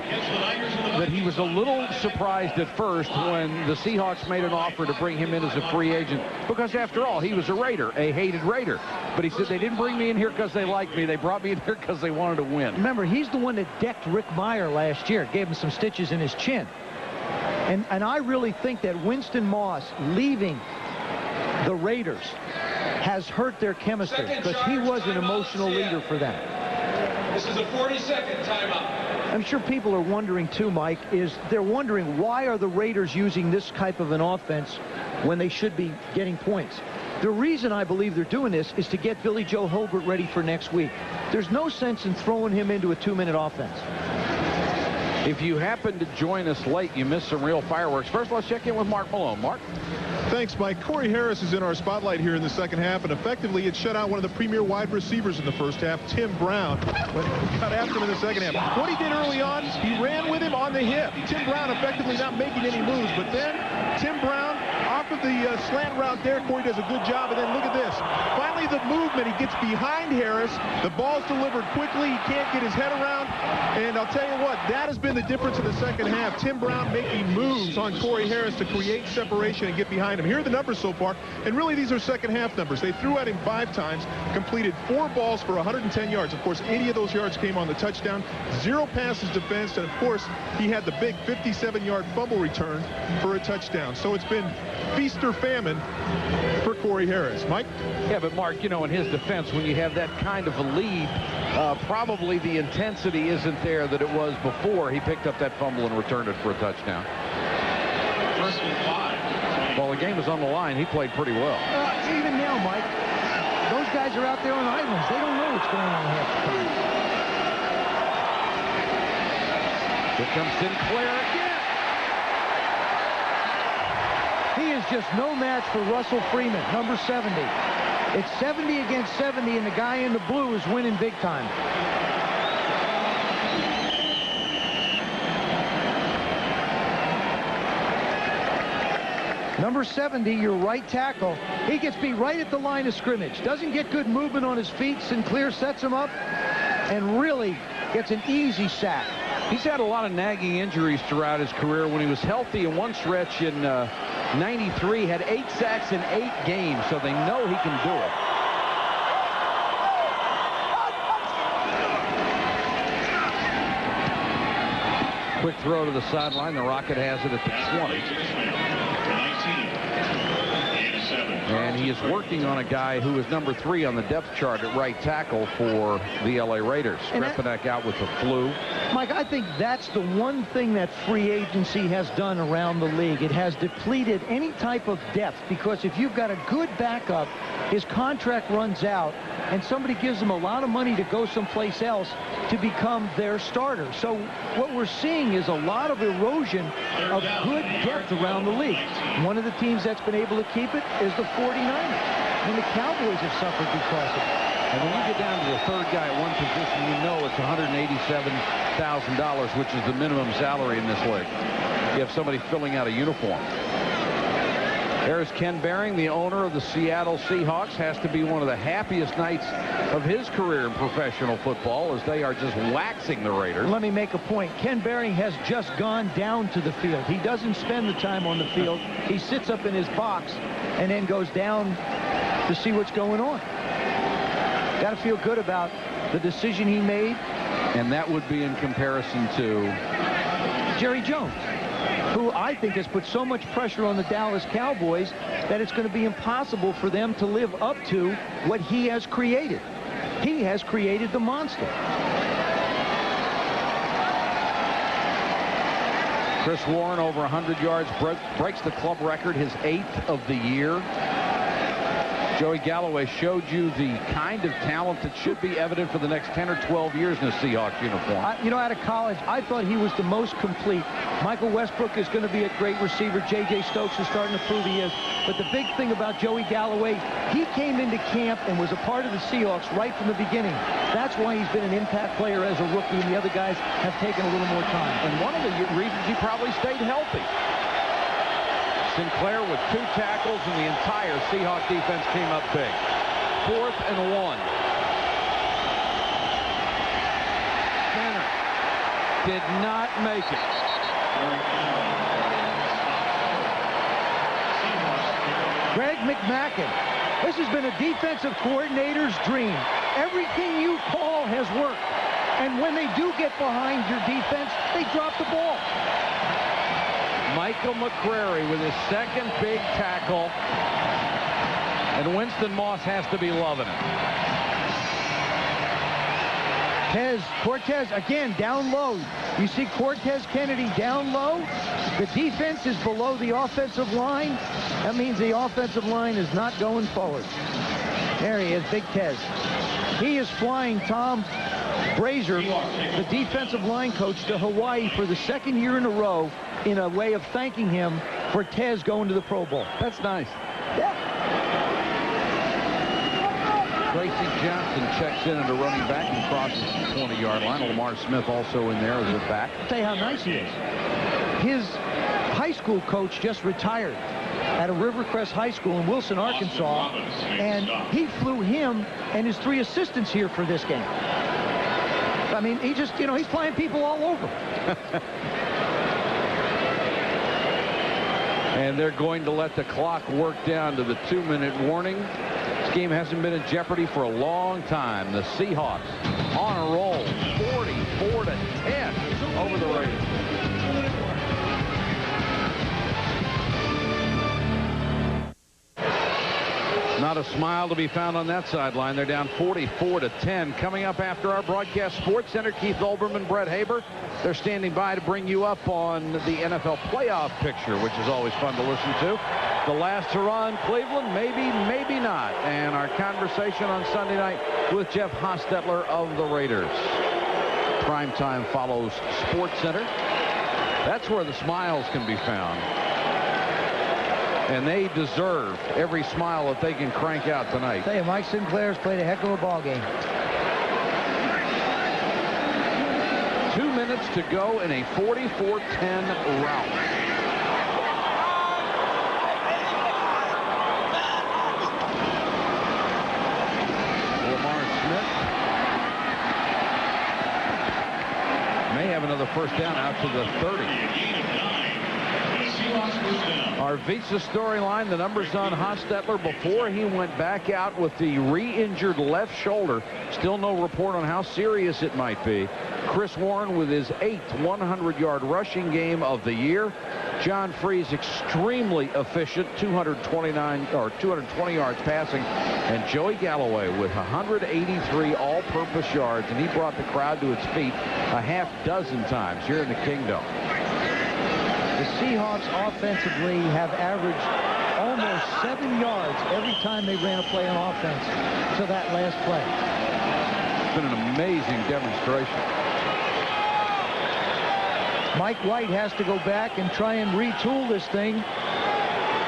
that he was a little surprised at first when the Seahawks made an offer to bring him in as a free agent because, after all, he was a Raider, a hated Raider. But he said they didn't bring me in here because they liked me. They brought me in here because they wanted to win. Remember, he's the one that decked Rick Meyer last year, gave him some stitches in his chin. And I really think that Winston Moss leaving the Raiders has hurt their chemistry because he was an emotional leader for them. This is a 40-second timeout. I'm sure people are wondering too, Mike, they're wondering why are the Raiders using this type of an offense when they should be getting points. The reason I believe they're doing this is to get Billy Joe Hobart ready for next week. There's no sense in throwing him into a 2-minute offense. If you happen to join us late, you missed some real fireworks. First, let's check in with Mark Malone. Mark? Thanks, Mike. Corey Harris is in our spotlight here in the second half, and effectively it shut out one of the premier wide receivers in the first half, Tim Brown, but he got after him in the second half. What he did early on, he ran with him on the hip. Tim Brown effectively not making any moves, but then Tim Brown off of the slant route there. Corey does a good job, and then look at this. Finally, the movement. He gets behind Harris. The ball's delivered quickly. He can't get his head around, and I'll tell you what, that has been the difference in the second half. Tim Brown making moves on Corey Harris to create separation and get behind him. Here are the numbers so far, and really these are second half numbers. They threw at him 5 times, completed 4 balls for 110 yards. Of course, 80 of those yards came on the touchdown, 0 passes defensed, and of course, he had the big 57-yard fumble return for a touchdown. So it's been feast or famine for Corey Harris. Mike? Yeah, but Mark, you know, in his defense, when you have that kind of a lead, probably the intensity isn't there that it was before he picked up that fumble and returned it for a touchdown. First and 5. Well, the game is on the line. He played pretty well. Even now, Mike, those guys are out there on islands. They don't know what's going on half the time. Here comes Sinclair again. He is just no match for Russell Freeman, number 70. It's 70 against 70, and the guy in the blue is winning big time. Number 70, your right tackle. He gets beat right at the line of scrimmage. Doesn't get good movement on his feet. Sinclair sets him up and really gets an easy sack. He's had a lot of nagging injuries throughout his career. When he was healthy in one stretch in 93, had 8 sacks in 8 games, so they know he can do it. Quick throw to the sideline. The Rocket has it at the 20. And he is working on a guy who is number 3 on the depth chart at right tackle for the LA Raiders. Krepenek out with the flu. Mike, I think that's the one thing that free agency has done around the league. It has depleted any type of depth, because if you've got a good backup, his contract runs out, and somebody gives him a lot of money to go someplace else to become their starter. So what we're seeing is a lot of erosion of good depth around the league. One of the teams that's been able to keep it is the 49ers. And the Cowboys have suffered because of it. And when you get down to the third guy at one position, you know it's $187,000, which is the minimum salary in this league. You have somebody filling out a uniform. There's Ken Behring, the owner of the Seattle Seahawks. Has to be one of the happiest nights of his career in professional football, as they are just waxing the Raiders. Let me make a point. Ken Behring has just gone down to the field. He doesn't spend the time on the field. He sits up in his box and then goes down to see what's going on. Got to feel good about the decision he made. And that would be in comparison to Jerry Jones, who I think has put so much pressure on the Dallas Cowboys that it's going to be impossible for them to live up to what he has created. He has created the monster. Chris Warren, over 100 yards, breaks the club record, his 8th of the year. Joey Galloway showed you the kind of talent that should be evident for the next 10 or 12 years in a Seahawks uniform. You know, out of college, I thought he was the most complete. Michael Westbrook is going to be a great receiver. J.J. Stokes is starting to prove he is. But the big thing about Joey Galloway, he came into camp and was a part of the Seahawks right from the beginning. That's why he's been an impact player as a rookie, and the other guys have taken a little more time. And one of the reasons he probably stayed healthy. Sinclair with 2 tackles, and the entire Seahawks defense came up big. 4th and 1. Benner did not make it. Greg McMacken. This has been a defensive coordinator's dream. Everything you call has worked. And when they do get behind your defense, they drop the ball. Michael McCrary with his 2nd big tackle. And Winston Moss has to be loving it. Cortez, again, down low. You see Cortez Kennedy down low. The defense is below the offensive line. That means the offensive line is not going forward. There he is, Big Tez. He is flying Tom Brazier, the defensive line coach, to Hawaii for the second year in a row in a way of thanking him for Tez going to the Pro Bowl. That's nice. Yeah. Tracy Johnson checks in at a running back and crosses the 20-yard line. Lamar Smith also in there as a back. I'll tell you how nice he is. His high school coach just retired at a Rivercrest High School in Wilson, Arkansas, and he flew him and his 3 assistants here for this game. I mean, he just, he's flying people all over. And they're going to let the clock work down to the 2-minute warning. This game hasn't been in jeopardy for a long time. The Seahawks on a roll, 44-10 over the Raiders. Not a smile to be found on that sideline. They're down 44-10. Coming up after our broadcast Sports Center, Keith Olbermann, Brett Haber. They're standing by to bring you up on the NFL playoff picture, which is always fun to listen to. The last hurrah in Cleveland, maybe not. And our conversation on Sunday night with Jeff Hostetler of the Raiders. Primetime follows Sports Center. That's where the smiles can be found. And they deserve every smile that they can crank out tonight. I tell you, Mike Sinclair's played a heck of a ball game. 2 minutes to go in a 44-10 rout. Lamar Smith may have another first down out to the 30. Our Visa storyline, the numbers on Hostetler before he went back out with the re-injured left shoulder. Still no report on how serious it might be. Chris Warren with his 8th 100-yard rushing game of the year. John Freeze extremely efficient, 220 yards passing. And Joey Galloway with 183 all-purpose yards. And he brought the crowd to its feet a half dozen times here in the Kingdom. The Seahawks offensively have averaged almost 7 yards every time they ran a play on offense to that last play. It's been an amazing demonstration. Mike White has to go back and try and retool this thing.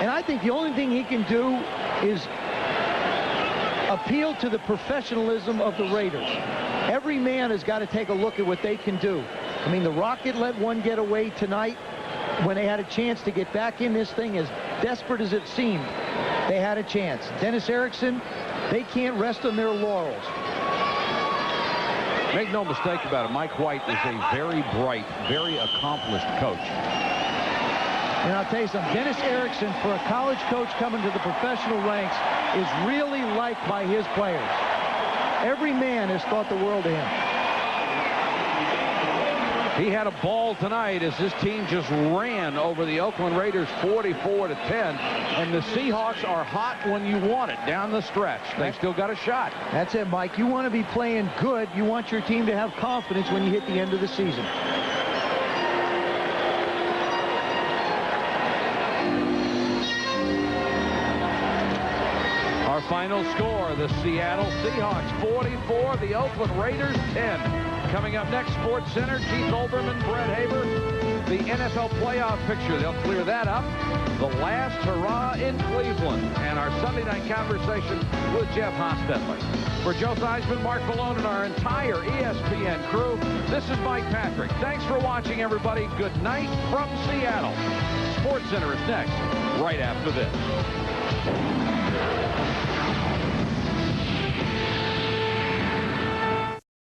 And I think the only thing he can do is appeal to the professionalism of the Raiders. Every man has got to take a look at what they can do. I mean, the Rocket let one get away tonight. When they had a chance to get back in this thing, as desperate as it seemed, they had a chance. Dennis Erickson, they can't rest on their laurels. Make no mistake about it, Mike White is a very bright, very accomplished coach. And I'll tell you something, Dennis Erickson, for a college coach coming to the professional ranks, is really liked by his players. Every man has thought the world of him. He had a ball tonight as this team just ran over the Oakland Raiders 44-10. And the Seahawks are hot when you want it down the stretch. They've still got a shot. That's it, Mike. You want to be playing good. You want your team to have confidence when you hit the end of the season. Our final score, the Seattle Seahawks 44, the Oakland Raiders 10. Coming up next, Sports Center, Keith Olbermann, Brett Haber, the NFL playoff picture. They'll clear that up. The last hurrah in Cleveland, and our Sunday night conversation with Jeff Hostetler. For Joe Theismann, Mark Malone, and our entire ESPN crew, this is Mike Patrick. Thanks for watching, everybody. Good night from Seattle. Sports Center is next, right after this.